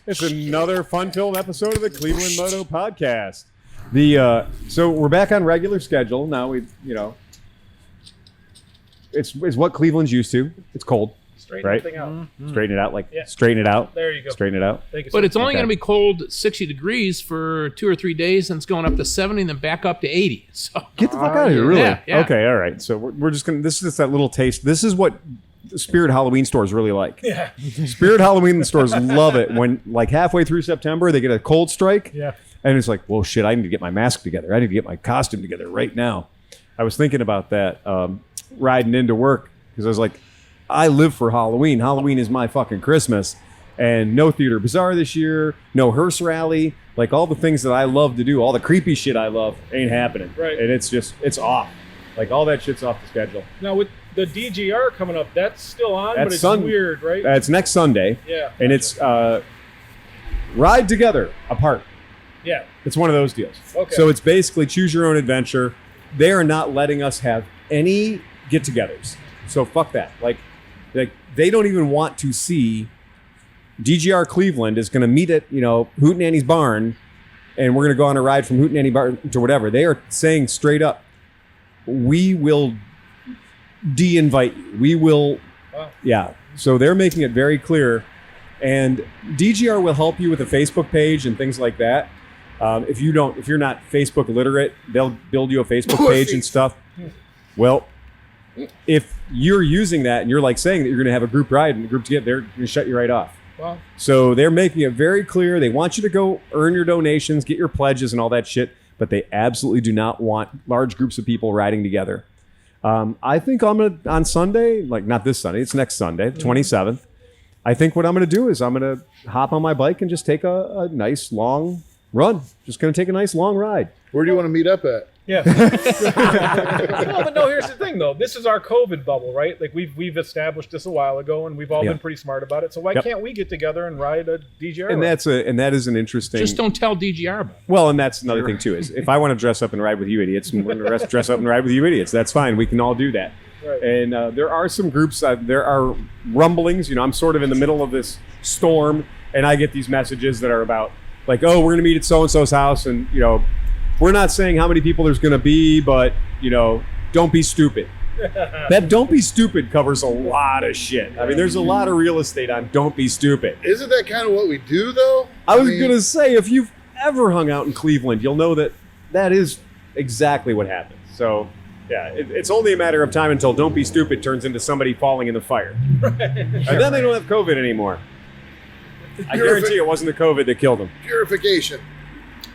It's another fun-filled episode of the Cleveland Moto podcast. So we're back on regular schedule now. It's what Cleveland's used to. It's cold. Straighten everything out. Mm-hmm. Straighten it out, straighten it out. There you go. Straighten it out. But it's only going to be cold 60 degrees for 2 or 3 days, and it's going up to 70 and then back up to 80. So get the fuck out of here, really? Yeah. Okay, all right. So we're just going to, this is just that little taste. This is what Spirit Halloween stores really like. Yeah. Spirit Halloween stores love it when, like, halfway through September, they get a cold strike. Yeah. And it's like, well, shit, I need to get my mask together. I need to get my costume together right now. I was thinking about that riding into work because I was like, I live for Halloween. Halloween is my fucking Christmas. And no Theater Bazaar this year, no hearse rally. Like, all the things that I love to do, all the creepy shit I love ain't happening. Right. And it's off. Like, all that shit's off the schedule. Now, with the DGR coming up, that's still on, but it's weird, right? It's next Sunday. Yeah. And it's ride together, apart. Yeah. It's one of those deals. Okay. So it's basically choose your own adventure. They are not letting us have any get-togethers. So fuck that. Like they don't even want to see DGR Cleveland is going to meet at, Hootenanny's barn, and we're going to go on a ride from Hootenanny barn to whatever. They are saying straight up, we will de-invite you. We will. Wow. Yeah. So they're making it very clear. And DGR will help you with a Facebook page and things like that. If you're not Facebook literate, they'll build you a Facebook page and stuff. Well, if you're using that and you're like saying that you're going to have a group ride and a group to get there, they're going to shut you right off. Wow. So they're making it very clear. They want you to go earn your donations, get your pledges and all that shit, but they absolutely do not want large groups of people riding together. I think I'm going to, on Sunday, like not this Sunday, it's next Sunday, the 27th. I think what I'm going to do is I'm going to hop on my bike and just take a nice long run. Just going to take a nice long ride. Where do you want to meet up at? Yeah. Well, but no, here's the thing, though. This is our COVID bubble, right? Like, we've established this a while ago, and we've all been pretty smart about it. So why can't we get together and ride a DGR? And that is an interesting. Just don't tell DGR about it. Well, and that's another thing too. Is if I want to dress up and ride with you idiots, and want to dress up and ride with you idiots, that's fine. We can all do that. Right. And there are some groups. There are rumblings. I'm sort of in the middle of this storm, and I get these messages that are about like, oh, we're going to meet at so and so's house, and we're not saying how many people there's going to be, but, don't be stupid. That don't be stupid covers a lot of shit. I mean, there's a lot of real estate on don't be stupid. Isn't that kind of what we do, though? I was going to say, if you've ever hung out in Cleveland, you'll know that is exactly what happens. So, yeah, it's only a matter of time until don't be stupid turns into somebody falling in the fire. Right. And then they don't have COVID anymore. I guarantee it wasn't the COVID that killed them. Purification.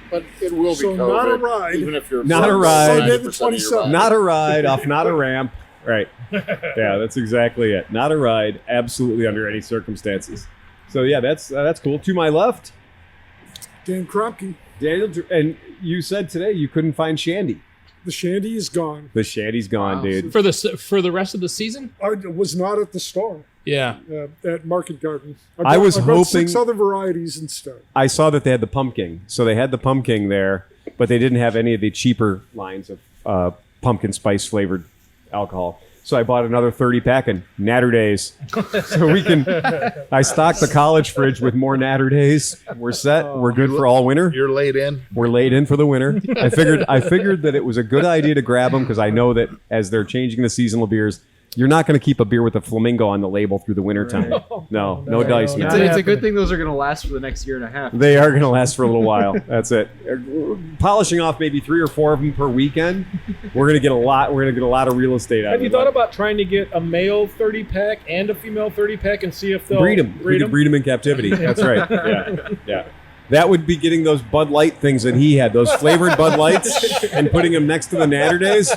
But it will be COVID. Not a ride. Even if you're not a ride. Sunday the 27th. Not a ride off not a ramp. Right. Yeah, that's exactly it. Not a ride, absolutely under any circumstances. So yeah, that's cool. To my left, Dan Kromke. Daniel, and you said today you couldn't find Shandy. The Shandy is gone. The Shandy's gone, dude. For the rest of the season? I was not at the store. Yeah. At Market Garden. I was hoping 6 other varieties instead. I saw that they had the pumpkin. So they had the pumpkin there, but they didn't have any of the cheaper lines of pumpkin spice flavored alcohol. So I bought another 30-pack of Natter Days. So I stocked the college fridge with more Natter Days. We're set. We're good for all winter. You're laid in. We're laid in for the winter. I figured that it was a good idea to grab them because I know that as they're changing the seasonal beers, you're not going to keep a beer with a flamingo on the label through the wintertime. No dice, man. It's a good thing those are going to last for the next year and a half. They are going to last for a little while. That's it. Polishing off maybe 3 or 4 of them per weekend. We're going to get a lot. We're going to get a lot of real estate out of it. Have you thought about trying to get a male 30-pack and a female 30-pack and see if they'll breed them? We could breed them in captivity. That's right. Yeah. That would be getting those Bud Light things that he had, those flavored Bud Lights, and putting them next to the Natter Days.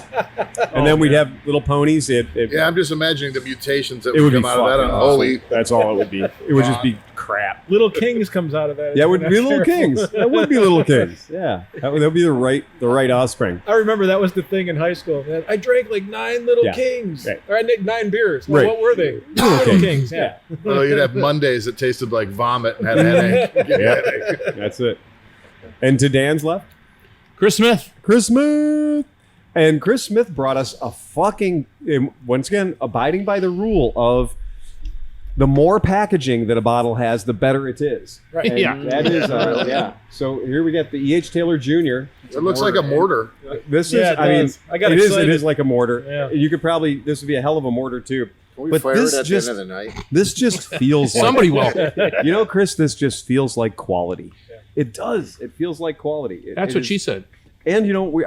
And then we'd have little ponies. Yeah, I'm just imagining the mutations that would would be come out of that unholy. That's all it would be. It would just be crap. Little Kings comes out of that. Yeah, it would be Little Kings. That would be Little Kings. Yeah, that would be the right offspring. I remember that was the thing in high school. Man. I drank like 9 Little Kings. Right. Or I did 9 beers. Well, Right. What were they? Little Kings. Yeah. Well, you'd have Mondays that tasted like vomit and had a headache. Yeah, that's it. And to Dan's left, Chris Smith. And Chris Smith brought us a fucking, once again, abiding by the rule of the more packaging that a bottle has, the better it is. Right. And Yeah. that is yeah. So here we get the E.H. Taylor Jr. It looks like a mortar. This Yeah, is, it I mean, does. I got it is excited. like a mortar. Yeah. You could probably, this would be a hell of a mortar too. Can we But fire this it at just- the end of the night? This just feels like, Somebody will. you know, Chris, this just feels like quality. It does. It feels like quality. That's what she said. And you know,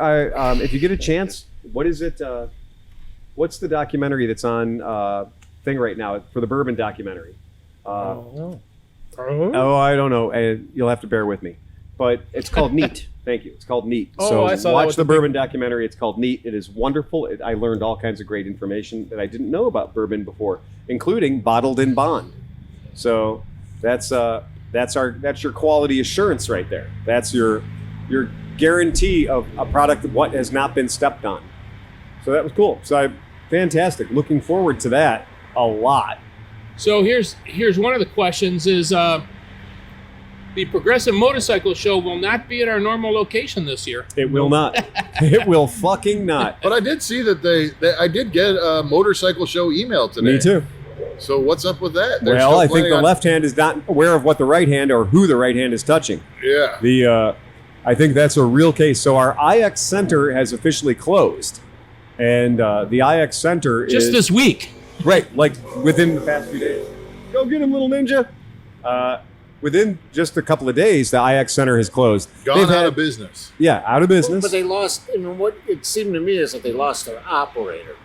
if you get a chance, what is it? What's the documentary that's on thing right now for the bourbon documentary? Oh, I don't know. You'll have to bear with me, but it's called Neat. Thank you. It's called Neat. Oh, So I saw that watch with the the bourbon documentary. It's called Neat. It is wonderful. I learned all kinds of great information that I didn't know about bourbon before, including bottled in bond. So that's your quality assurance right there. That's your guarantee of a product of what has not been stepped on. So that was cool. So fantastic. Looking forward to that a lot. So here's one of the questions: is the Progressive Motorcycle Show will not be at our normal location this year? It will not. It will fucking not. But I did see that I did get a motorcycle show email today. Me too. So what's up with that? They're Well, still I think planning the on- left hand is not aware of what the right hand or who the right hand is touching. Yeah. I think that's a real case. So our IX Center has officially closed, and the IX Center Just is this week. right, like within the past few days. Go get him, little ninja. Within just a couple of days, the IX Center has closed. Gone They've out had- of business. Yeah, out of business. But they lost. I mean, what it seemed to me is that they lost their operator.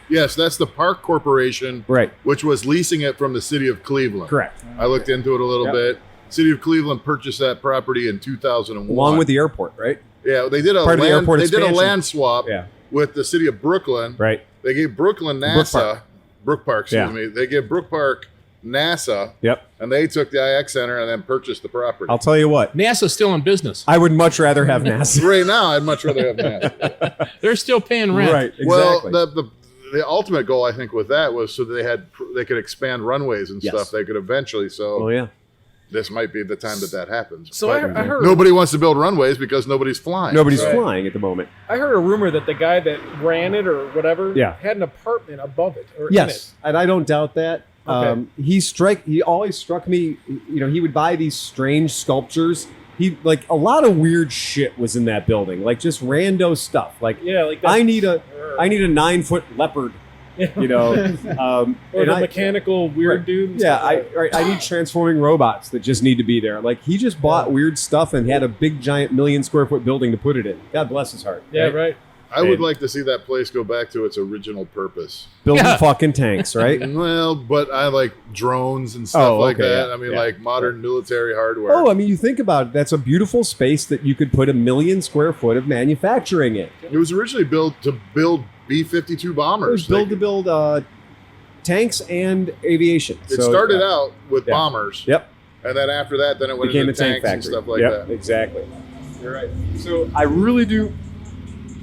Yes, that's the Park Corporation, Right. which was leasing it from the city of Cleveland. Correct. I looked into it a little Yep. bit. City of Cleveland purchased that property in 2001. Along with the airport, right? yeah, they did a part of the land, airport they did a expansion. land swap Yeah. with the city of Brooklyn. Right. They gave Brooklyn NASA, Brook Park, excuse me. They gave Brook Park NASA, Yep. and they took the IX Center and then purchased the property. I'll tell you what. NASA's still in business. I would much rather have NASA. Right now, I'd much rather have NASA. They're still paying rent. Right. Exactly. Well, the ultimate goal, I think, with that was so that they could expand runways and Yes. stuff. They could eventually. So oh yeah. this might be the time that happens. So But I heard nobody wants to build runways because nobody's flying. Nobody's Right. flying at the moment. I heard a rumor that the guy that ran it or whatever Yeah. had an apartment above it or Yes, and I don't doubt that. Okay. He always struck me. You know, he would buy these strange sculptures. He like a lot of weird shit was in that building, like just rando stuff. Like in it. Yeah, like that. I need a 9-foot leopard. You know, or and the I- mechanical weird Right. dude. and Yeah, stuff like that. I need transforming robots that just need to be there. Like he just bought weird stuff and had a big giant 1,000,000-square-foot building to put it in. God bless his heart. Yeah, right. I would And- like to see that place go back to its original purpose. Building Yeah. fucking tanks, right? Well, but I like drones and stuff Oh, like okay, that. yeah, I mean, yeah. like modern military hardware. Oh, I mean, you think about it. That's a beautiful space that you could put 1,000,000-square-foot of manufacturing in. It was originally built to build B-52 It bombers. was build to build tanks and aviation. It So, started out with Yeah. bombers. Yep. And then after that, then it went Became a into tank tanks and factory. stuff like Yep, that. exactly. You're right. So I really do.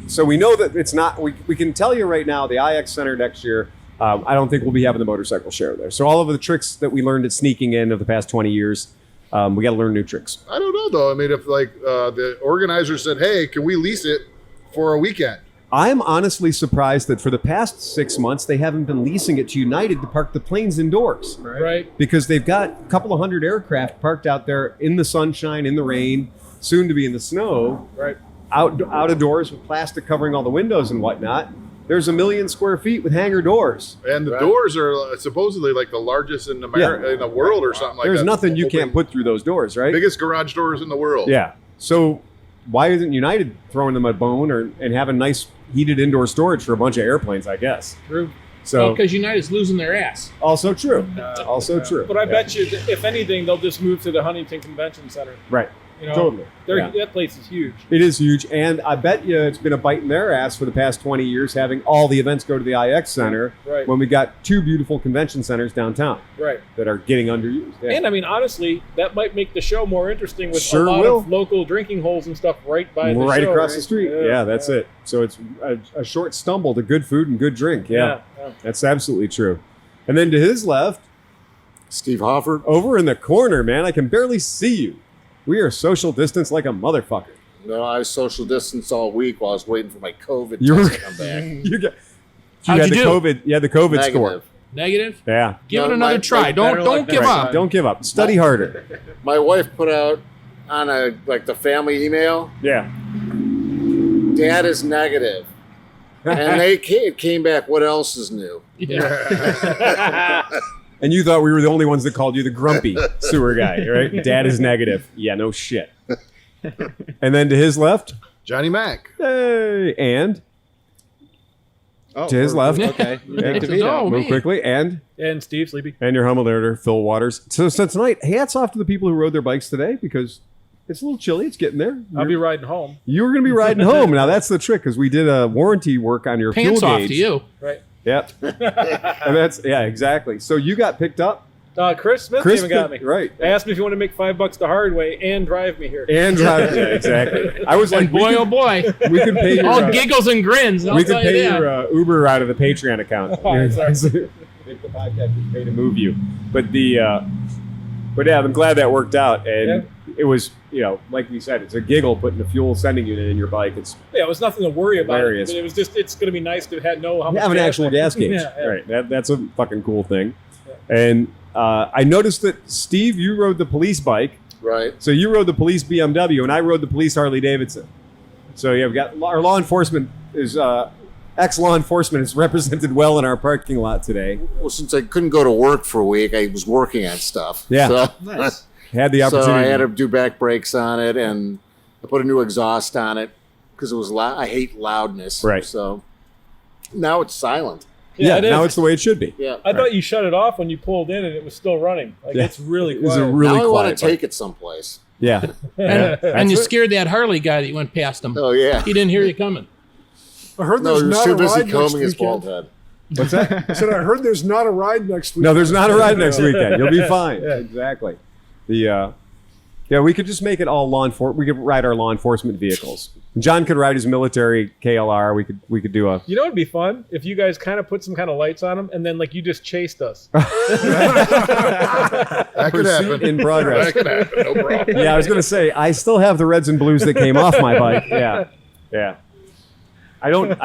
So we know that it's not. We can tell you right now, the IX Center next year. I don't think we'll be having the motorcycle show there. So all of the tricks that we learned at sneaking in of the past 20 years, we got to learn new tricks. I don't know, though. I mean, if like the organizer said, hey, can we lease it for a weekend? I'm honestly surprised that for the past 6 months they haven't been leasing it to United to park the planes indoors. Right. Because they've got a couple of hundred aircraft parked out there in the sunshine, in the rain, soon to be in the snow, Right. out of doors with plastic covering all the windows and whatnot. There's 1,000,000 square feet with hangar doors. And the doors are supposedly like the largest in America, in the world, or something like There's that. nothing you can't put through those doors, right? Biggest garage doors in the world. Yeah. So why isn't United throwing them a bone and having nice heated indoor storage for a bunch of airplanes? I guess. True. So because United's losing their ass. also true. Also true. But I Yeah. bet you, that if anything, they'll just move to the Huntington Convention Center. Right. You know, Totally. Yeah. That place is huge. It is huge, and I bet you it's been a bite in their ass for the past 20 years having all the events go to the IX Center Right. when we got two beautiful convention centers downtown Right. that are getting underused. Yeah. And I mean, honestly, that might make the show more interesting with Sure a lot will. of local drinking holes and stuff right by the right show, across the street. Yeah, that's yeah. it. So it's a short stumble to good food and good drink. Yeah, Yeah. that's absolutely true. And then to his left, Steve Hoffert. over in the corner, man, I can barely see you. We are social distance like a motherfucker. No, I was social distance all week while I was waiting for my COVID You were- test to come back. You got. How'd had you the do? COVID. You had the COVID score. Negative. Negative? Yeah. Give No, it another my- try. my Don't better luck give next up. time. Don't give up. Study harder. My wife put out on the family email, Yeah. Dad is negative. And it came back, what else is new? Yeah. And you thought we were the only ones that called you the grumpy sewer guy, right? Dad is negative. Yeah, no shit. And then to his left, Johnny Mac. hey, and Oh, to his left, Okay. Yeah. Oh, move me. quickly, and Steve Sleepy. your humble editor, Phil Waters. So tonight, hats off to the people who rode their bikes today because it's a little chilly. It's getting there. I'll be riding home. You were going to be riding home. Now that's the trick because we did a warranty work on your Pants fuel off gauge. to you. Right. Yep. And exactly. So you got picked up. Chris Smith Chris came and got me. Right. Asked me if you want to make $5 the hard way and drive me here. And drive. Yeah, exactly. I was like, And boy, oh boy. we could pay your, All giggles and grins. I'll we could tell you pay that. your Uber out of the Patreon account. Oh, sorry. Make the podcast we pay to move you. But but yeah, I'm glad that worked out. And it was, like we said, it's a giggle putting the fuel sending unit in your bike. It's Yeah, it was nothing to worry about. Hilarious. It was just, it's going to be nice to know how much have an gas actual I- gas gauge. Yeah, yeah. Right. That's a fucking cool thing. And I noticed that, Steve, you rode the police bike. Right. So you rode the police BMW, and I rode the police Harley Davidson. So you've got our law enforcement is ex-law enforcement is represented well in our parking lot today. Well, since I couldn't go to work for a week, I was working on stuff. Yeah. So, Nice. Had the so opportunity. I had to do back brakes on it, and I put a new exhaust on it because it was loud. I hate loudness. Right. So now it's silent. yeah, it is. now it's the way it should be. Yeah. I thought you shut it off when you pulled in and it was still running. Like, Yeah. it's really It was quiet. a really now I want quiet to bike. take it someplace. Yeah. And you scared that Harley guy that you went past him. Oh yeah. He didn't hear you coming. I heard No, there's he was not too a busy ride next combing his bald weekend. head. What's that? I said I heard there's not a ride next week. No, there's not a ride next weekend. You'll be fine. Yeah, exactly. Yeah, we could just make it all law enforcement. We could ride our law enforcement vehicles. John could ride his military KLR. We could do a. You know what would be fun? If you guys kind of put some kind of lights on them and then, like, you just chased us. That could happen. in progress. That could happen. No problem. Yeah, I was gonna say I still have the reds and blues that came off my bike. Yeah. I don't.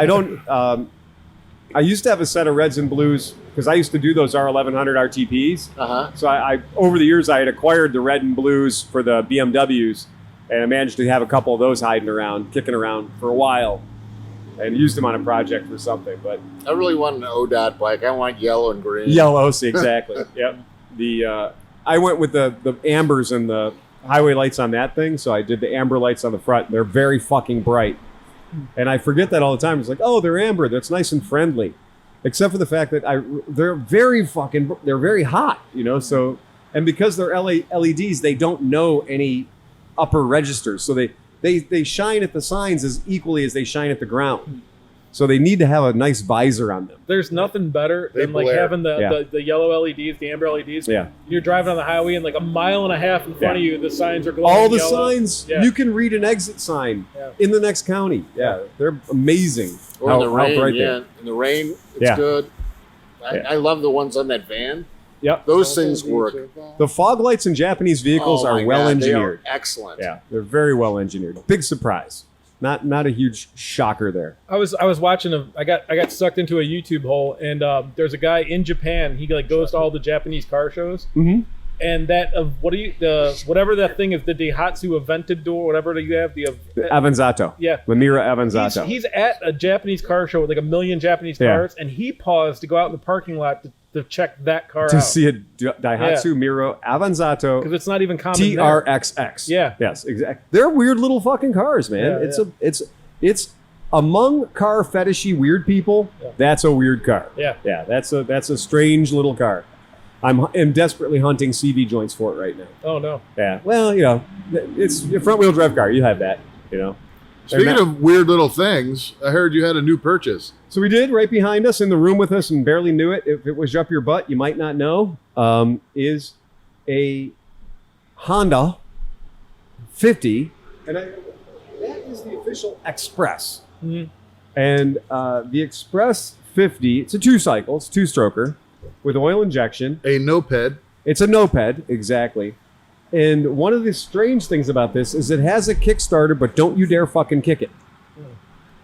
I used to have a set of reds and blues because I used to do those R1100 RTPs. Uh-huh. So I over the years I had acquired the red and blues for the BMWs, and I managed to have a couple of those hiding around, kicking around for a while, and used them on a project for something. But I really want an ODOT bike. I want yellow and green. yellow, see, exactly. Yep. I went with the ambers and the highway lights on that thing, so I did the amber lights on the front. They're very fucking bright. And I forget that all the time. It's like, oh, they're amber. That's nice and friendly. Except for the fact that they're very hot, So, and because they're LEDs, they don't know any upper registers. So they shine at the signs as equally as they shine at the ground. So they need to have a nice visor on them. There's nothing better They than like blare. having Yeah. the yellow LEDs, the amber LEDs. Yeah. You're driving on the highway and like a mile and a half in front of you, the signs are glowing All the yellow. signs, Yeah. you can read an exit sign Yeah. in the next county. Yeah, they're amazing. Or in the rain, bright they yeah. are. In the rain, it's Yeah. good. Yeah. I love the ones on that van. Yep. Those things work. The fog lights in Japanese vehicles Oh are my well God, they are engineered. excellent. Yeah, they're very well engineered. Big surprise. Not a huge shocker there. I was watching I got sucked into a YouTube hole, and there's a guy in Japan. He like goes to all the Japanese car shows, Mhm. and that whatever that thing is, the Daihatsu Aventador, whatever you have, the Avanzato. yeah. Lamira Avanzato. He's at a Japanese car show with like 1 million Japanese Yeah. cars, and he paused to go out in the parking lot to check that car to out see a Daihatsu Miro Avanzato because it's not even common there. TRXX. Yeah. Yes, exactly. They're weird little fucking cars, man. Yeah, It's among car fetishy weird people. Yeah. That's a weird car. Yeah. Yeah, that's a strange little car. I'm desperately hunting CV joints for it right now. Oh no. Yeah. Well, it's a front wheel drive car. You have that, Speaking of weird little things, I heard you had a new purchase. So we did, right behind us, in the room with us, and barely knew it. If it was up your butt, you might not know. Is a Honda 50, and that is the official Express. Mhm. And the Express 50, it's a two-cycle, it's a two-stroker with oil injection. A noped. It's a noped, exactly. And one of the strange things about this is it has a Kickstarter, but don't you dare fucking kick it.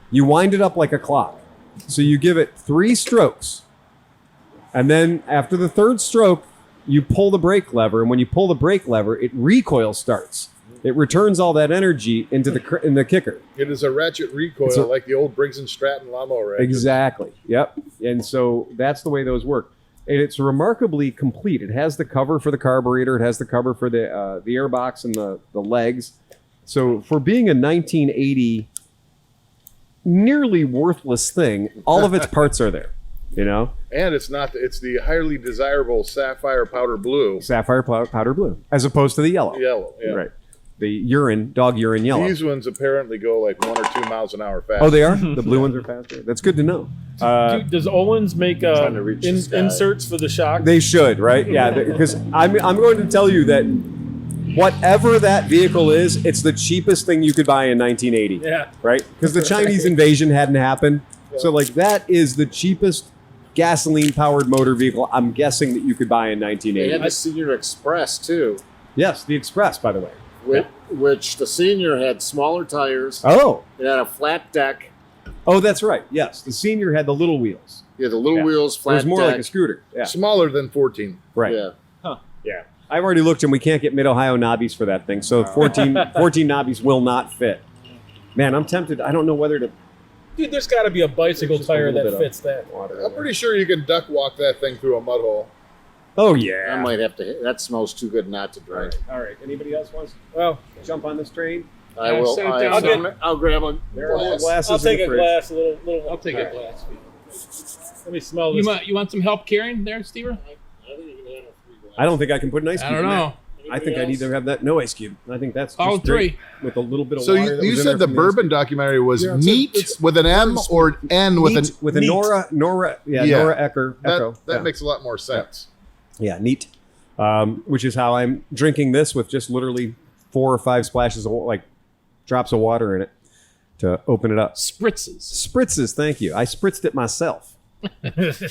You wind it up like a clock. So you give it 3 strokes, And then after the third stroke, you pull the brake lever, and when you pull the brake lever, it recoil starts. It returns all that energy into the kicker. It is a ratchet recoil, like the old Briggs & Stratton lawnmower ratchet. Exactly. Yep. And so that's the way those work. And it's remarkably complete. It has the cover for the carburetor. It has the cover for the airbox and the legs. So for being a 1980 nearly worthless thing, all of its parts are there. You know? And it's the highly desirable sapphire powder blue. Sapphire powder blue, as opposed to the yellow. Yellow, yeah. Right. The dog urine yellow. These ones apparently go like 1 or 2 miles an hour faster. Oh, they are? The blue ones are faster? That's good to know. Does Owens make inserts for the shock? They should, right? Yeah, because I'm going to tell you that whatever that vehicle is, it's the cheapest thing you could buy in 1980. Yeah. Right? Because the Chinese invasion hadn't happened. So, like, that is the cheapest gasoline-powered motor vehicle I'm guessing that you could buy in They 1980. had the Senior Express, too, Yes, the Express, by the way. which the Senior had smaller tires. Oh. It had a flat deck. Oh, that's right. Yes. The Senior had the little wheels. Yeah, the little wheels, It flat was more deck. like a scooter. Yeah. Smaller than 14. Right. Yeah. Yeah. I've already looked and we can't get Mid-Ohio knobbies for that thing. So 14 knobbies will not fit. Man, I'm tempted. I don't know whether to... Dude, there's got to be a bicycle Just a tire little that bit of fits that. water. I'm pretty sure you can duck walk that thing through a mud hole. Oh, I yeah. might have to. That smells too good not to drink. All right. Anybody else wants to Well, jump on this train? I will. Set it down. I'll grab a There are more glass. glasses I'll take in a the fridge. glass, a little. I'll take a glass. Let me smell this. You want some help carrying there, Stever? I don't think I can put an ice I cube don't in know. that. I think I need to have that no ice cube. I think that's All just great three. with a little bit of So water. that you was in said there the from bourbon documentary was Yeah, meat with an M or N with Neat, an with a neat. Nora, Yeah. Nora Echo. That yeah. makes a lot more sense. Yeah, neat. Which is how I'm drinking this with just literally 4 or 5 splashes of like drops of water in it to open it up. Spritzes. Spritzes, thank you. I spritzed it myself.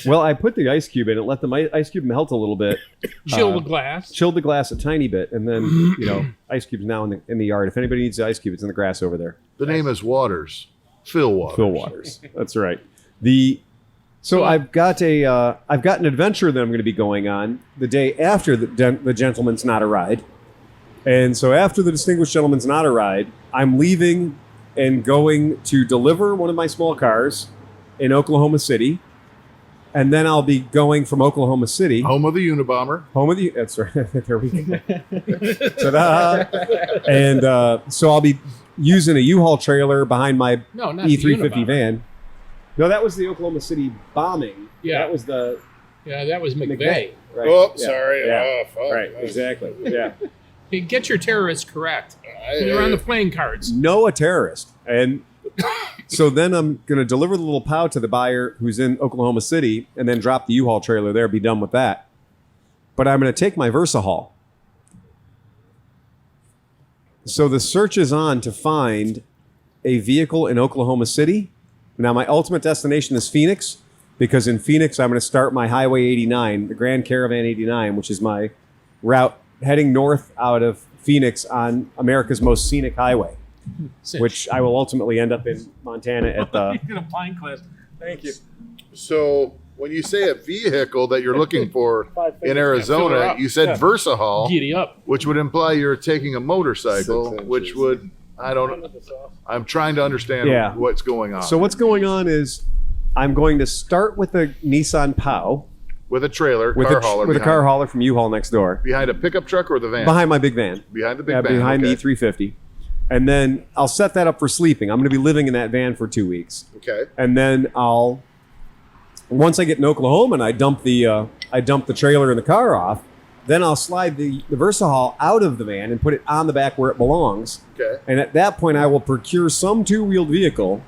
Well, I put the ice cube in it, let the ice cube melt a little bit, Chill the glass. chilled the glass a tiny bit, and then ice cube's now in the yard. If anybody needs the ice cube, it's in the grass over there. The name is Waters. Phil Waters. Phil Waters. That's right. So I've got an adventure that I'm going to be going on the day after the Gentleman's Not a Ride. And so after the Distinguished Gentleman's Not a Ride, I'm leaving and going to deliver one of my small cars in Oklahoma City. And then I'll be going from Oklahoma City. Home of the Unabomber. Home of the... That's right. There we go. Ta-da! And so I'll be using a U-Haul trailer behind my No, not the E350 Unabomber. van. No, that was the Oklahoma City bombing. Yeah. That was the Yeah, that was McVeigh. McVeigh. Right. Oh, Yeah. sorry. Yeah. Oh, fuck. Right, exactly. Yeah. Hey, get your terrorists correct. You're on the playing cards. No, a terrorist. And so then I'm going to deliver the little POW to the buyer who's in Oklahoma City and then drop the U-Haul trailer there, be done with that. But I'm going to take my VersaHaul. So the search is on to find a vehicle in Oklahoma City. Now, my ultimate destination is Phoenix, because in Phoenix, I'm going to start my Highway 89, the Grand Caravan 89, which is my route heading north out of Phoenix on America's most scenic highway, Cinch. which I will ultimately end up in Montana at the... in a pine class. Thank you. So when you say a vehicle that you're looking for in Fill her Arizona, up. you said Yeah. VersaHaul, Giddy up. which would imply you're taking a motorcycle, 6 inches. which would, I'm trying to understand Yeah. what's going on. So what's going on is I'm going to start with a Nissan POW with a trailer, with car a hauler, with a behind, car hauler from U-Haul next door, behind a pickup truck or the van? behind my big van. Behind the big Yeah, van. behind okay. the E350. And then I'll set that up for sleeping. I'm going to be living in that van for 2 weeks. Okay. And then once I get in Oklahoma and I dump the trailer and the car off, then I'll slide the VersaHaul out of the van and put it on the back where it belongs. Okay. And at that point, I will procure some two-wheeled vehicle,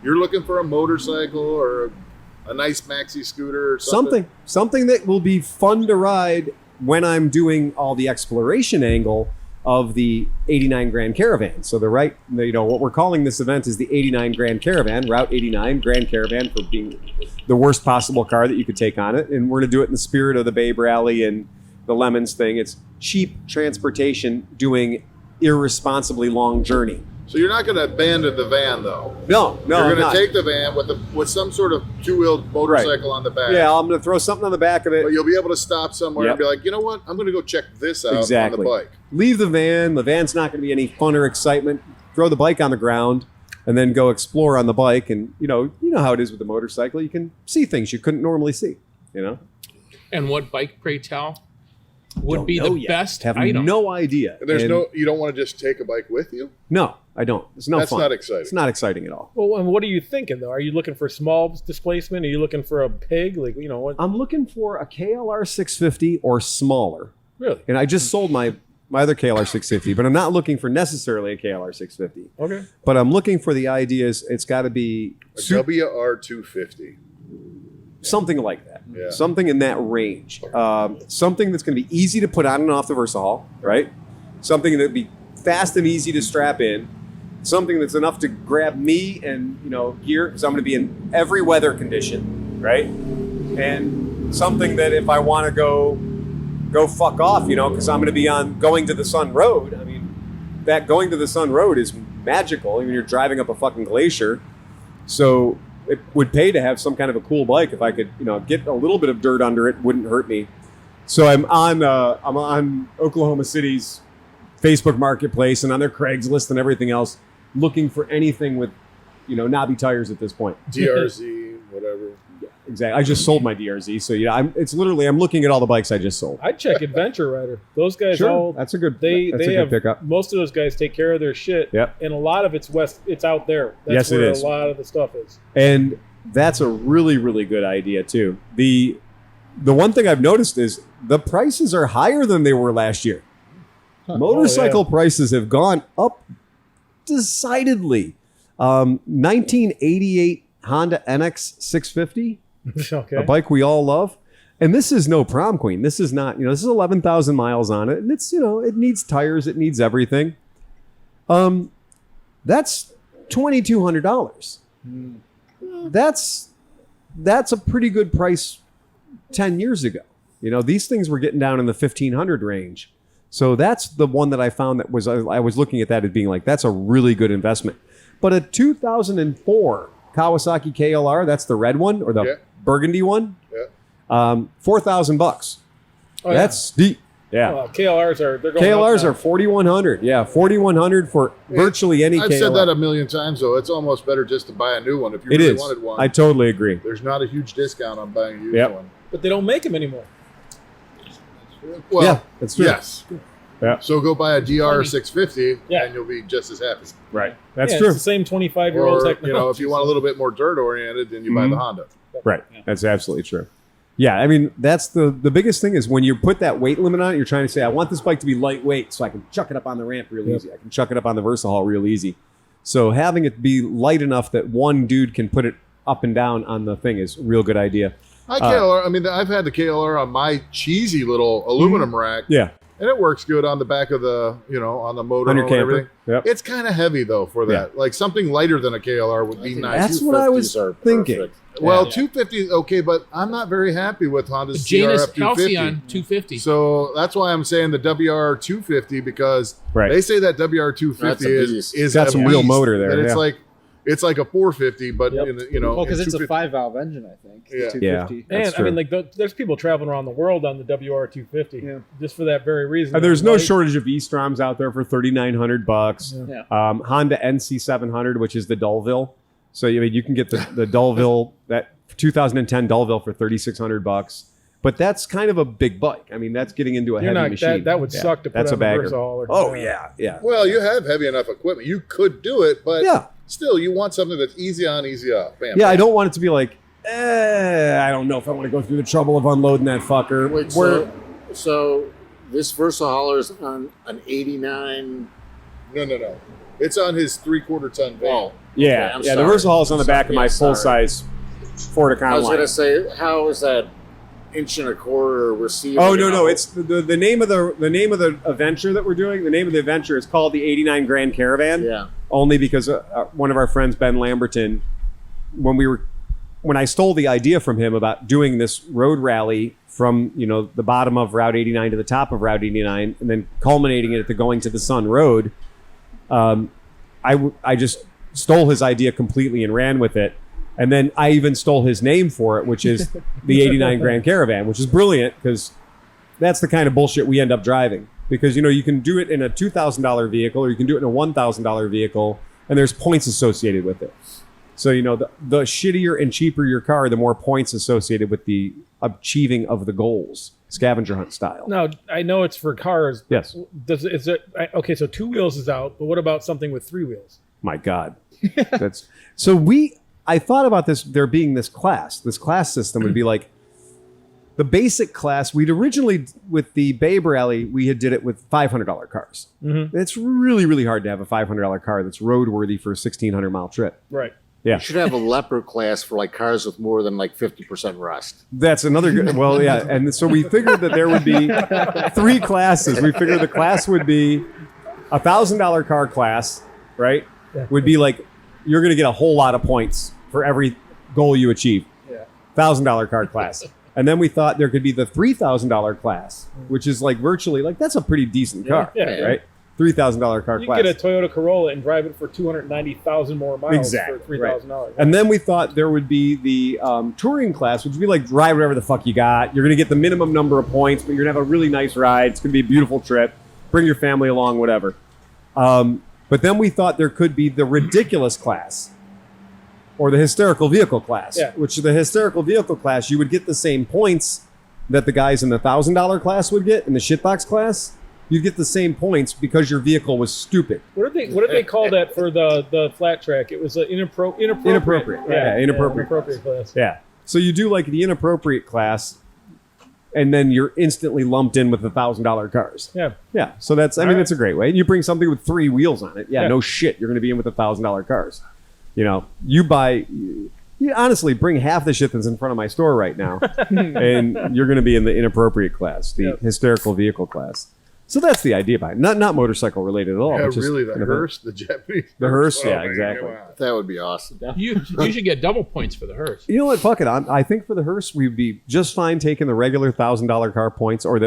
You're looking for a motorcycle or a nice maxi scooter or something? something that will be fun to ride when I'm doing all the exploration angle of the 89 Grand Caravan. So what we're calling this event is the 89 Grand Caravan, Route 89 Grand Caravan, for being the worst possible car that you could take on it. And we're going to do it in the spirit of the Babe Rally and the Lemons thing. It's cheap transportation doing irresponsibly long journey. So you're not going to abandon the van, though. No, You're I'm going not. to take the van with some sort of two-wheeled motorcycle on the back. Yeah, I'm going to throw something on the back of it. But you'll be able to stop somewhere Yep. and be like, you know what? I'm going to go check this out Exactly. on the bike. Leave the van. The van's not going to be any fun or excitement. Throw the bike on the ground and then go explore on the bike. And you know how it is with the motorcycle. You can see things you couldn't normally see. You know. And what bike, pray tell, would Don't be know the yet. best Have item? no idea. And And you don't want to just take a bike with you? no, I don't. It's no That's fun. not exciting. It's not exciting at all. Well, and what are you thinking though? Are you looking for small displacement? Are you looking for a pig? Like what? I'm looking for a KLR 650 or smaller. Really? And I just sold my other KLR 650, but I'm not looking for necessarily a KLR 650. Okay. But I'm looking for the ideas. It's got to be A WR250. something like that. Yeah. Something in that range. Something that's going to be easy to put on and off the Versahol, right? Something that would be fast and easy to strap in. Something that's enough to grab me and gear, because I'm going to be in every weather condition, right? And something that if I want to go fuck off, because I'm going to be on Going to the Sun Road. I mean, that Going to the Sun Road is magical. I mean, you're driving up a fucking glacier. So it would pay to have some kind of a cool bike. If I could, get a little bit of dirt under it, wouldn't hurt me. So I'm on Oklahoma City's Facebook Marketplace and on their Craigslist and everything else, looking for anything with, knobby tires at this point. DRZ, whatever. Exactly. I just sold my DRZ, so I'm looking at all the bikes I just sold. I'd check Adventure Rider. Those guys Sure, that's a good. They that's a have good pickup. most of those guys take care of their shit. Yep. And a lot of it's it's out there. That's Yes, it where is. a lot of the stuff is. And that's a really, really good idea too. The one thing I've noticed is the prices are higher than they were last year. Motorcycle prices have gone up decidedly. 1988 Honda NX 650, Okay. a bike we all love. And this is no prom queen. This is not, this is 11,000 miles on it. And it's, it needs tires. It needs everything. That's $2,200. That's a pretty good price 10 years ago. These things were getting down in the 1,500 range. So that's the one that I found that I was looking at that as being like, that's a really good investment. But a 2004 Kawasaki KLR, that's the red one or the burgundy one, $4,000. Oh, That's steep. Yeah. KLRs they're going KLRs up are 4,100. Yeah, 4,100 for virtually any I've KLR. said that a million times, though. It's almost better just to buy a new one if you It really is. wanted one. I totally agree. There's not a huge discount on buying a used Yep. one. but they don't make them anymore. Well, Yeah, that's true. yes. Yeah. So go buy a DR 650 Yeah. and you'll be just as happy. Right. That's Yeah, true. It's the same 25-year-old Or, technology. if you want a little bit more dirt oriented, then you buy the Honda. Right. That's absolutely true. Yeah, I mean, that's the biggest thing is when you put that weight limit on it, you're trying to say, I want this bike to be lightweight so I can chuck it up on the ramp real easy. I can chuck it up on the Versahol real easy. So having it be light enough that one dude can put it up and down on the thing is a real good idea. KLR, I mean, I've had the KLR on my cheesy little aluminum rack. Yeah. And it works good on the back of the, on the motor On your and camper. everything. Yep. It's kind of heavy, though, for that. Yeah. Like something lighter than a KLR would be nice. That's what I was 250s are thinking. perfect. Well, Yeah. 250 is okay, but I'm not very happy with Honda's Janus CRF 250. Halcyon 250. So that's why I'm saying the WR 250 because Right. they say that WR 250 That's a beast. is Got a some real beast, motor there, that yeah. it's like a 450, but Yep. Well, because in it's a 250 5-valve engine, I think. Yeah. 250. And That's I mean, true. there's people traveling around the world on the WR250 Yeah. just for that very reason. There's no Light. shortage of E-Stroms out there for $3,900. Yeah. Honda NC700, which is the Dullville. So you can get the Dullville, that 2010 Dullville for $3,600. But that's kind of a big bike. I mean, that's getting into a You're heavy not machine. that would Yeah, suck to put that's on a bagger. the Versahol. Oh yeah. Well, you have heavy enough equipment. You could do it, but Yeah. still, you want something that's easy on, easy off. Bam, Yeah, bam. I don't want it to be like, I don't know if I want to go through the trouble of unloading that fucker. Wait, so this Versahol is on an 89. No. It's on his 3/4 ton van. Oh, Yeah, okay, I'm yeah. The sorry. Versahol is on the back of Yeah, my sorry. full-size Ford I was Econoline. going to say, how is that inch and a quarter receiver? Oh no, it's the name of the name of the adventure that we're doing. The name of the adventure is called the 89 Grand Caravan. Yeah. Only because one of our friends, Ben Lamberton, when I stole the idea from him about doing this road rally from the bottom of Route 89 to the top of Route 89, and then culminating it at the Going to the Sun Road. I just stole his idea completely and ran with it. And then I even stole his name for it, which is the 89 Grand Caravan, which is brilliant because that's the kind of bullshit we end up driving. Because, you can do it in a $2,000 vehicle or you can do it in a $1,000 vehicle, and there's points associated with it. So, the shittier and cheaper your car, the more points associated with the achieving of the goals, scavenger hunt style. Now, I know it's for cars. Yes. Okay, so 2 wheels is out, but what about something with 3 wheels? My God. I thought about this, there being this class system would be like the basic class. We'd originally, with the Babe Rally, we had did it with $500 cars. Mm-hmm. It's really, really hard to have a $500 car that's roadworthy for a 1,600 mile trip. Right. Yeah. You should have a leopard class for like cars with more than like 50% rust. That's another good, well, yeah. And so we figured that there would be 3 classes. We figured the class would be $1,000 car class, right? Yeah. Would be like, you're going to get a whole lot of points for every goal you achieve. Yeah. $1,000 car class. And then we thought there could be the $3,000 class, which is like virtually like, that's a pretty decent car, right? $3,000 car class. You can get a Toyota Corolla and drive it for 290,000 more miles for $3,000. Right. And then we thought there would be the touring class, which would be like drive whatever the fuck you got. You're going to get the minimum number of points, but you're going to have a really nice ride. It's going to be a beautiful trip. Bring your family along, whatever. But then we thought there could be the ridiculous class or the hysterical vehicle class, which the hysterical vehicle class, you would get the same points that the guys in the $1,000 class would get in the shitbox class. You get the same points because your vehicle was stupid. What did they call that for the flat track? It was an inappropriate. Inappropriate class. Yeah. So you do like the inappropriate class, and then you're instantly lumped in with the $1,000 cars. Yeah. Yeah. So that's that's a great way. And you bring something with 3 wheels on it. Yeah. No shit. You're going to be in with the $1,000 cars. You honestly bring half the shit that's in front of my store right now, and you're going to be in the inappropriate class, the hysterical vehicle class. So that's the idea behind it. Not motorcycle related at all. Yeah, really, the hearse, the Japanese. The hearse, exactly. That would be awesome. You should get double points for the hearse. You know what? Fuck it. I think for the hearse, we'd be just fine taking the regular $1,000 car points, or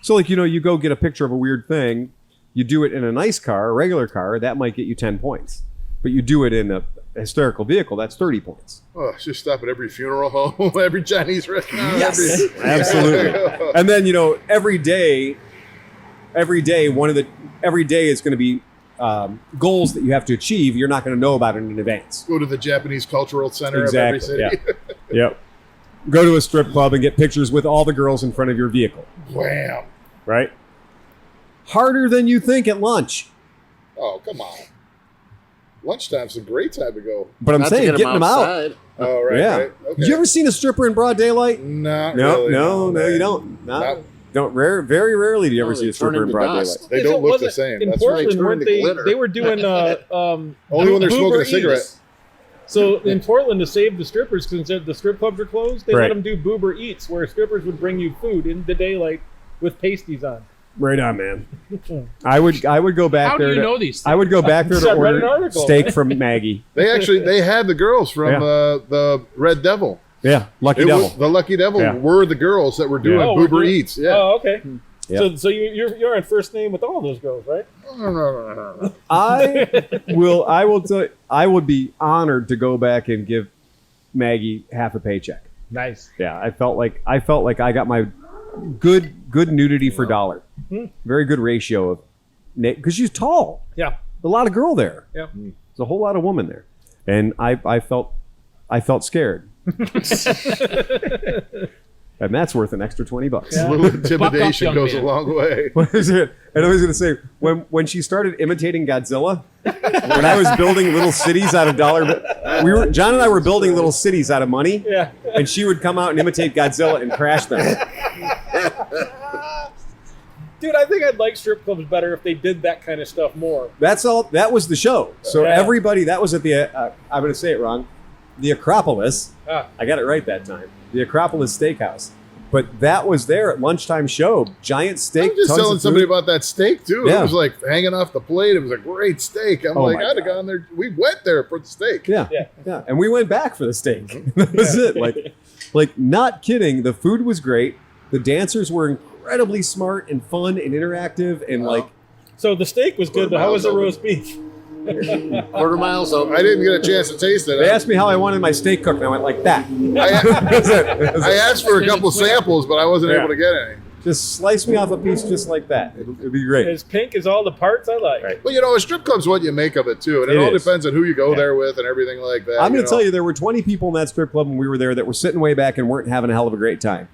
So you go get a picture of a weird thing, you do it in a nice car, a regular car, that might get you 10 points. But you do it in a hysterical vehicle, that's 30 points. Oh, just stop at every funeral home, every Chinese restaurant. Yes, absolutely. And then every day is going to be goals that you have to achieve. You're not going to know about it in advance. Go to the Japanese Cultural Center of every city. Yeah. Yep. Go to a strip club and get pictures with all the girls in front of your vehicle. Wham! Right? Harder than you think at lunch. Oh, come on. Lunchtime's a great time to go. But I'm saying getting them out. Oh, right. Yeah. Right. Okay. You ever seen a stripper in broad daylight? No, you don't. Very rarely do you ever see a stripper in broad daylight. They don't look the same. In Portland, weren't they were doing only when they're smoking a cigarette. So in Portland, to save the strippers, because the strip clubs are closed, they let them do Boober Eats, where strippers would bring you food in the daylight with pasties on. Right on, man. I would go back there. How do you know these things? I would go back there to order steak from Maggie. They had the girls from the Red Devil. Yeah, Lucky Devil. The Lucky Devil were the girls that were doing Boober Eats. Yeah. Oh, okay. Yep. So you're on first name with all those girls, right? No. I would be honored to go back and give Maggie half a paycheck. Nice. Yeah, I felt like I got my good nudity for dollar. Very good ratio of, because she's tall. Yeah, a lot of girl there. Yeah, there's a whole lot of woman there, and I felt scared. And that's worth an extra $20. Yeah. A little intimidation goes a long way. What is it? And I was going to say, when she started imitating Godzilla, when I was building little cities out of John and I were building little cities out of money. Yeah. And she would come out and imitate Godzilla and crash them. Dude, I think I'd like strip clubs better if they did that kind of stuff more. That's all. That was the show. So everybody, that was at the, I'm going to say it wrong, the Acropolis. I got it right that time. The Acropolis Steakhouse. But that was there at lunchtime show. Giant steak. I'm just telling somebody about that steak, too. Yeah. It was like hanging off the plate. It was a great steak. I'm I'd have gone there. We went there for the steak. Yeah. And we went back for the steak. That was it. Like, not kidding. The food was great. The dancers were incredibly smart and fun and interactive and So the steak was good, but how was the roast beef? Quarter miles over. I didn't get a chance to taste it. They asked me how I wanted my steak cooked, and I went like that. I asked for a couple samples, but I wasn't able to get any. Just slice me off a piece just like that. It'd be great. As pink as all the parts I like. Right. Well, a strip club's what you make of it, too. And it all depends on who you go there with and everything like that. I'm going to tell you, there were 20 people in that strip club when we were there that were sitting way back and weren't having a hell of a great time.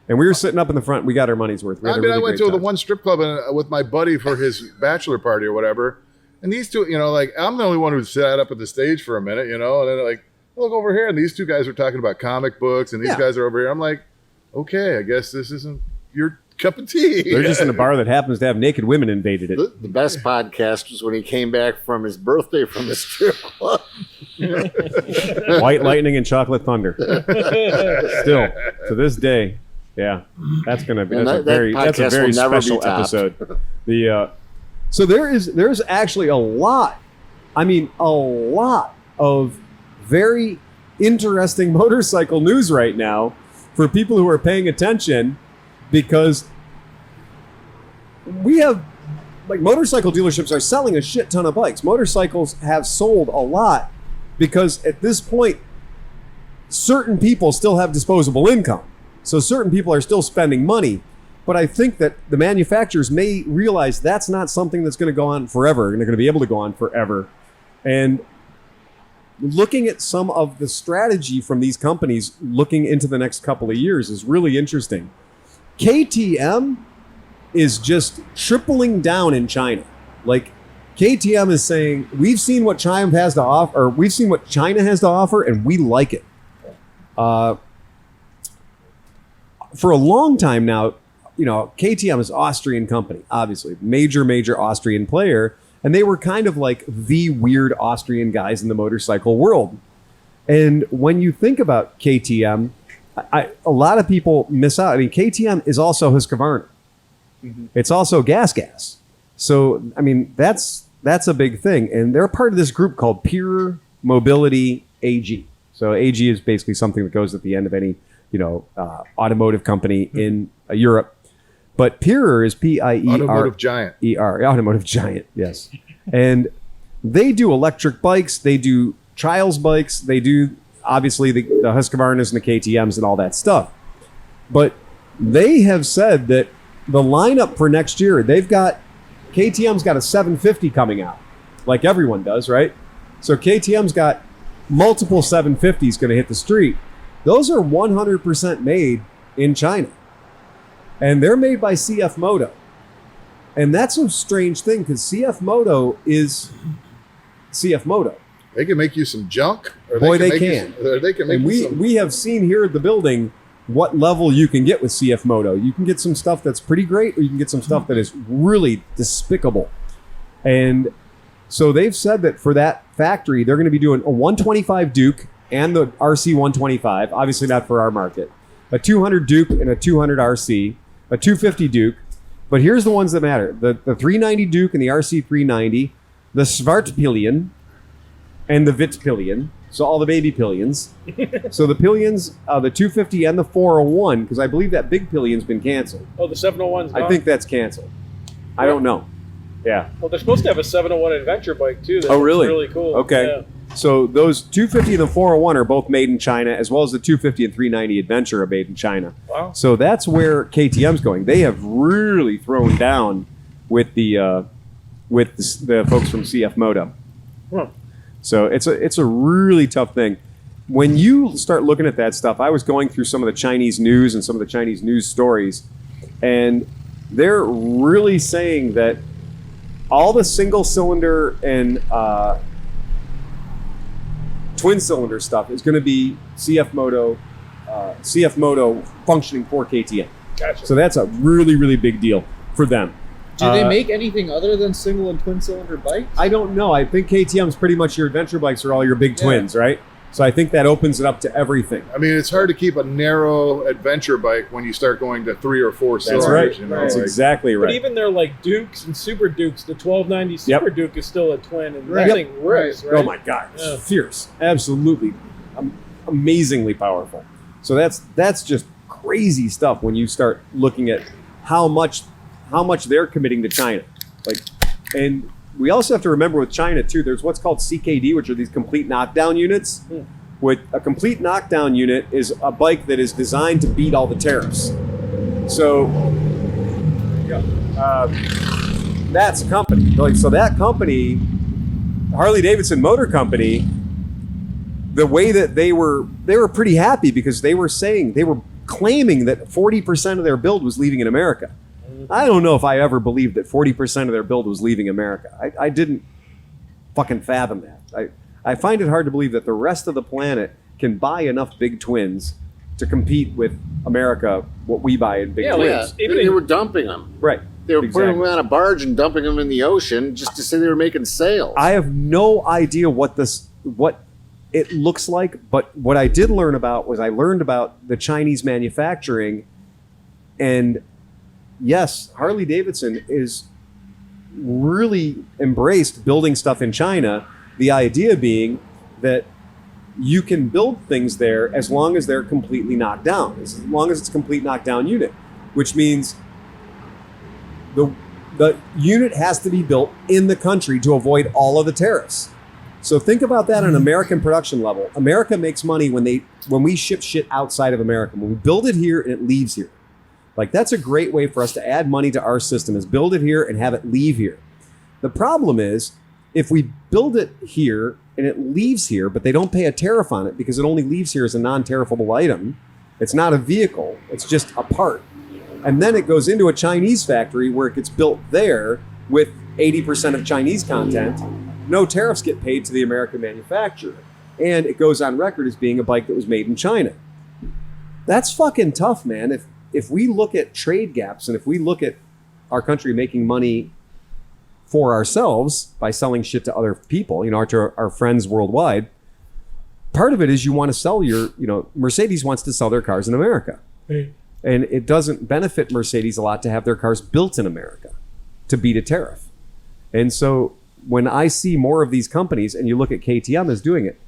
And we were sitting up in the front. We got our money's worth. I went to the one strip club with my buddy for his bachelor party or whatever. And these two, I'm the only one who sat up at the stage for a minute, and then like, look over here. And these two guys are talking about comic books, and these guys are over here. I'm like, okay, I guess this isn't your cup of tea. They're just in a bar that happens to have naked women invaded it. The best podcast was when he came back from his birthday from the strip club. White Lightning and Chocolate Thunder. Still, to this day, that's going to be a very special episode. So there's actually a lot of very interesting motorcycle news right now for people who are paying attention, because we have, motorcycle dealerships are selling a shit ton of bikes. Motorcycles have sold a lot because at this point, certain people still have disposable income. So certain people are still spending money. But I think that the manufacturers may realize that's not something that's going to go on forever, and they're going to be able to go on forever. And looking at some of the strategy from these companies looking into the next couple of years is really interesting. KTM is just tripling down in China. KTM is saying, we've seen what China has to offer, or we've seen what China has to offer, and we like it. For a long time now, KTM is an Austrian company, obviously, major Austrian player, and they were kind of like the weird Austrian guys in the motorcycle world. And when you think about KTM, a lot of people miss out. I mean, KTM is also Husqvarna. Mm-hmm. It's also Gas. So, I mean, that's a big thing. And they're part of this group called Pure Mobility AG. So AG is basically something that goes at the end of any, automotive company in Europe. But Pure is P-I-E-R. Automotive giant. E-R. Automotive giant, yes. And they do electric bikes. They do trials bikes. They do, obviously, the Husqvarnas and the KTMs and all that stuff. But they have said that the lineup for next year, KTM's got a 750 coming out, like everyone does, right? So KTM's got multiple 750s going to hit the street. Those are 100% made in China. And they're made by CF Moto. And that's a strange thing, because CF Moto is CF Moto. They can make you some junk. Or Boy, they can. They can make and we have seen here at the building what level you can get with CF Moto. You can get some stuff that's pretty great, or you can get some stuff that is really despicable. And so they've said that for that factory, they're going to be doing a 125 Duke and the RC 125, obviously not for our market, a 200 Duke and a 200 RC, a 250 Duke. But here's the ones that matter. The 390 Duke and the RC 390, the Svartpillion and the Wittpillion. So all the baby pillions. So the pillions, the 250 and the 401, because I believe that big pillion's been canceled. Oh, the 701's gone? I think that's canceled. I don't know. Yeah. Well, they're supposed to have a 701 adventure bike, too. That's really? Really cool. Okay. Yeah. So those 250 and the 401 are both made in China, as well as the 250 and 390 Adventure are made in China. Wow. So that's where KTM's going. They have really thrown down with the folks from CF Moto. Huh. So it's a really tough thing. When you start looking at that stuff, I was going through some of the Chinese news and some of the Chinese news stories, and they're really saying that all the single cylinder and twin cylinder stuff is going to be CF Moto functioning for KTM. Gotcha. So that's a really, really big deal for them. Do they make anything other than single and twin cylinder bikes? I don't know. I think KTM's pretty much your adventure bikes are all your big twins, right? So I think that opens it up to everything. I mean, it's hard to keep a narrow adventure bike when you start going to 3 or 4 cylinders. That's right. That's exactly right. But even their Dukes and Super Dukes, the 1290 Super Duke is still a twin, and that thing rips, right? Oh my God, it's fierce, absolutely, amazingly powerful. So that's just crazy stuff when you start looking at how much they're committing to China, and we also have to remember with China too, there's what's called CKD, which are these complete knockdown units. With a complete knockdown unit is a bike that is designed to beat all the tariffs. So that's a company. Like, so that company, Harley-Davidson Motor Company, the way that they were pretty happy because they were claiming that 40% of their build was leaving in America. I don't know if I ever believed that 40% of their build was leaving America. I didn't fucking fathom that. I find it hard to believe that the rest of the planet can buy enough big twins to compete with America, what we buy in big twins. Yeah. They were dumping them. Right. They were putting them on a barge and dumping them in the ocean just to say they were making sales. I have no idea what it looks like, but what I did learn about was I learned about the Chinese manufacturing, and yes, Harley-Davidson is really embraced building stuff in China. The idea being that you can build things there as long as they're completely knocked down, as long as it's a complete knockdown unit, which means the unit has to be built in the country to avoid all of the tariffs. So think about that on an American production level. America makes money when we ship shit outside of America. When we build it here and it leaves here. Like, that's a great way for us to add money to our system, is build it here and have it leave here. The problem is, if we build it here and it leaves here, but they don't pay a tariff on it because it only leaves here as a non-tariffable item, it's not a vehicle, it's just a part. And then it goes into a Chinese factory where it gets built there with 80% of Chinese content. No tariffs get paid to the American manufacturer. And it goes on record as being a bike that was made in China. That's fucking tough, man. If we look at trade gaps and if we look at our country making money for ourselves by selling shit to other people, to our friends worldwide, part of it is you want to sell Mercedes wants to sell their cars in America. Hey. And it doesn't benefit Mercedes a lot to have their cars built in America to beat a tariff. And so when I see more of these companies, and you look at KTM as doing it,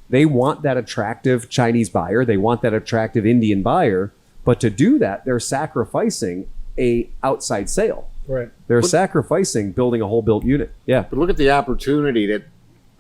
they want that attractive Chinese buyer, they want that attractive Indian buyer, but to do that, they're sacrificing a outside sale. Right. They're sacrificing building a whole built unit. Yeah. But look at the opportunity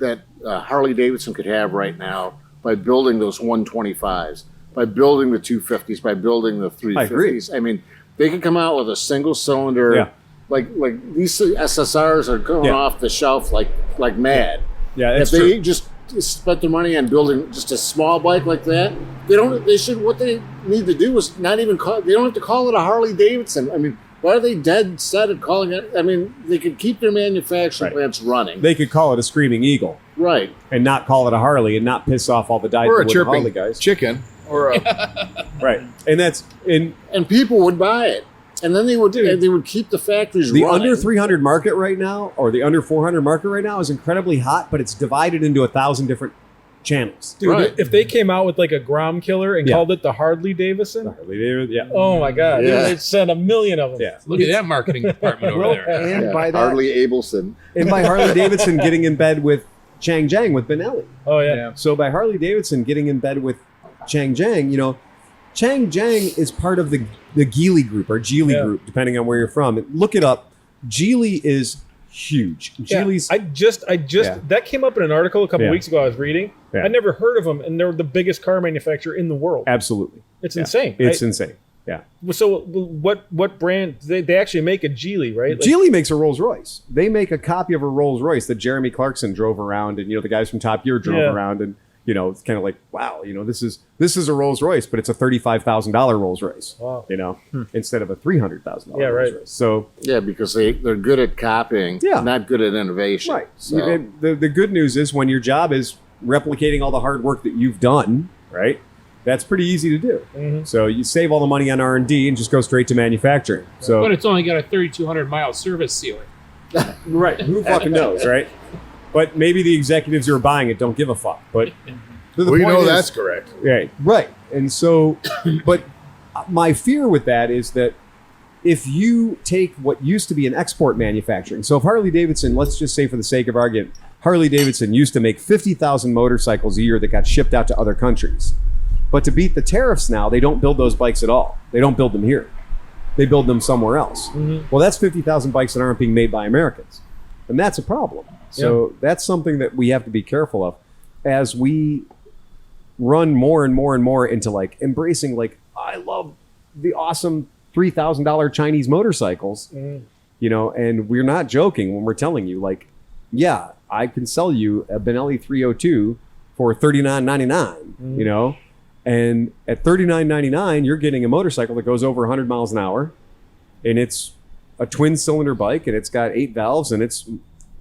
that Harley-Davidson could have right now by building those 125s, by building the 250s, by building the 350s. I mean, they could come out with a single cylinder. Yeah. Like these SSRs are going off the shelf like mad. Yeah, if they just spent their money on building just a small bike like that, what they need to do is not even they don't have to call it a Harley Davidson. I mean, why are they dead set at calling it? I mean, they could keep their manufacturing plants running. They could call it a Screaming Eagle. Right. And not call it a Harley and not piss off all the Or a chirping Harley guys. chicken. Or a Right. And people would buy it. And then they would keep the factories the running. under 300 market right now, or the under 400 market right now, is incredibly hot, but it's divided into 1,000 different channels. Dude, Right. if they came out with like a Grom killer and called it the Harley Davidson, Yeah. oh my God, Yeah. they'd send 1 million of them. Yeah. Look at that marketing department over there. And by that, Harley Abelson. and by Harley Davidson getting in bed with Chang Jiang with Benelli. Oh yeah. So by Harley Davidson getting in bed with Chang Jiang, Chang Jiang is part of the Geely group or Geely group, depending on where you're from. Look it up. Geely is huge. Geely's. I just that came up in an article a couple weeks ago I was reading. Yeah. I never heard of them, and they're the biggest car manufacturer in the world. Absolutely. It's insane. It's insane. Yeah. So what brand they actually make a Geely, right? Like, Geely makes a Rolls Royce. They make a copy of a Rolls Royce that Jeremy Clarkson drove around, and the guys from Top Gear drove around, and it's kind of like, wow, this is a Rolls Royce, but it's a $35,000 Rolls Royce. Wow. Instead of a $300,000 Rolls Royce. So because they're good at copying, not good at innovation. right. So. The good news is when your job is replicating all the hard work that you've done, right? That's pretty easy to do. Mm-hmm. So you save all the money on R&D and just go straight to manufacturing. So, but it's only got a 3,200-mile service ceiling. right? Who fucking knows, right? But maybe the executives who are buying it don't give a fuck. But we know that's correct. Right. And so, but my fear with that is that if you take what used to be an export manufacturing, so if Harley-Davidson, let's just say for the sake of argument, Harley-Davidson used to make 50,000 motorcycles a year that got shipped out to other countries. But to beat the tariffs now, they don't build those bikes at all. They don't build them here. They build them somewhere else. Mm-hmm. Well, that's 50,000 bikes that aren't being made by Americans. And that's a problem. So that's something that we have to be careful of as we run more and more and more into like embracing, like, I love the awesome $3,000 Chinese motorcycles, you know, and we're not joking when we're telling you, like, yeah, I can sell you a Benelli 302 for $39.99, you know, and at $39.99, you're getting a motorcycle that goes over 100 miles an hour, and it's a twin cylinder bike, and it's got 8 valves, and it's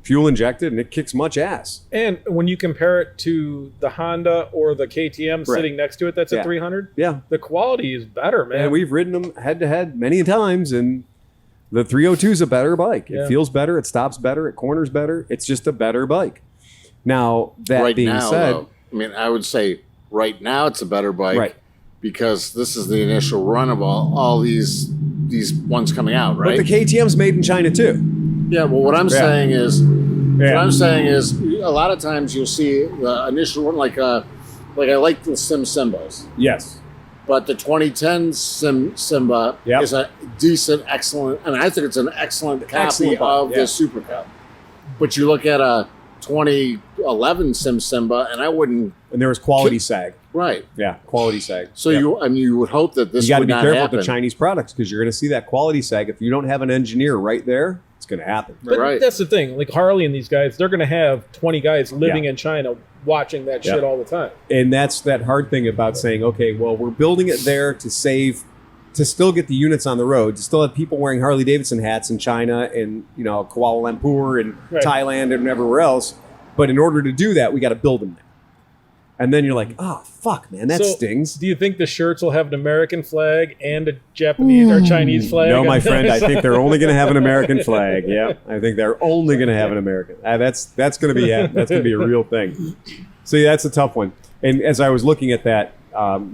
fuel injected, and it kicks much ass. And when you compare it to the Honda or the KTM sitting next to it, that's a 300. Yeah, the quality is better, man. And we've ridden them head to head many times, and the 302 is a better bike. It feels better, it stops better, it corners better. It's just a better bike. Now that right being now, said, though, I mean, I would say right now it's a better bike, right? Because this is the initial run of all these ones coming out, right? But the KTM's made in China too. Yeah. Well, what I'm saying is. What I'm saying is, a lot of times you'll see the initial one, like I like the Simbas. Yes. But the 2010 Simba is a decent, excellent, and I think it's an excellent copy of the Super Cup. But you look at a 2011 Simba, and I wouldn't. And there was quality sag. Right. Yeah, quality sag. So you would hope that this you got to would be not careful happen. with the Chinese products because you're going to see that quality sag. If you don't have an engineer right there, it's going to happen. But that's the thing. Like Harley and these guys, they're going to have 20 guys living in China watching that shit all the time. And that's that hard thing about saying, okay, well, we're building it there to still get the units on the road, to still have people wearing Harley Davidson hats in China and, you know, Kuala Lumpur and Thailand and everywhere else. But in order to do that, we got to build them there. And then you're like, oh, fuck, man, that stings. Do you think the shirts will have an American flag and a Japanese or Chinese flag? No, my friend, I think they're only going to have an American flag. Yeah, I think they're only going to have an American. That's going to be that's going to be a real thing. So yeah, that's a tough one. And as I was looking at that,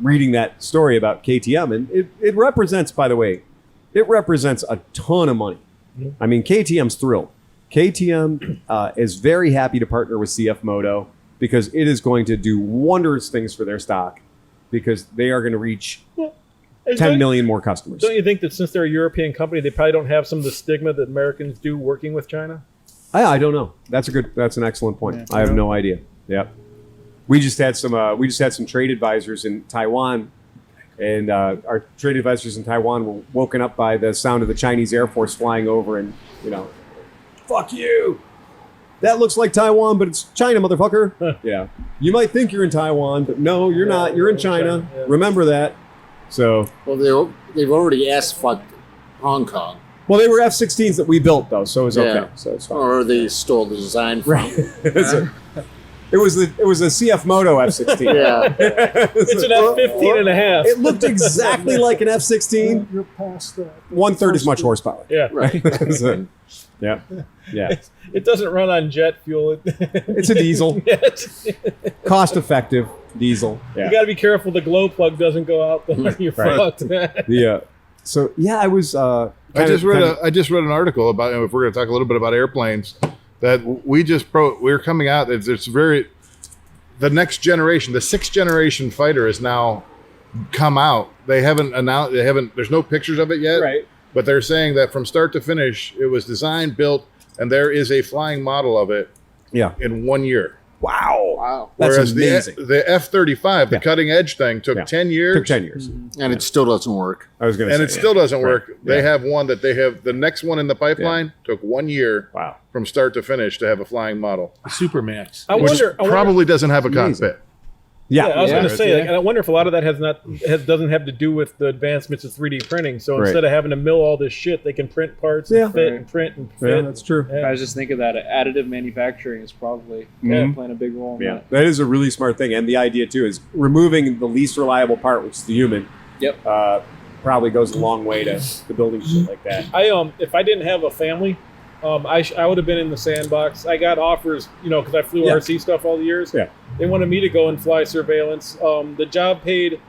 reading that story about KTM, and it represents, by the way, it represents a ton of money. I mean, KTM's thrilled. KTM is very happy to partner with CF Moto, because it is going to do wondrous things for their stock, because they are going to reach 10 million more customers. Don't you think that since they're a European company, they probably don't have some of the stigma that Americans do working with China? I don't know. That's an excellent point. Yeah, I have no idea. Yeah, we just had some trade advisors in Taiwan, and our trade advisors in Taiwan were woken up by the sound of the Chinese Air Force flying over, and fuck you. That looks like Taiwan, but it's China, motherfucker. Yeah. You might think you're in Taiwan, but no, you're not. You're in China. Yeah. Remember that. So. Well, they've already ass-fucked Hong Kong. Well, they were F-16s that we built, though, so it was okay. So it's fine. Or they stole the design from. Right. It was a CF Moto F-16. Yeah. It's an F-15 and a half. It looked exactly like an F-16. You're past that. 1/3 as much horsepower. Yeah. Right. So, yeah. Yeah. It doesn't run on jet fuel. It's a diesel. Cost effective diesel. Yeah. You got to be careful the glow plug doesn't go out when you're fucked. Yeah. So yeah, I was. I just read an article about, if we're going to talk a little bit about airplanes, that we're coming out. It's very, the next generation, the 6th generation fighter has now come out. They haven't announced. There's no pictures of it yet. Right. But they're saying that from start to finish, it was designed, built, and there is a flying model of it. Yeah. In 1 year. Wow. Whereas That's amazing. the F-35, the cutting edge thing, took 10 years. Took 10 years. And it still doesn't work. I was going to say. And it still doesn't work. They have one that the next one in the pipeline took 1 year from start to finish to have a flying model. Supermax. I wonder. Probably doesn't have a cockpit. Yeah, I was going to say, and I wonder if a lot of that doesn't have to do with the advancements of 3D printing. So instead of having to mill all this shit, they can print parts and fit and print and fit. Yeah, that's true. I was just thinking that additive manufacturing is probably playing a big role in that. That is a really smart thing. And the idea, too, is removing the least reliable part, which is the human, probably goes a long way to building shit like that. If I didn't have a family, I would have been in the sandbox. I got offers, because I flew RC stuff all the years. Yeah. They wanted me to go and fly surveillance. The job paid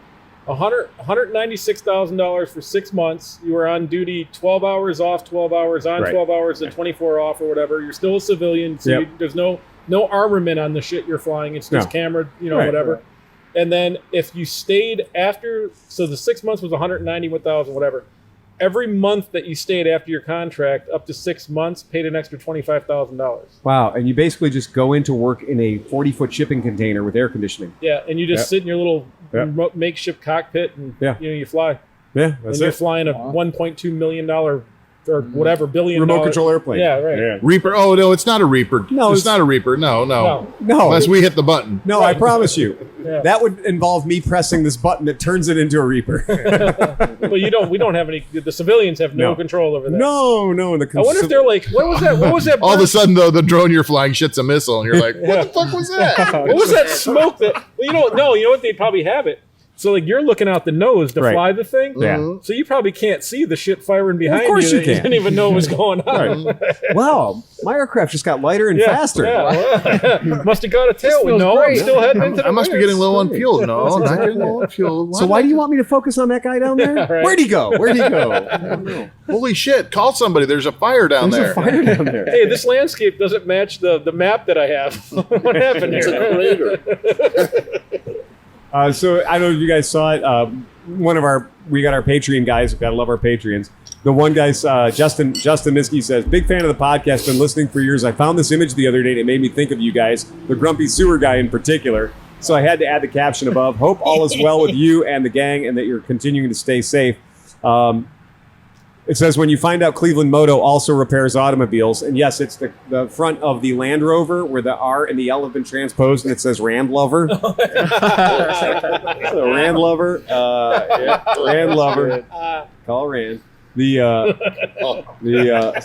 $196,000 for 6 months. You were on duty 12 hours off, 12 hours on, 12 hours, and 24 off or whatever. You're still a civilian, so there's no armament on the shit you're flying. It's just camera, whatever. Right. And then if you stayed after, so the 6 months was $191,000, whatever. every month that you stayed after your contract, up to 6 months, paid an extra $25,000. Wow. And you basically just go into work in a 40-foot shipping container with air conditioning. Yeah, and you just sit in your little makeshift cockpit and you fly. Yeah, that's and you're flying a $1.2 million or whatever billion remote control airplane. Yeah, right. Yeah. Reaper. Oh no, it's not a Reaper. No, it's not a Reaper. No. Unless we hit the button. No, I promise you. Yeah. That would involve me pressing this button that turns it into a Reaper. Well, we don't have any. The civilians have no control over that. No. I wonder if they're like, what was that? What was that? All of a sudden, though, the drone you're flying shit's a missile, and you're like, what the fuck was that? What was that smoke? That you don't know. You know what? They'd probably have it. So like you're looking out the nose to fly the thing. Yeah. So you probably can't see the shit firing behind you. Of course you that you can. didn't even know what was going on. Right. Wow, my aircraft just got lighter and faster. Yeah. Must have got a tailwind. No, I'm still heading into the I must be getting low on fuel. No, not getting low on fuel. So why do you want me to focus on that guy down there? Right. Where'd he go? I don't know. Holy shit! Call somebody. There's a fire down There's there. a fire down there. Hey, this landscape doesn't match the map that I have. What happened It's a here? crater. So I don't know if you guys saw it. We got our Patreon guys. We've got to love our Patreons. The one guy, Justin Miskey says, big fan of the podcast, been listening for years. I found this image the other day and it made me think of you guys, the grumpy sewer guy in particular. So I had to add the caption above. Hope all is well with you and the gang and that you're continuing to stay safe. It says, when you find out ClevelandMoto also repairs automobiles, and yes, it's the front of the Land Rover where the R and the L have been transposed, and it says Rand Lover. So Rand Lover. Rand Lover. Call Rand. So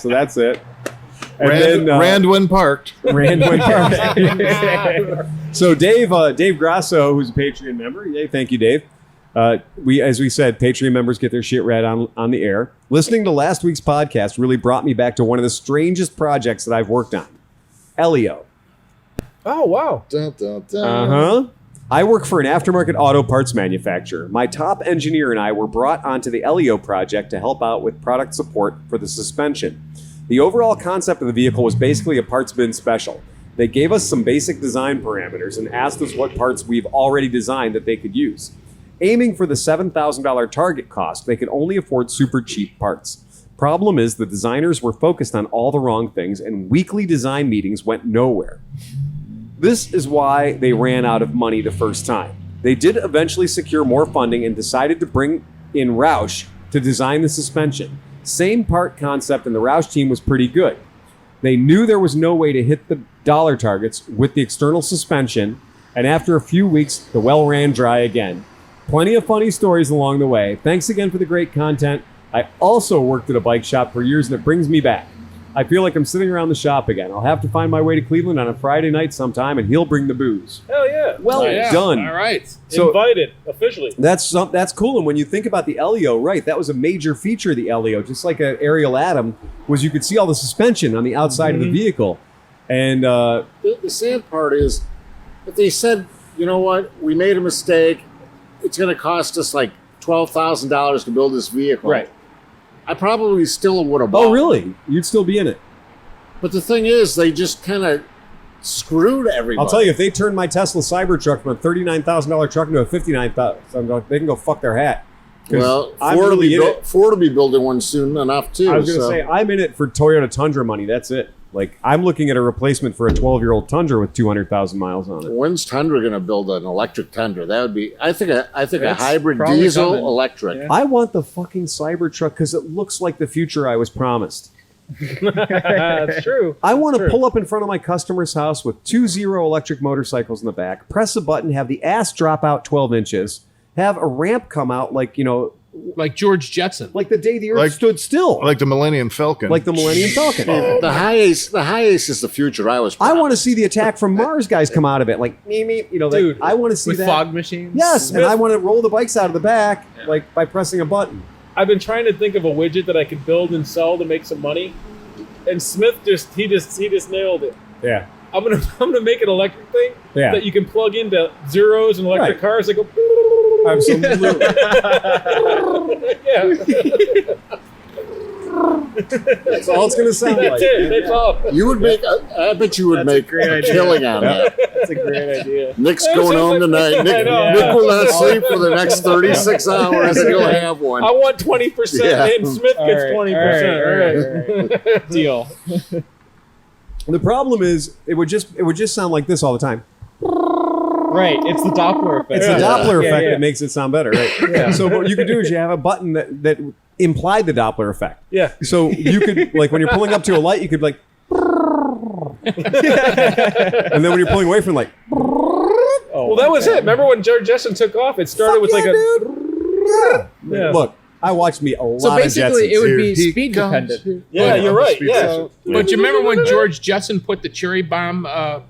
that's it. And Rand when parked. Rand when parked. So Dave Grasso, who's a Patreon member. Yay, thank you, Dave. As we said, Patreon members get their shit read on the air. Listening to last week's podcast really brought me back to one of the strangest projects that I've worked on. Elio. Oh, wow. Dun, dun, dun. Uh-huh. I work for an aftermarket auto parts manufacturer. My top engineer and I were brought onto the Elio project to help out with product support for the suspension. The overall concept of the vehicle was basically a parts bin special. They gave us some basic design parameters and asked us what parts we've already designed that they could use. Aiming for the $7,000 target cost, they could only afford super cheap parts. Problem is, the designers were focused on all the wrong things, and weekly design meetings went nowhere. This is why they ran out of money the first time. They did eventually secure more funding and decided to bring in Roush to design the suspension. Same part concept, and the Roush team was pretty good. They knew there was no way to hit the dollar targets with the external suspension, and after a few weeks, the well ran dry again. Plenty of funny stories along the way. Thanks again for the great content. I also worked at a bike shop for years, and it brings me back. I feel like I'm sitting around the shop again. I'll have to find my way to Cleveland on a Friday night sometime, and he'll bring the booze. Hell yeah. Well done. All right. So invited, officially. that's cool. And when you think about the Elio, right, that was a major feature of the Elio, just like an Ariel Atom, was you could see all the suspension on the outside of the vehicle. And The sad part is, if they said, you know what, we made a mistake, it's going to cost us like $12,000 to build this vehicle. Right. I probably still would have bought. oh, really? You'd still be in it. But the thing is, they just kind of screwed everybody. I'll tell you, if they turn my Tesla Cybertruck from a $39,000 truck into a $59,000, they can go fuck their hat. 'Cause Well, I'm Ford, really in it. Ford will be building one soon enough, too. I was going to say, I'm in it for Toyota Tundra money. That's it. Like, I'm looking at a replacement for a 12-year-old Tundra with 200,000 miles on it. When's Tundra going to build an electric Tundra? That would be, I think a That's hybrid probably diesel coming. electric. Yeah. I want the fucking Cybertruck because it looks like the future I was promised. That's true. I want to True. pull up in front of my customer's house with 2 zero electric motorcycles in the back, press a button, have the ass drop out 12 inches, have a ramp come out like, Like George Jetson. like the day the Earth Like- stood still. Like the Millennium Falcon. Like the Millennium Falcon. The high ace is the future. I was. I want to see the Attack from Mars guys come out of it. Like, me, Dude, I want to see With that. fog machines. Yes, and I want to roll the bikes out of the back, like by pressing a button. I've been trying to think of a widget that I could build and sell to make some money, and Smith just nailed it. Yeah. I'm gonna make an electric thing Yeah. that you can plug into zeros and electric Right. cars that go. Absolutely. Yeah. That's all it's going to sound like. That's it. That's all. You would make. I bet you would make a killing on that. That's a great idea. Nick's going home tonight. Nick will not sleep for the next 36 hours, and he'll have one. I want 20%, Yeah. and Smith gets 20%. All right. Deal. The problem is, it would just sound like this all the time. Right. It's the Doppler effect. It's the Doppler effect yeah. that makes it sound better, right? So what you could do is you have a button that implied the Doppler effect. Yeah. So you could, like, when you're pulling up to a light, you could be like, and then when you're pulling away from, like, Well, that was it. Remember when George Jetson took off? It started with like a. Yeah. Look, I watched me a lot So of basically, Jetsons. it would be Here he speed comes. dependent. Yeah, you're right. Yeah. So, But you remember when George Jetson put the cherry bomb? But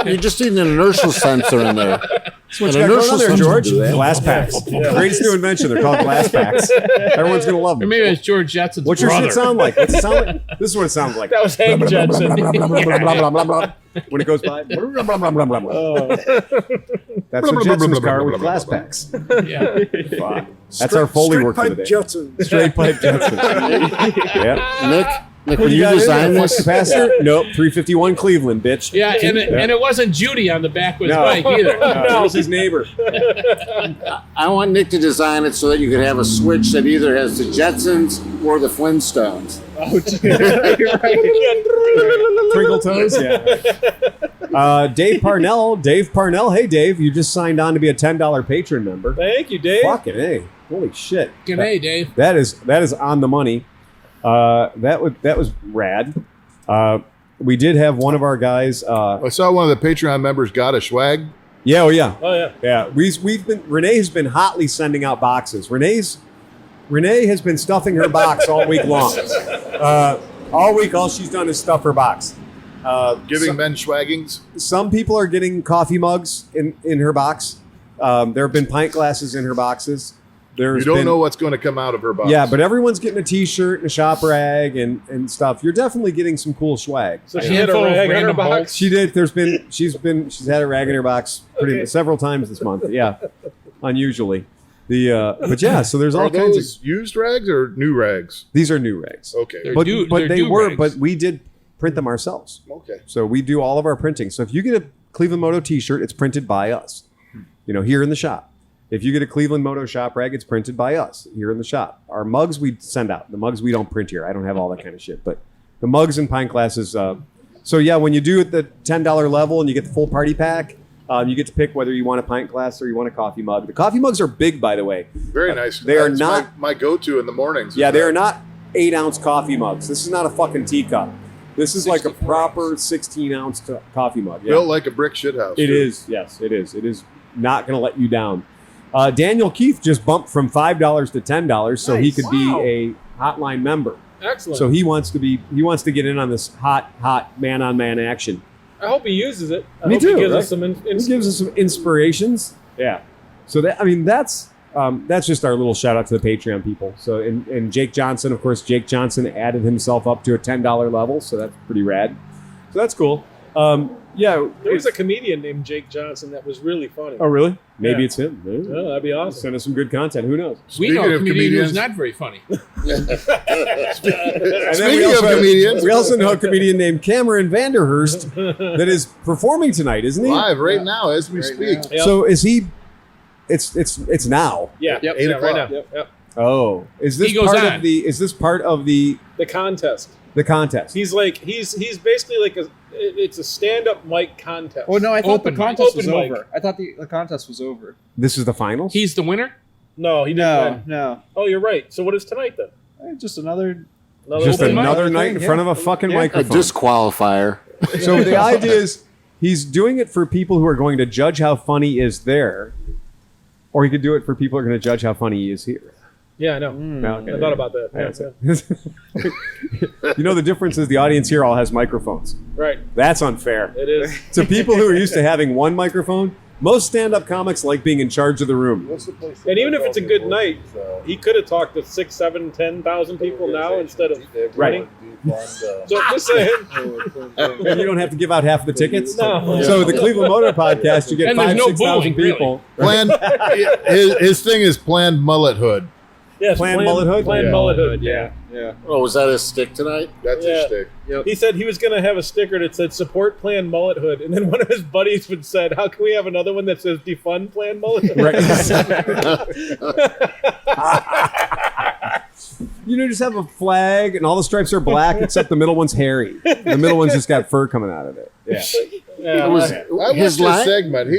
you just need an inertial sensor in there. That's what An you got going inertial on there, sensor George. to do that. Glass packs. Greatest new invention. They're called glass packs. Everyone's going to love Or them. maybe it's George Jetson's What's your brother. shit sound like? What's it sound like? This is what it sounds like. That was Hank Jetson. When it goes by. That's a Jetson's car with glass packs. Yeah. Wow. That's our Foley work for the pipe day. Jetson. Straight pipe Jetson. Yeah. Nick, when you got design flux this, capacitor? Nope. 351 Cleveland, bitch. Yeah, and it wasn't Judy on the back with his No. bike either. No, it was his neighbor. I want Nick to design it so that you could have a switch that either has the Jetsons or the Flintstones. Twinkle toes? Yeah. Dave Parnell. Hey, Dave, you just signed on to be a $10 patron member. Thank you, Dave. Fucking A. Holy shit. G'day, Dave. That is on the money. That was rad. We did have one of our guys. I saw one of the Patreon members got a swag. Yeah, oh yeah, Oh yeah. yeah. We've been Renee has been hotly sending out boxes. Renee has been stuffing her box all week long. All week, all she's done is stuff her box. Giving men swaggings. Some people are getting coffee mugs in her box. There have been pint glasses in her boxes. You don't know what's going to come out of her box. Yeah, but everyone's getting a T-shirt and a shop rag and stuff. You're definitely getting some cool swag. So she had a Handful of rag in her random box. bolts. She did. She's had a rag in her box several times this month. Yeah, unusually. But yeah, so there's all Are kinds those of. used rags or new rags? These are new rags. Okay. They're But they're they do were. rags. But we did print them ourselves. Okay. So we do all of our printing. So if you get a Cleveland Moto T-shirt, it's printed by us. Here in the shop. If you get a Cleveland Moto shop rag, it's printed by us here in the shop. Our mugs we send out. The mugs we don't print here. I don't have all that kind of shit. But the mugs and pint glasses. So yeah, when you do at the $10 level and you get the full party pack, you get to pick whether you want a pint glass or you want a coffee mug. The coffee mugs are big, by the way. Very nice. They are That's not- my go-to in the mornings. Yeah, is they that. are not 8-ounce coffee mugs. This is not a fucking teacup. This is like a 64 proper 16-ounce coffee mug. Yeah. Built like a brick shithouse. It too. is. Yes, it is. It is not going to let you down. Daniel Keith just bumped from $5 to $10, so he Nice. could be a hotline member. Excellent. So he wants to get in on this hot man-on-man action. I hope he uses it. I Me hope too, He gives right? us some. He gives us some inspirations. Yeah. So that's just our little shout out to the Patreon people. So and Jake Johnson, of course, Jake Johnson added himself up to a $10 level, so that's pretty rad. So that's cool. Yeah. There was a comedian named Jake Johnson that was really funny. Oh, really? Maybe Yeah. it's him. Oh, that'd be awesome. Send us some good content. Who knows? we know Speaking a of comedian who's comedians- not very funny. And then Speaking of comedians, we also know a comedian named Cameron Vanderhurst that is performing tonight, isn't he? live right now as we speak. Yep. So is he? It's now. Yeah. Yep. 8 Yeah, right now. o'clock. Yep. Oh, is this He goes part on. of the? Is this part of the The contest. contest? He's basically like it's a stand-up mic contest. Oh no, I thought Open the contest mic. was Open mic. over. I thought the contest was over. This is the finals. He's the winner. No, he didn't No, win. no. Oh, you're right. So what is tonight then? Just another. Just open mic. another night in Yeah. front of a fucking Yeah. A microphone. disqualifier. So the idea is he's doing it for people who are going to judge how funny he is there, or he could do it for people who are going to judge how funny he is here. Yeah, I know. No, okay. I thought about that. Yeah, Yeah, that's it. You know, the difference is the audience here all has microphones. Right. That's unfair. It is. To people who are used to having one microphone, most stand-up comics like being in charge of the room. And even if it's a good night, he could have talked to 6, 7, 10,000 people now instead of Right. So I'm just saying. And you don't have to give out half the tickets. No. So the Cleveland Motor Podcast, you get And there's 5,000 no 6,000 booing, people. Planned. His thing is planned mullet hood. Yes, Planned mullet hood? Planned Yeah. mullet hood. Yeah. Oh, was that his stick tonight? That's Yeah. a stick. He said he was going to have a sticker that said "Support Planned Mullet Hood," and then one of his buddies would said, "How can we have another one that says Defund Planned Mullet Hood?" Right. Just have a flag and all the stripes are black except the middle one's hairy. The middle one's just got fur coming out of it. Yeah. Yeah. It was I watched his his line. segment.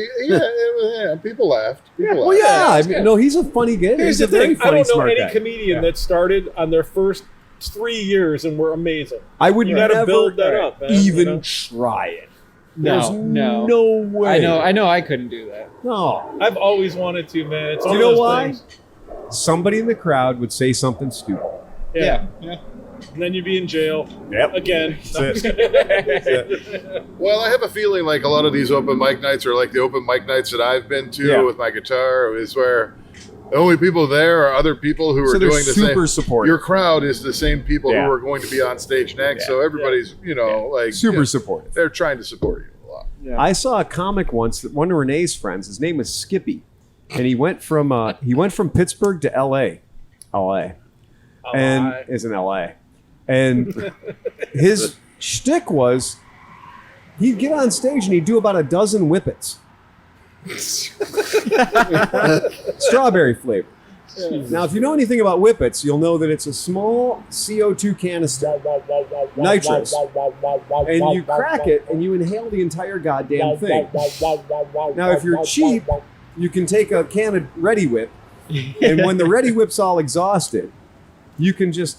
People laughed. People Well, laughed. yeah. No, he's a funny guy. Here's He's the a very thing: I funny, don't know smart any guy. comedian that started on their first 3 years and were amazing. I would You gotta never build that up, man, even you know? try it. No, There's no. no way. I know I couldn't do that. No. I've always wanted to, man. It's Do one you of know those why? things. Somebody in the crowd would say something stupid. Yeah. Yeah. And then you'd be in jail Yep. again. That's it. Well, I have a feeling like a lot of these open mic nights are like the open mic nights that I've been to Yeah. with my guitar, is where the only people there are other people who So are they're doing the super same. supportive. Your crowd is the same people Yeah. who are going to be on stage next, Yeah. so everybody's like Super supportive. They're trying to support you a lot. Yeah. I saw a comic once that one of Renee's friends, his name was Skippy, and he went from Pittsburgh to L.A. And is in L.A. And his shtick was he'd get on stage and he'd do about a dozen whippets. Strawberry flavor. Now, if you know anything about whippets, you'll know that it's a small CO2 canister, nitrous, and you crack it and you inhale the entire goddamn thing. Now, if you're cheap, you can take a can of Ready Whip, and when the Ready Whip's all exhausted, you can just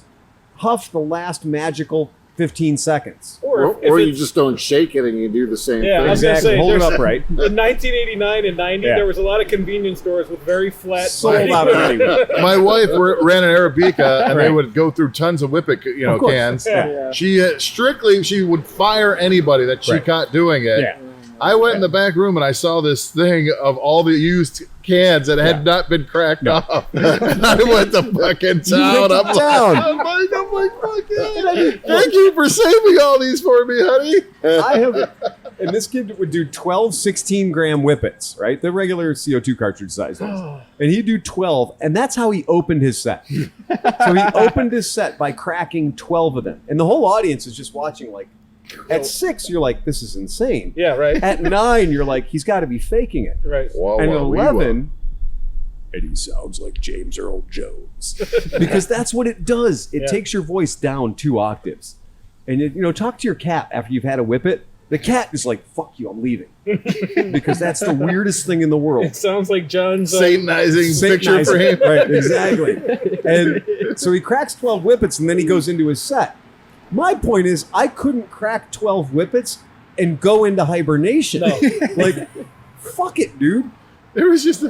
huff the last magical 15 seconds. Or you just don't shake it and you do the same Yeah, I thing. was gonna say, Hold it there's- upright. In 1989 and 90, Yeah. there was a lot of convenience stores with very flat. Sold out of Ready Whip. My wife ran an Arabica, and they Right. would go through tons of whippet, Of course. cans. Yeah. She she would fire anybody that she Right. caught doing it. Yeah. I went in the back room and I saw this thing of all the used cans that had not been cracked off. And I went to fucking town. went to town. I'm like, fuck yeah. Thank you for saving all these for me, honey. I have, and this kid would do 12 16-gram whippets, right? The regular CO2 cartridge size ones. And he'd do 12, and that's how he opened his set. So he opened his set by cracking 12 of them. And the whole audience is just watching like, at 6, you're like, this is insane. Yeah, right. At 9, you're like, he's got to be faking it. Right. And at 11, and he sounds like James Earl Jones. Because that's what it does. It Yeah. takes your voice down 2 octaves. And, talk to your cat after you've had a whippet. The cat is like, fuck you, I'm leaving. Because that's the weirdest thing in the world. It sounds like John's. Satanizing picture for him. Right, exactly. And so he cracks 12 whippets and then he goes into his set. My point is, I couldn't crack 12 whippets and go into hibernation. No. Like, fuck it, dude. There was just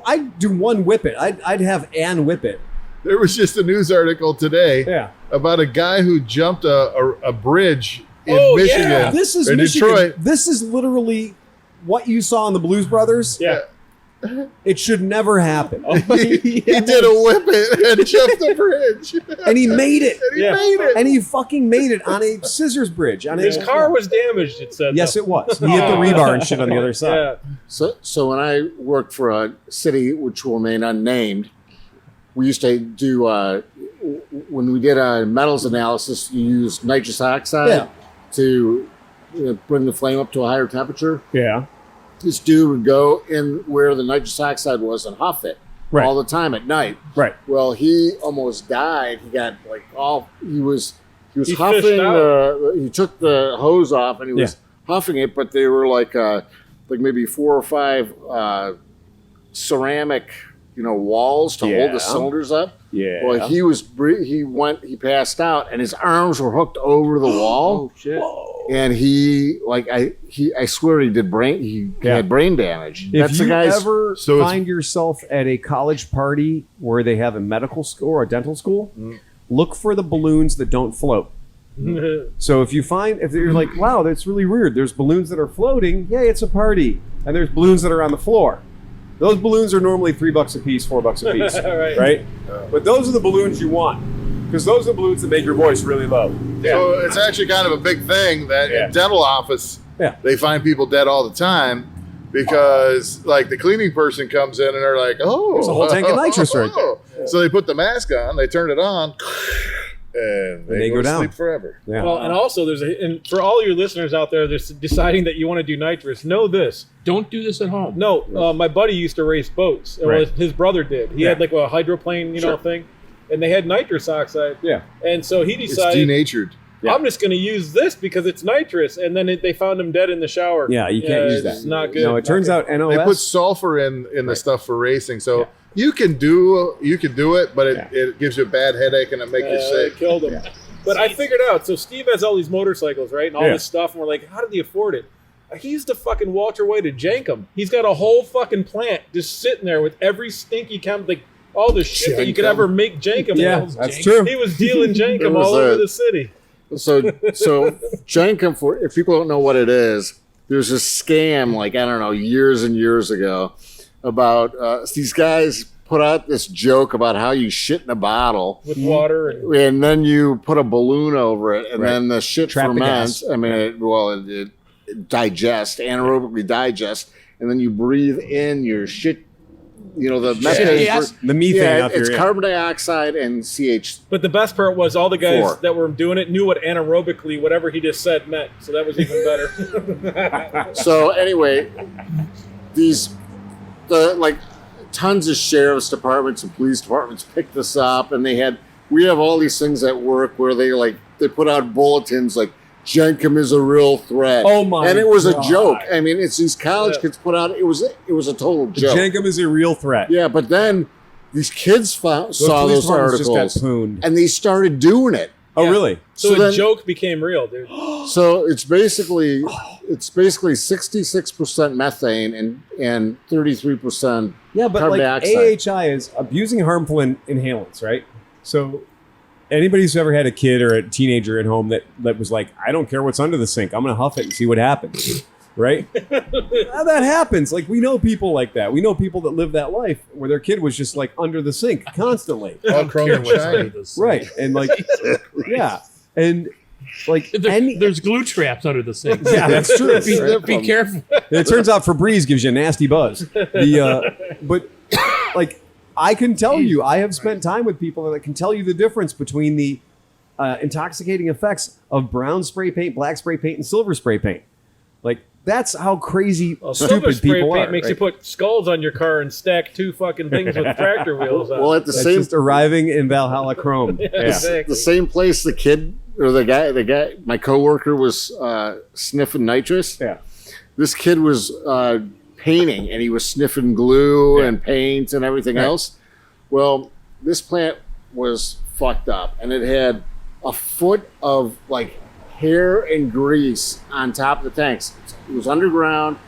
I'd do one whippet. I'd have Ann whippet. there was just a news article today Yeah. about a guy who jumped a bridge in Oh, yeah. Michigan. This is or Michigan. Detroit. This is literally what you saw in the Blues Brothers. Yeah. It should never happen. He did a whippet and jumped the bridge. And he made it. And he Yeah. made it. And he fucking made it on a scissors bridge. His car was damaged, it said. Yes, though. it was. He hit the rebar and shit on the other side. Yeah. So when I worked for a city which will remain unnamed, we used to do when we did a metals analysis, you used nitrous oxide to bring the flame up to a higher temperature. Yeah. This dude would go in where the nitrous oxide was and huff it Right. all the time at night. Right. Well, he almost died. He got he was He fished huffing. out. He took the hose off and he was huffing it, but they were like maybe 4 or 5 ceramic, walls to hold Yeah. the cylinders up. Yeah. Well, he passed out and his arms were hooked over the wall. Oh shit. And I swear he had brain damage. If That's you the guy's. ever So it's- find yourself at a college party where they have a medical school or a dental school, look for the balloons that don't float. So if you're like, wow, that's really weird. There's balloons that are floating. Yay, it's a party. And there's balloons that are on the floor. Those balloons are normally $3 a piece, $4 a piece, Right. right? But those are the balloons you want, because those are the balloons that make your voice really low. So it's actually kind of a big thing that in dental office, Yeah. they find people dead all the time. because like the cleaning person comes in and they're like, oh, There's a whole tank of nitrous right there. So they put the mask on, they turn it on, and they go go to down. sleep forever. Yeah. Well, and also and for all your listeners out there that's deciding that you want to do nitrous, know this. Don't do this at home. No, my buddy used to race boats. Right. Well, his brother did. He had like a hydroplane, thing, and they had nitrous oxide. Yeah. And so he It's decided, denatured. Yeah. I'm just going to use this because it's nitrous. And then they found him dead in the shower. Yeah, you can't use It's that. not good. No, it turns out NOS. They put sulfur in the stuff for racing, so you can do it, but it gives you a bad headache and it makes you It sick. killed him. But I figured out. So Steve has all these motorcycles, right, and all this stuff, and we're like, how did he afford it? He used to fucking Walter Way to Jankum. He's got a whole fucking plant just sitting there with every stinky like all the shit that you could ever make Jankum. Yeah, with. that's true. He was dealing Jankum was all over the city. So Jankum, for if people don't know what it is, there's a scam like I don't know years and years ago about these guys put out this joke about how you shit in a bottle With water and then you put a balloon over it and then the shit Trap the ferments. gas. I mean, it digests, anaerobically digests, and then you breathe in your shit. You know the methane. gas? The methane up it's here. carbon dioxide and CH. But the best part was all the guys Four. that were doing it knew what anaerobically, whatever he just said, meant. So that was even better. So anyway, tons of sheriff's departments and police departments picked this up, and we have all these things at work where they put out bulletins like Jankum is a real threat. Oh my! And it was God. a joke. I mean, it's these college kids put out. It was a total joke. Jankum is a real threat. Yeah, but then these kids saw police those departments just got articles pooned. and they started doing it. Oh, really? So So the then- joke became real, dude. So it's basically 66% methane and 33%. Yeah, but Carbon like dioxide. AHI is abusing harmful inhalants, right? So anybody who's ever had a kid or a teenager at home that was like, I don't care what's under the sink, I'm gonna huff it and see what happens, right? That happens. Like we know people like that. We know people that live that life where their kid was just like under the sink constantly, All chrome and shiny. right? And like, yeah, and like There's glue traps under the sink. yeah, that's true. Be careful. It turns out Febreze gives you a nasty buzz. But like I can tell you, I have spent time with people that can tell you the difference between the intoxicating effects of brown spray paint, black spray paint, and silver spray paint. Like that's how crazy Silver stupid spray people paint are. makes you right? put skulls on your car and stack two fucking things with tractor wheels on. Well, at the That's same just arriving in Valhalla Chrome. Yeah. Exactly. the same place the kid or the guy, my coworker was sniffing nitrous. Yeah. This kid was painting and he was sniffing glue and paint and everything Right. else. Well, this plant was fucked up and it had a foot of like hair and grease on top of the tanks. It was underground.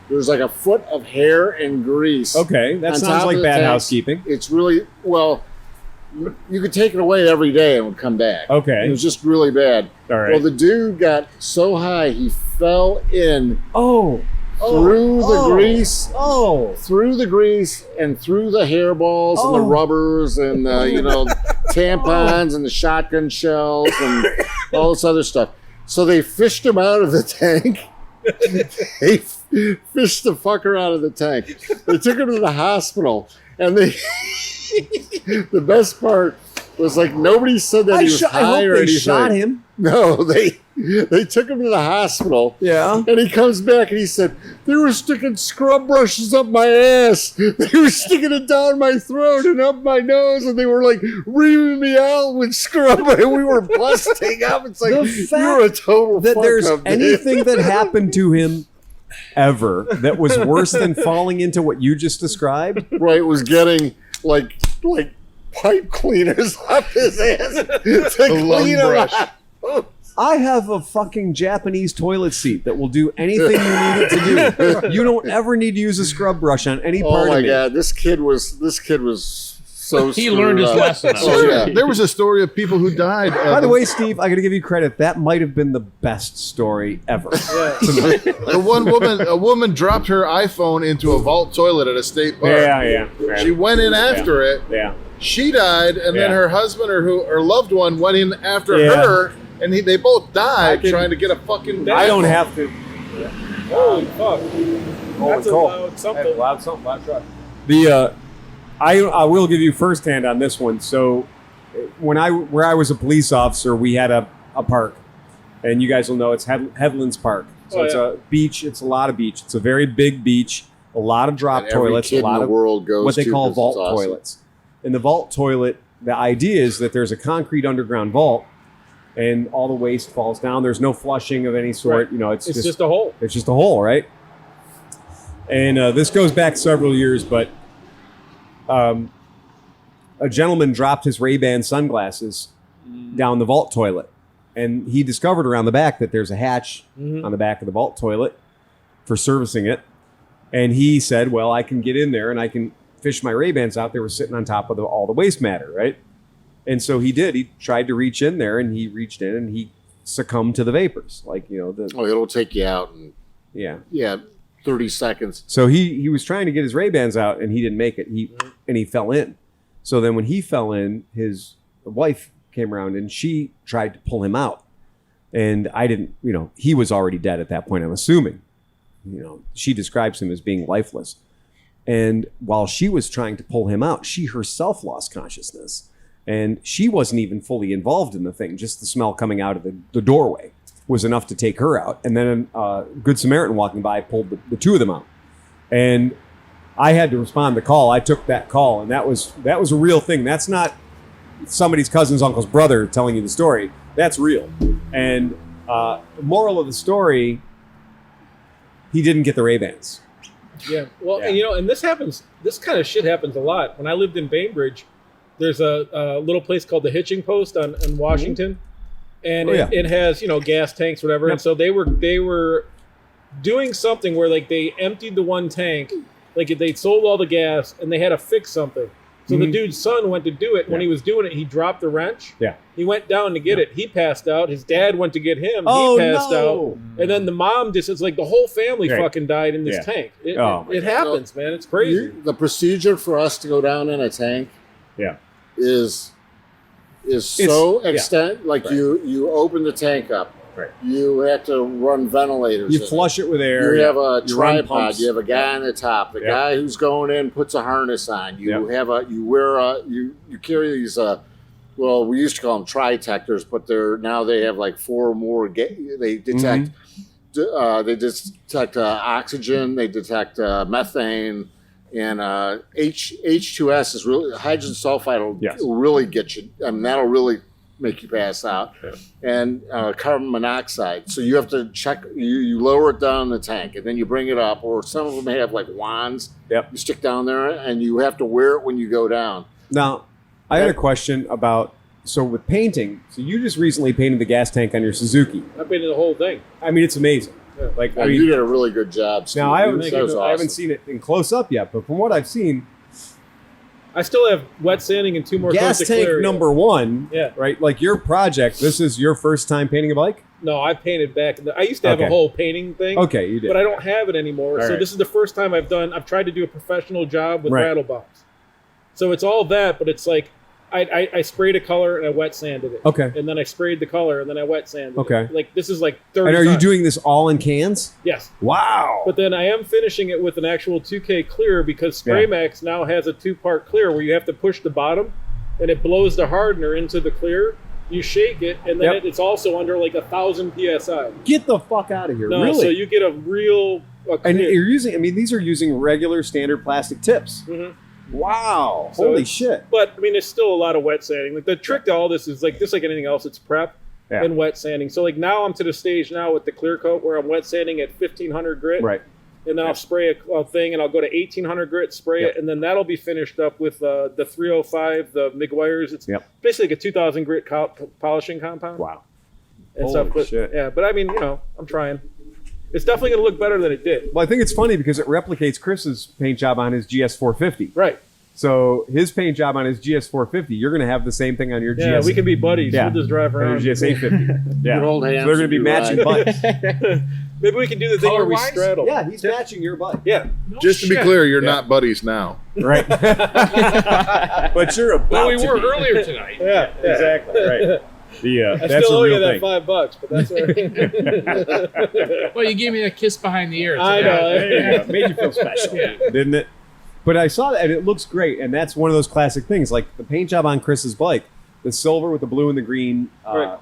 There was like a foot of hair and grease. Okay, that on sounds top like of the bad tanks. housekeeping. It's really, well, you could take it away every day and it would come back. Okay. It was just really bad. All right. Well, the dude got so high, he fell in through the grease. Oh. Through the grease and through the hairballs and the rubbers and tampons and the shotgun shells and all this other stuff. So they fished him out of the tank. They fished the fucker out of the tank. They took him to the hospital, and the best part was like nobody said that he was I high hope or they anything. shot him. No, they took him to the hospital. Yeah. And he comes back and he said, they were sticking scrub brushes up my ass. They were sticking it down my throat and up my nose. And they were like reaming me out with scrub. And we were busting up. It's like, The fact you're a total that fuck there's up, dude. anything that happened to him ever that was worse than falling into what you just described. Right, was getting like pipe cleaners up his ass to lung clean him brush. out. I have a fucking Japanese toilet seat that will do anything you need it to do. You don't ever need to use a scrub brush on any Oh part my of me. god, this kid was so He screwed learned his up. lesson. Oh, yeah. There was a story of people who died. By the way, Steve, I got to give you credit. That might have been the best story ever. a woman dropped her iPhone into a vault toilet at a state park. yeah. She went in after it. Yeah. She died, and then Yeah. her husband or her loved one went in after Yeah. her, and they both died I can- trying to get a fucking. I don't have to. Holy fuck! That's a cold. loud something. Loud truck. I will give you firsthand on this one. So, where I was a police officer, we had a park, and you guys will know it's Headlands Park. So it's a beach. It's a lot of beach. It's a very big beach. A lot of drop toilets. A lot of world goes what they to, call 'cause vault it's awesome. toilets. In the vault toilet, the idea is that there's a concrete underground vault, and all the waste falls down. There's no flushing of any sort. Right. You know, it's just a hole. It's just a hole, right? And this goes back several years, but a gentleman dropped his Ray-Ban sunglasses down the vault toilet, and he discovered around the back that there's a hatch on the back of the vault toilet for servicing it. And he said, well, I can get in there and I can fish my Ray-Bans out. They were sitting on top of all the waste matter, right? And so he did. He tried to reach in there, and he reached in, and he succumbed to the vapors. Like, you know, it'll take you out in 30 seconds. So he was trying to get his Ray-Bans out, and he didn't make it. He fell in. So then when he fell in, his wife came around, and she tried to pull him out. And I didn't, you know, he was already dead at that point, I'm assuming. You know, she describes him as being lifeless. And while she was trying to pull him out, she herself lost consciousness. And she wasn't even fully involved in the thing. Just the smell coming out of the doorway was enough to take her out. And then a Good Samaritan walking by pulled the two of them out. And I had to respond to the call. I took that call, and that was a real thing. That's not somebody's cousin's uncle's brother telling you the story. That's real. And moral of the story, he didn't get the Ray-Bans. Yeah. Well, and, you know, and this kind of shit happens a lot. When I lived in Bainbridge, there's a little place called the Hitching Post in Washington. And it has, you know, gas tanks, whatever. Yep. And so they were doing something where, like, they emptied the one tank, like they sold all the gas, and they had to fix something. So the dude's son went to do it. When he was doing it, he dropped the wrench. Yeah. He went down to get it. He passed out. His dad went to get him. He passed out. And then the mom it's like the whole family fucking died in this tank. It happens, man. It's crazy. The procedure for us to go down in a tank is so extent. Like you open the tank up. Right. You have to run ventilators. You flush it with air. You have a tripod. You have a guy on the top. The guy who's going in puts a harness on. You you carry these. Well, we used to call them tri-tectors, but they have like four more. They detect. They detect oxygen. They detect methane. And H2S is really hydrogen sulfide will really get you. I mean, that'll really make you pass out. And carbon monoxide. So you have to check. You lower it down in the tank, and then you bring it up. Or some of them have like wands. You stick down there, and you have to wear it when you go down. Now, I had a question about. So with painting, so you just recently painted the gas tank on your Suzuki. I painted the whole thing. I mean, it's amazing. Like, I mean, you did a really good job, Steve. Now, I haven't seen it in close up yet, but from what I've seen, I still have wet sanding and two more gas coats of tank clear. number one. Yeah, right. Like your project. This is your first time painting a bike. No, I painted back. I used to have a whole painting thing. Okay, you did, but I don't have it anymore. So this is the first time I've tried to do a professional job with rattle bombs. So it's all that, but it's like. I sprayed a color and I wet sanded it. Okay. And then I sprayed the color and then I wet sanded it. Like, this is like 30 And are times. you doing this all in cans? Yes. Wow. But then I am finishing it with an actual 2K clear because SprayMax now has a 2-part clear where you have to push the bottom and it blows the hardener into the clear. You shake it and then it's also under like 1,000 PSI. Get the fuck out of here. No, really? So you get a real... And you're using, I mean, these are using regular standard plastic tips. Mm-hmm. Wow. So holy shit. But, I mean, there's still a lot of wet sanding. Like, the trick to all this is, like, just like anything else, it's prep and wet sanding. So, like, now I'm to the stage now with the clear coat where I'm wet sanding at 1,500 grit. Right. And then I'll spray a thing, and I'll go to 1,800 grit, spray it, and then that'll be finished up with the 305, the MIG wires. It's basically like a 2,000 grit polishing compound. Wow. And holy shit. Yeah, but, I mean, you know, I'm trying. It's definitely going to look better than it did. Well, I think it's funny because it replicates Chris's paint job on his GS450. Right. So his paint job on his GS450, you're going to have the same thing on your GS. Yeah, we can be buddies. We'll just drive around. On your GS850. Good old hands. So they're going to be matching bikes. Maybe we can do the thing where we straddle. Yeah, he's matching your bike. Yeah. Just to be clear, you're not buddies now. Right. But you're about we were earlier tonight. Yeah, exactly. Right. I Still owe you thing. that $5, but that's all right. Well, you gave me a kiss behind the ear. I know. There you go. Made you feel special, didn't it? But I saw that, and it looks great. And that's one of those classic things, like the paint job on Chris's bike, the silver with the blue and the green, Right.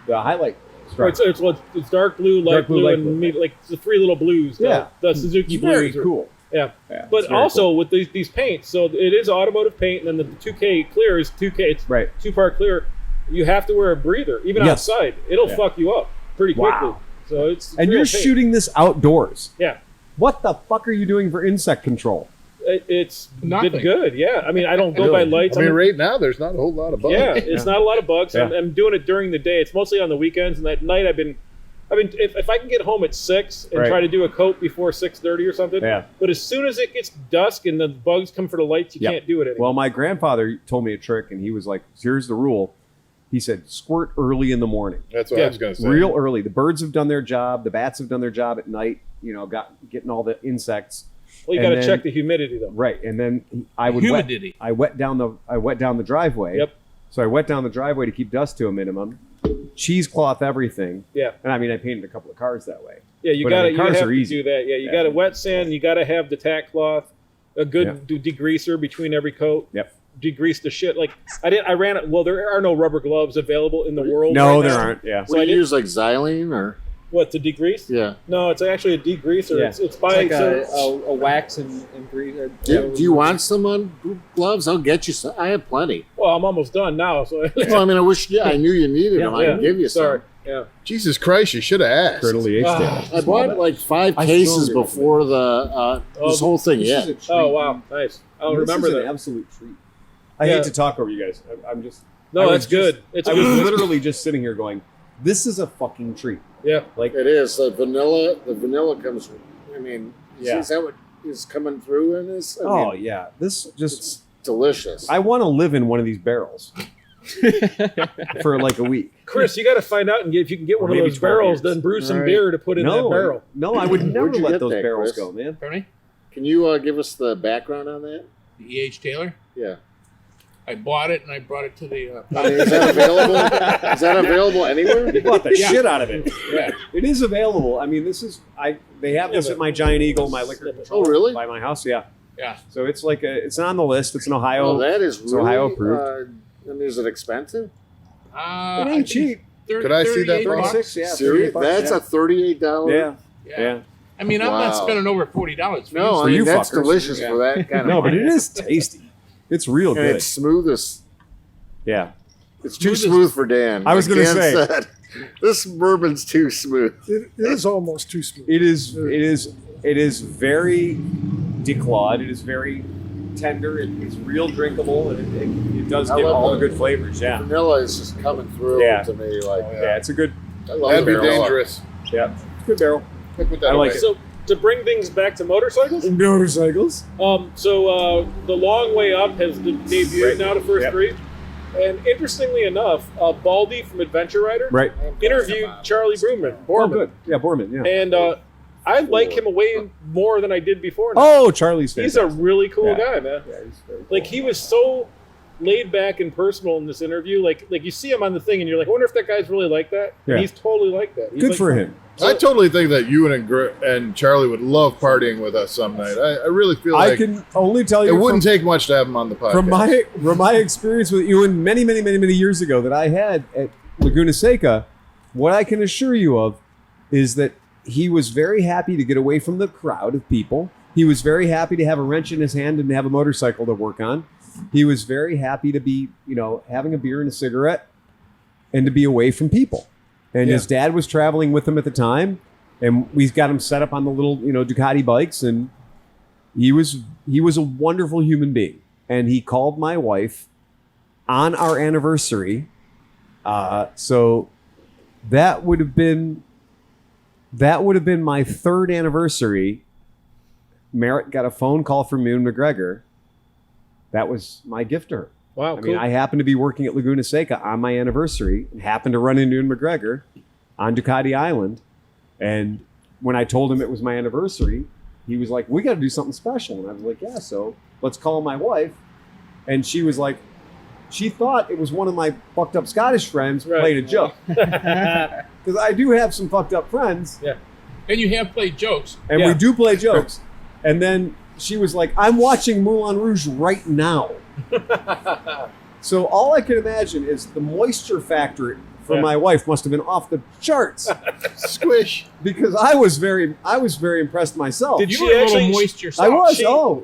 the highlight. Right, so it's dark blue, light blue, light and blue. like the 3 little blues. The Suzuki It's very blues. cool. Yeah. Yeah, But it's very also cool. with these paints, so it is automotive paint, and then the 2K clear is 2K. It's Right. 2-part clear. You have to wear a breather, even Yes. outside. It'll fuck you up pretty quickly. Wow. So it's And real you're paint. shooting this outdoors. Yeah. What the fuck are you doing for insect control? It's Nothing. been good. Yeah. I mean, I don't go by lights. I mean, I'm- right now there's not a whole lot of bugs. Yeah, it's not a lot of bugs. Yeah. I'm doing it during the day. It's mostly on the weekends, and at night I've been if I can get home at 6 and Right. try to do a coat before 6:30 or something. Yeah. But as soon as it gets dusk and the bugs come for the lights, you Yep. can't do it anymore. Well, my grandfather told me a trick, and he was like, here's the rule. He said, squirt early in the morning. That's what I was going to say. Real early. The birds have done their job. The bats have done their job at night, getting all the insects. Well, you and got to then- check the humidity though. Right. And then I would Humidity. I wet down the driveway. Yep. So I wet down the driveway to keep dust to a minimum. Cheesecloth everything. Yeah. And I mean, I painted a couple of cars that way. Yeah, you But, I got to mean, you cars have are to easy. do that. Yeah, you Yeah. got to wet sand. You got to have the tack cloth, a good Yeah. degreaser between every coat. Yep. Degrease the shit. Like I ran it. Well, there are no rubber gloves available in the world. No, right there now. aren't. Yeah. So What I do you did- use, like xylene or? What, to degrease? Yeah. No, it's actually a degreaser. Yeah. It's by It's like a wax and grease. Do you want some gloves? I'll get you some. I have plenty. Well, I'm almost done now. So Well, I mean, I wish. Yeah, I knew you needed them. I yeah. can give you some. Sorry. Yeah. Jesus Christ, you should have asked. Curdly Ah. I bought like 5 I cases still before the this whole thing. This Yeah. is a treat. Oh wow, nice. I'll This remember is an that. absolute treat. I Yeah. hate to talk over you guys. I'm just. No, I was that's good. just- It's I good. was literally just sitting here going, "This is a fucking treat." Yeah. Like, It is. The vanilla comes. I mean, Yeah. is that what is coming through in this? I oh mean, yeah, this just. it's delicious. I want to live in one of these barrels for like a week. Chris, you got to find out and get if you can get Or one of maybe those 12 barrels, years. then brew some All right. beer to put in that barrel. No, I would never Where'd you let get those that, barrels Chris? go, man. Pardon me? Can you give us the background on that? The E.H. Taylor. Yeah. I bought it and I brought it to the. I mean, is that available? Is that available anywhere? You bought the Yeah. shit out of it. Yeah. It is available. I mean, this is they have this Yeah, at my Giant Eagle, my liquor control really? by my house. Yeah. Yeah. So it's like it's on the list. It's an Ohio. Oh, that is it's really. Ohio approved. I mean, is it expensive? It ain't cheap. Could I see that 38 box? bucks. 36, yeah. Seriously? 38 bucks, That's yeah. a $38. Yeah. Yeah. Yeah. I mean, I'm not Wow. spending over $40. No, For I mean you that's fuckers. delicious Yeah. for that kind of. No, but money. it is tasty. It's real And good. it's smooth as. Yeah. It's too Smooth as- smooth for Dan. I was Like gonna Dan say. said, this bourbon's too smooth. It is almost too smooth. It is very declawed. It is very tender. It's real drinkable, and it does I give love all the the- good flavors. Yeah. Vanilla is just coming through Yeah. to me like. Yeah, it's a good. I love That'd the be vanilla. dangerous. Yeah, it's a good barrel. Put that I like away. it. So to bring things back to motorcycles, Motorcycles. the long way up has debuted Right. now to first Yep. three, and interestingly enough, Baldy from Adventure Rider Right. interviewed Charlie Borman. Oh, good. Yeah, Borman. Yeah. And I like him way more than I did before. Now. Oh, Charlie's He's fantastic. a really cool Yeah. guy, man. Yeah, he's very cool. Like he was so laid back and personal in this interview. Like you see him on the thing, and you're like, I wonder if that guy's really like that. Yeah. And he's totally like that. He's Good like- for him. I totally think that you and Charlie would love partying with us some night. I really feel I like can only tell it you wouldn't take much to have him on the podcast. from my experience with Ewan many years ago that I had at Laguna Seca. What I can assure you of is that he was very happy to get away from the crowd of people. He was very happy to have a wrench in his hand and have a motorcycle to work on. He was very happy to be, having a beer and a cigarette and to be away from people. And his dad was traveling with him at the time, and we got him set up on the little, Ducati bikes, and he was a wonderful human being. And he called my wife on our anniversary. So that would have been my third anniversary. Merritt got a phone call from Ewan McGregor. That was my gift to her. Wow, I cool. mean, I happened to be working at Laguna Seca on my anniversary and happened to run into Ewan McGregor on Ducati Island. And when I told him it was my anniversary, he was like, we got to do something special. And I was like, yeah, so let's call my wife. And she was like, she thought it was one of my fucked up Scottish friends playing a joke. Because I do have some fucked up friends. Yeah. And you have played jokes. And we do play jokes. And then she was like, I'm watching Moulin Rouge right now. So all I can imagine is the moisture factor for my wife must have been off the charts. Squish. Because I was very impressed myself. Did You she were a little actually? moist yourself. I was. She-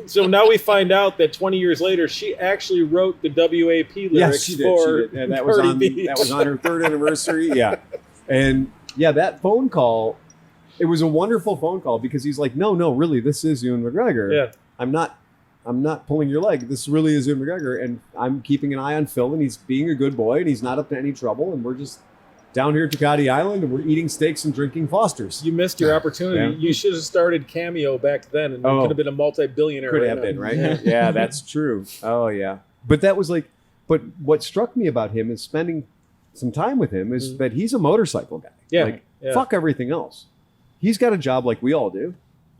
So now we find out that 20 years later, she actually wrote the WAP lyrics Yes, she did. for She did. And that was on her 3rd anniversary. Yeah. And yeah, that phone call, it was a wonderful phone call because he's like, no, really, this is Ewan McGregor. Yeah. I'm not pulling your leg. This really is Ewan McGregor, and I'm keeping an eye on Phil, and he's being a good boy, and he's not up to any trouble, and we're just down here at Ducati Island, and we're eating steaks and drinking Fosters. You missed your opportunity. Yeah. You should have started Cameo back then, and you could have been a multi-billionaire. Could right have now. been, right? Yeah, that's true. Oh, yeah. But that was like, but what struck me about him is spending some time with him is that he's a motorcycle guy. Yeah. Like, Yeah. fuck everything else. He's got a job like we all do.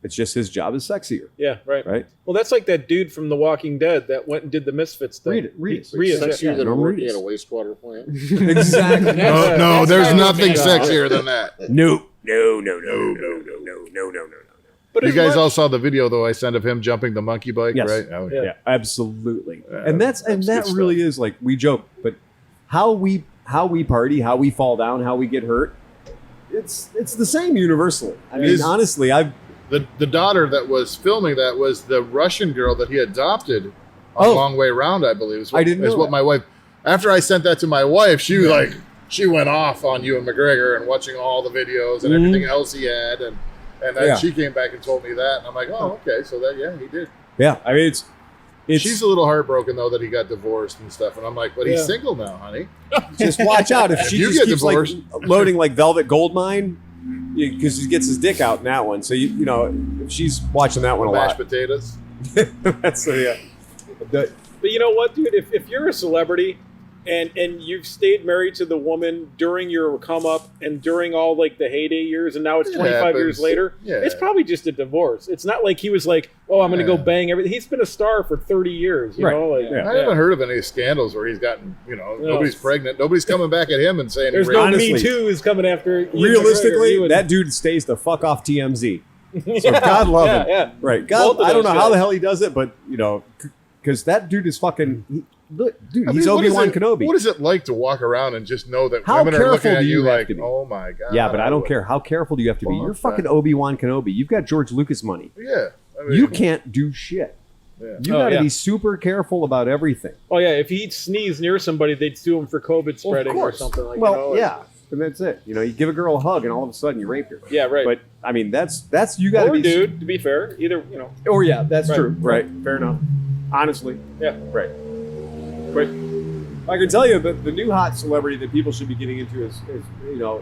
It's just his job is sexier, Yeah, right. right? Well, that's like that dude from The Walking Dead that went and did the Misfits thing. Reed. Reed, Sexier yeah. than no working Reedus. at a wastewater plant. Exactly. No, That's there's kind of nothing amazing. sexier than that. No. But You as guys much- all saw the video though I sent of him jumping the monkey bike, Yes. right? Oh, Yeah. Yeah, absolutely. Yeah, and that that's good really is like we joke, but how we party, how we fall down, how we get hurt, it's the same universally. I mean, Is- honestly, The daughter that was filming that was the Russian girl that he adopted on Oh. Long Way Round, I believe. Is what, I didn't know is what that. my wife. After I sent that to my wife, she was like, she went off on Ewan McGregor and watching all the videos and everything else he had, and then Yeah. she came back and told me that, and I'm like, oh, okay, so that he did. yeah. I mean, it's She's a little heartbroken though that he got divorced and stuff, and I'm like, but he's Yeah. single now, honey. just watch out if she you just get keeps divorced. like loading like Velvet Goldmine, because he gets his dick out in that one. So you know, if she's watching that one a Mashed lot. potatoes. That's yeah. The- But you know what, dude? If you're a celebrity and you've stayed married to the woman during your come up and during all like the heyday years, and now it's It 25 years happens. later, Yeah. it's probably just a divorce. It's not like he was like, oh, I'm going to go Yeah. bang everything. He's been a star for 30 years, you Right. know? Like, Yeah. I haven't heard of any scandals where he's gotten, No. nobody's pregnant. Nobody's coming back at him and saying There's he no raped Honestly, Me Too is coming after Ian realistically, McGregor. He would- that dude stays the fuck off TMZ. So Yeah, God love yeah, him. yeah. Right. Both God, of I don't know those how the guys. hell he does it, but you know, because that dude is fucking. Look, dude, I he's mean, what is Obi-Wan it- Kenobi. What is it like to walk around and just know that How women are looking careful at do you you have like, to be? oh my God. Yeah, but I don't would- care. How careful do you have to be? You're Fuck fucking that. Obi-Wan Kenobi. You've got George Lucas money. Yeah. I mean, You can't do shit. Yeah. You Oh, got to yeah. be super careful about everything. Oh, yeah. If he'd sneeze near somebody, they'd sue him for COVID spreading or something like Well, you know? yeah, and that's it. You know, you give a girl a hug, and all of a sudden you rape her. Yeah, right. But I mean, that's you got to or be. dude, to be fair, either, you know. Or yeah, that's Right. true. Right. Fair enough. Honestly. Yeah. Right. But I can tell you that the new hot celebrity that people should be getting into is you know,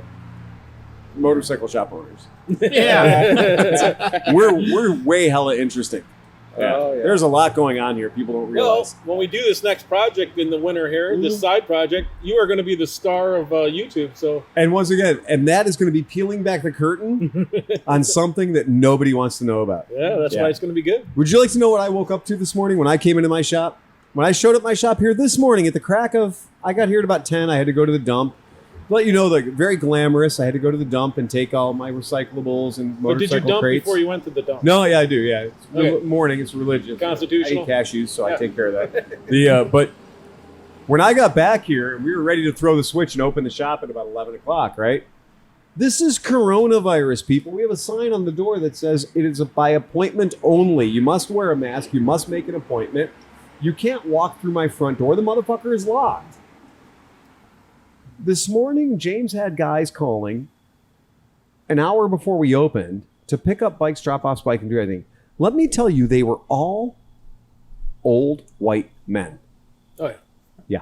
motorcycle shop owners. Yeah. We're way hella interesting. Oh, yeah. There's a lot going on here. People don't Well, realize. when we do this next project in the winter here, this side project, you are going to be the star of YouTube. So And once again, and that is going to be peeling back the curtain on something that nobody wants to know about. yeah, that's Yeah. why it's going to be good. Would you like to know what I woke up to this morning when I came into my shop? When I showed up my shop here this morning at the crack of, I got here at about 10. I had to go to the dump. Let you know, like very glamorous. I had to go to the dump and take all my recyclables and But did you motorcycle dump crates. before you went to the dump? No, yeah, I do. Yeah, it's Okay. morning. It's religious. Constitutional? I eat cashews, so I Yeah. take care of that. But when I got back here and we were ready to throw the switch and open the shop at about 11 o'clock, right? This is coronavirus, people. We have a sign on the door that says it is by appointment only. You must wear a mask. You must make an appointment. You can't walk through my front door. The motherfucker is locked. This morning, James had guys calling an hour before we opened to pick up bikes, drop off bike, and do everything. Let me tell you, they were all old white men. Oh, yeah.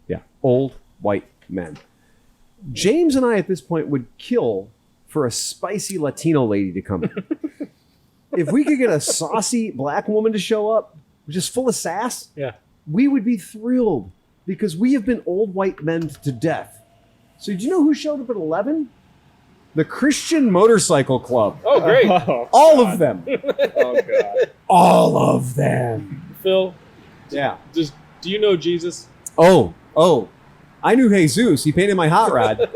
Yeah, old white men. James and I at this point would kill for a spicy Latino lady to come in. If we could get a saucy black woman to show up, just full of sass, Yeah. we would be thrilled because we have been old white men to death. So do you know who showed up at 11? The Christian Motorcycle Club. Oh, great. All of them. Oh god. All of them. Phil, Yeah. do Do you know Jesus? Oh, I knew Jesus. He painted my hot rod.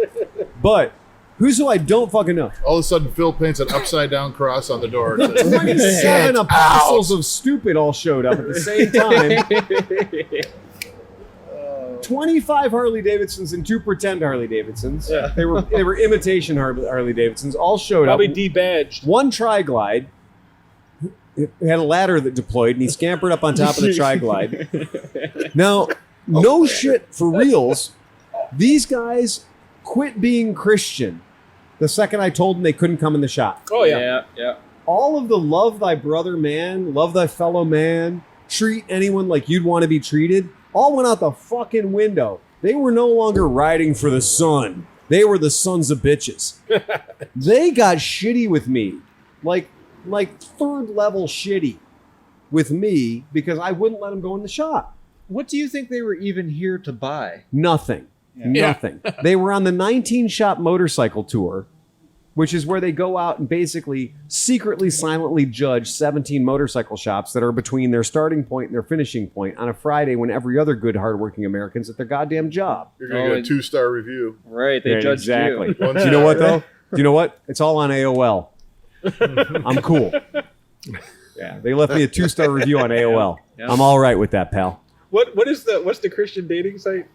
But who's who I don't fucking know? All of a sudden, Phil paints an upside-down cross on the door. It says, 27 apostles of stupid all showed up at the same time. 25 Harley Davidsons and 2 pretend Harley Davidsons. Yeah. They were imitation Harley Davidsons. All showed Probably up. debadged. One tri-glide. It had a ladder that deployed, and he scampered up on top of the tri-glide. Now, no shit for reals. These guys quit being Christian the second I told them they couldn't come in the shop. Oh, yeah. All of the love thy brother man, love thy fellow man, treat anyone like you'd want to be treated, all went out the fucking window. They were no longer riding for the sun. They were the sons of bitches. They got shitty with me. Like third level shitty with me because I wouldn't let them go in the shop. What do you think they were even here to buy? Nothing. Nothing. They were on the 19 shop motorcycle tour, which is where they go out and basically secretly, silently judge 17 motorcycle shops that are between their starting point and their finishing point on a Friday when every other good, hardworking American's at their goddamn job. You're going to get a 2-star review. Right, they judged exactly. you. Do you know what, though? Do you know what? It's all on AOL. I'm cool. Yeah, they left me a 2-star review on AOL. Yeah. I'm all right with that, pal. What's the Christian dating site?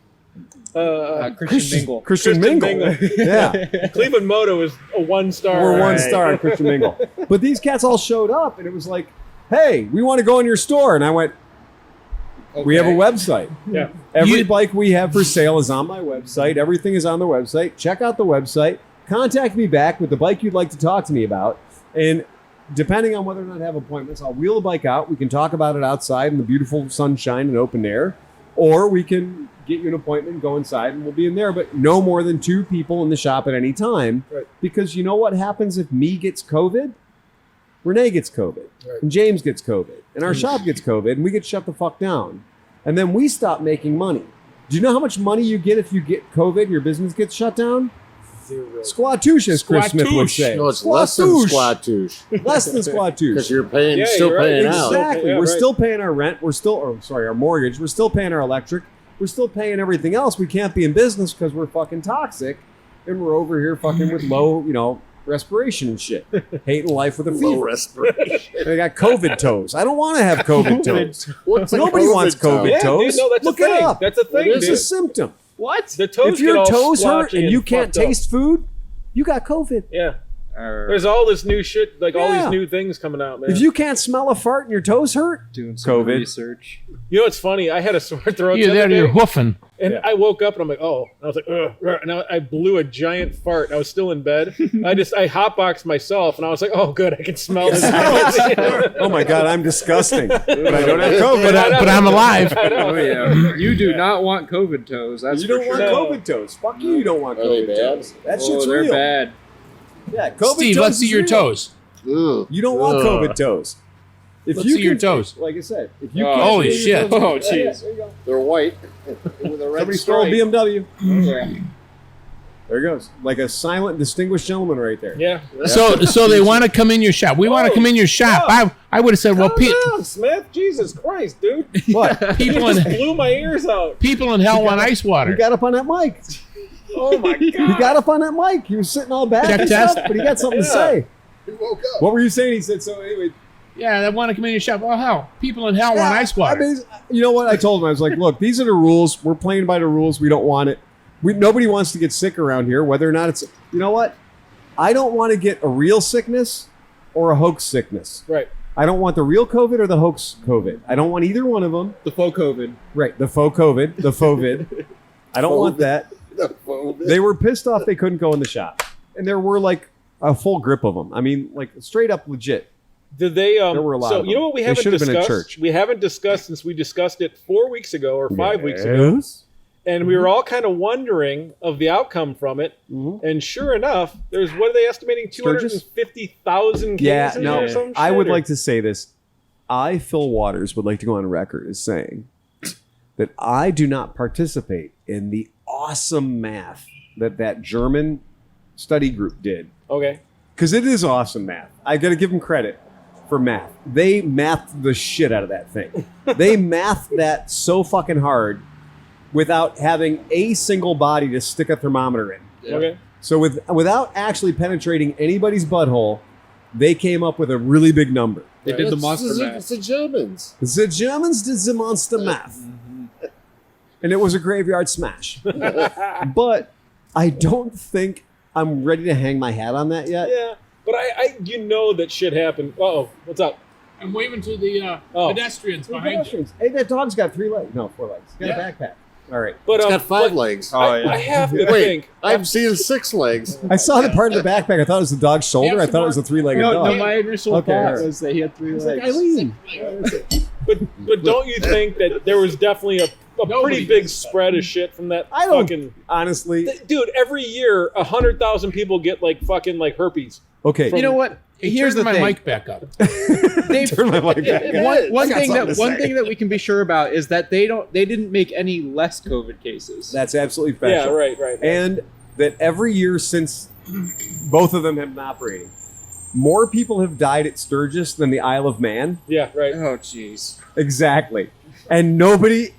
Christian Mingle. Christian Mingle. Yeah. ClevelandMoto is a 1-star. We're 1-star on Christian Mingle. But these cats all showed up, and it was like, hey, we want to go in your store. And I went, we have a website. Yeah. Every bike we have for sale is on my website. Everything is on the website. Check out the website. Contact me back with the bike you'd like to talk to me about. And depending on whether or not I have appointments, I'll wheel the bike out. We can talk about it outside in the beautiful sunshine and open air. Or we can get you an appointment, go inside, and we'll be in there. But no more than 2 people in the shop at any time. Right. Because you know what happens if me gets COVID? Renee gets COVID. Right. And James gets COVID. And our shop gets COVID. And we get shut the fuck down. And then we stop making money. Do you know how much money you get if you get COVID and your business gets shut down? 0. Squatouche, as Chris Smith would say. No, it's less than squatouche. Less than squatouche. Because you're paying, Yeah, still you're right. paying out. Exactly. Yeah, We're right. still paying our rent. Our mortgage. We're still paying our electric. We're still paying everything else. We can't be in business because we're fucking toxic. And we're over here fucking with low, respiration and shit. Hating life with a fever. respiration. They got COVID toes. I don't want to have COVID toes. What's a Nobody COVID wants toe? COVID Yeah, toes. dude, no, that's Look a thing. it up. That's a thing, It's dude. a symptom. What? The toes If your get all toes hurt splotchy and you can't fucked up. taste food, you got COVID. Yeah. There's all this new shit, all Yeah. these new things coming out, man. If you can't smell a fart and your toes hurt, Doing some COVID. research. You know what's funny? I had a sore throat You're the there, other you're day, hoofing. and I woke up and I'm like, oh. And I was like, ugh. And I blew a giant fart. I was still in bed. I hotboxed myself, and I was like, oh, good, I can smell this. oh my God, I'm disgusting. But I don't have COVID. But I'm alive. Oh yeah, you do not want COVID toes. That's You don't for want sure. No. COVID toes. Fuck you don't want Are they COVID bad? toes. That Oh, shit's they're real. bad. Yeah, COVID Steve, toes let's see is your real. toes. Ugh. You don't want Ugh. COVID toes. If Let's you see your can- toes. Like I said, if you Oh, can't holy see your shit. toes- Oh, Yeah, jeez. there you go. They're white with a red Somebody stole a stripe. BMW. Yeah. There he goes. Like a silent, distinguished gentleman right there. Yeah. So they want to come in your shop. We want to come in your shop. I would have said, well, Calm down, Smith. Jesus Christ, dude. What? You people just in blew my ears out. people in hell want ice He water. got up on that mic. Oh, my He God. got up on that mic. He was sitting all back Check and test. stuff, but he got something to Yeah. say. He woke up. What were you saying? He said, so anyway. Yeah, they want to come in your shop. Oh hell, people in hell want ice water. I mean, you know what? I told him, I was like, look, these are the rules. We're playing by the rules. We don't want it. Nobody wants to get sick around here, whether or not it's, you know what? I don't want to get a real sickness or a hoax sickness. Right. I don't want the real COVID or the hoax COVID. I don't want either one of them. The faux COVID. Right. The faux COVID, the FOVID. I don't want that. They were pissed off they couldn't go in the shop. And there were like a full grip of them. I mean, like straight up legit. Did they? There were a lot so of you know them. what we They haven't should have been discussed? at church. We haven't discussed since we discussed it 4 weeks ago or 5 weeks ago, Yes. and we were all kind of wondering of the outcome from it. Mhm. And sure enough, there's what are they estimating? Sturgis? 250,000 Yeah, cases no, or some shit? I would or- like to say this. I, Phil Waters, would like to go on record as saying that I do not participate in the awesome math that German study group did. Okay. Because it is awesome math. I got to give them credit. for math. They mathed the shit out of that thing. They mathed that so fucking hard without having a single body to stick a thermometer in. Okay. So without actually penetrating anybody's butthole, they came up with a really big number. They did the monster It's math. the Germans. The Germans did the monster math. And it was a graveyard smash. But I don't think I'm ready to hang my hat on that yet. Yeah, but I that shit happened. Uh-oh, what's up? I'm waving to the pedestrians behind you. Hey, that dog's got 3 legs. No, 4 legs. He's got a backpack. All right. But It's got 5 legs. I have to Wait, think. I've seen 6 legs. I saw the part of the backpack. I thought it was the dog's shoulder. I thought it was a 3-legged dog. No, my initial Okay, thought all right. was that he had 3 legs. Eileen. But don't you think that there was definitely a pretty big spread of shit from that I don't fucking honestly. dude? Every year, 100,000 people get like fucking like herpes. Okay. You know what? Here's the Turn my thing. mic back up. They've, Turn my mic back. one I got thing something to one say. thing that we can be sure about is that they didn't make any less COVID cases. That's absolutely Yeah, factual. right. And that every year since both of them have been operating, more people have died at Sturgis than the Isle of Man. Yeah, right. Oh jeez. Exactly. And nobody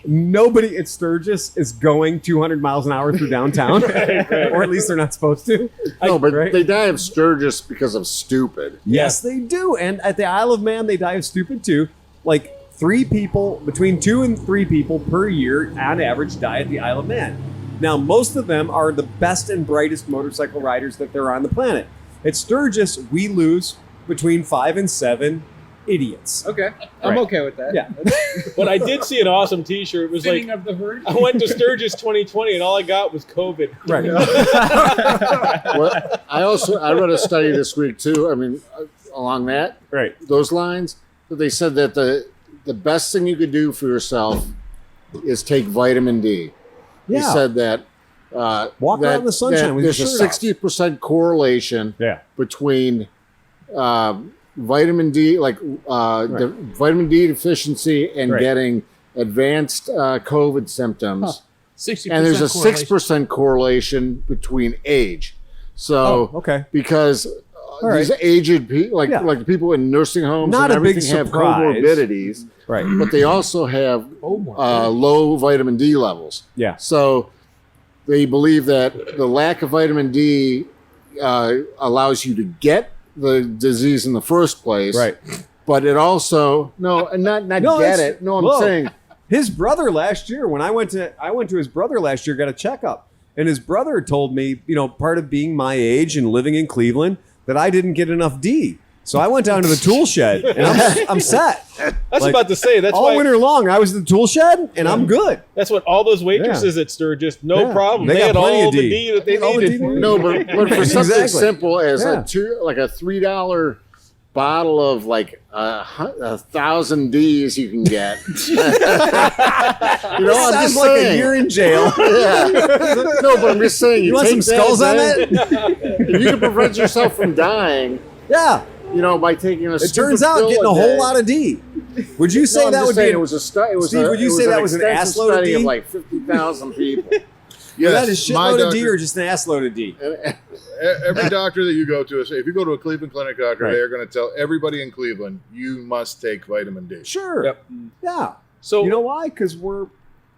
at Sturgis is going 200 miles an hour through downtown, or at least they're not supposed to. No, but right? they die of Sturgis because of stupid. Yes, they do. And at the Isle of Man, they die of stupid too. Like 3 people, between 2 and 3 people per year on average die at the Isle of Man. Now, most of them are the best and brightest motorcycle riders that there are on the planet. At Sturgis, we lose between 5 and 7 idiots. Okay, I'm Right. okay with that. Yeah. But I did see an awesome T-shirt. It was like Thinking of the herd. I went to Sturgis 2020 and all I got was COVID. Right. Well, I read a study this week too. I mean, along those lines, that they said that the best thing you could do for yourself is take vitamin D. They Yeah. said that Walk around in the sunshine with your there's a shirt off. 60% correlation Yeah. between vitamin D, the vitamin D deficiency, and Right. getting advanced COVID symptoms. 60% And there's a correlation. 6% correlation between age. So, okay. because right. these aged people, Yeah. like the people in nursing homes Not and a big everything, have surprise. comorbidities, Right. but they also have low vitamin D levels. Yeah. So they believe that the lack of vitamin D allows you to get the disease in the first place. Right. But it also not No, get that's- it. No, I'm whoa. saying His brother last year, when I went to his brother last year, got a checkup, and his brother told me, part of being my age and living in Cleveland, that I didn't get enough D. So I went down to the tool shed, and I'm set. I was about to say that's all why winter long, I was in the tool shed, and I'm good. that's what all those waitresses at Sturgis, no Yeah. problem. They They got had plenty all of the D. D that they All the needed. D they no, but for something Exactly. simple as Yeah. a $3 bottle of like 1,000 Ds you can get. I'm Sounds just like saying. a year in jail. Yeah. No, but I'm just saying. You want take some skulls on then, that? If you can prevent yourself from dying, Yeah. by taking a It turns out getting a whole lot of D. Would you say that would be? It was a study. It was Steve, would you say that was an extensive assload of study D? of like 50,000 people? Is that a my shitload of D doctor- or just an assload of D? Every doctor that you go to, if you go to a Cleveland Clinic doctor, Right. they're going to tell everybody in Cleveland, you must take vitamin D. Sure. Yep. Yeah. So You know why? Because we're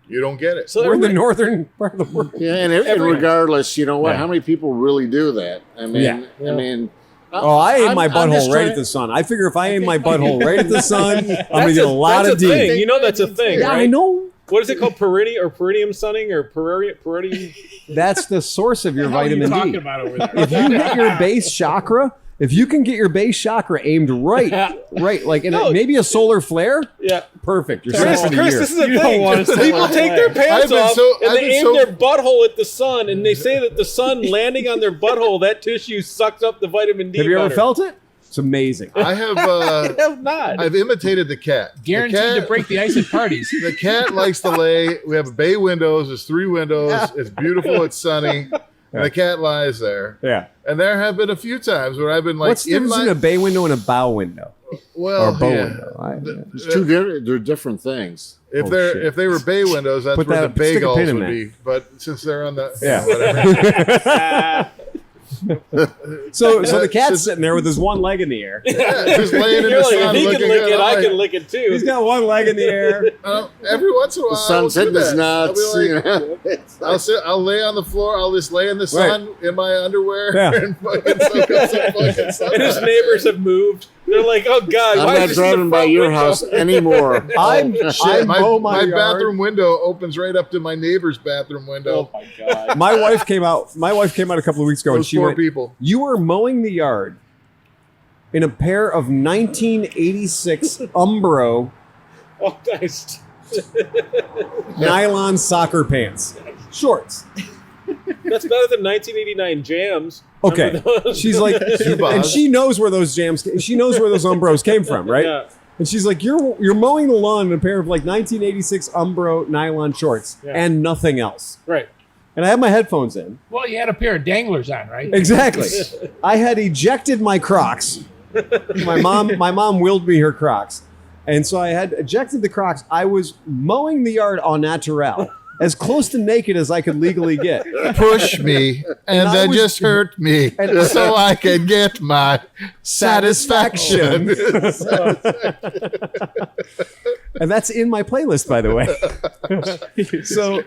You don't get it. so in the everybody- northern part of the world. Yeah, and regardless, you know what? Yeah. How many people really do that? I mean, Yeah. I mean. Oh, I aim my I'm butthole just right trying- at the sun. I figure if I aim my butthole right at the sun, I'm going to that's get a lot that's of D. thing. You know that's a thing, Yeah, right? I know. What is it called? Perineum sunning or perineum? That's the source of your What are you vitamin talking D. about over there? If you hit your base chakra, if you can get your base chakra aimed right, like in No. maybe a solar flare, Yeah. perfect. You're Chris, set for the year. this is a You don't thing. want to People take their pants I've been off so- and I've they been aim so- their butthole at the sun, and they say that the sun landing on their butthole, that tissue sucks up the vitamin D. Have you ever better. felt it? It's amazing. I have. I have not. I've imitated the cat. The Guaranteed cat- to break the ice at parties. The cat likes to lay. We have bay windows. There's 3 windows. It's beautiful. It's sunny. And the cat lies there. Yeah. And there have been a few times where I've been like, What's the difference between a bay window and a bow window? well, Or a bow yeah. window? It's two different. They're different things. If Oh, they're shit. if they were bay windows, that's Put where that- the stick a bagels pin in would that. be. But since they're on the Yeah. whatever. So the cat's sitting there with his one leg in the air. Just laying in You're the like, sun if he looking can lick good. it, I I'm can like, lick it too. He's got one leg in the air. every once in a while, The sun's I'll do hitting his that. nuts. I'll be You like, know? It's like- I'll lay on the floor. I'll just lay in the sun in my underwear Yeah. and fucking soak up some fucking sun. And his neighbors have moved. They're like, oh God, I'm why not is this in the driving by front your window? house anymore. I mow My my yard. bathroom window opens right up to my neighbor's bathroom window. Oh my god. My wife came out. My wife came out a couple of weeks ago, and Those she poor went, people. "You were mowing the yard in a pair of 1986 Umbro Oh, nice. nylon soccer pants, shorts." That's better than 1989 jams. Okay, Remember those? she's like, Zubaz. and she knows where those jams. She knows where those Umbros came from, right? Yeah. And she's like, "You're mowing the lawn in a pair of like 1986 Umbro nylon shorts Yeah. and nothing else." Right. And I have my headphones in. Well, you had a pair of danglers on, right? Exactly. I had ejected my Crocs. My mom willed me her Crocs. And so I had ejected the Crocs. I was mowing the yard en naturel, as close to naked as I could legally get. Push me, and I that was- just hurt me, and- so I can get my Satisfaction. And that's in my playlist, by the way. So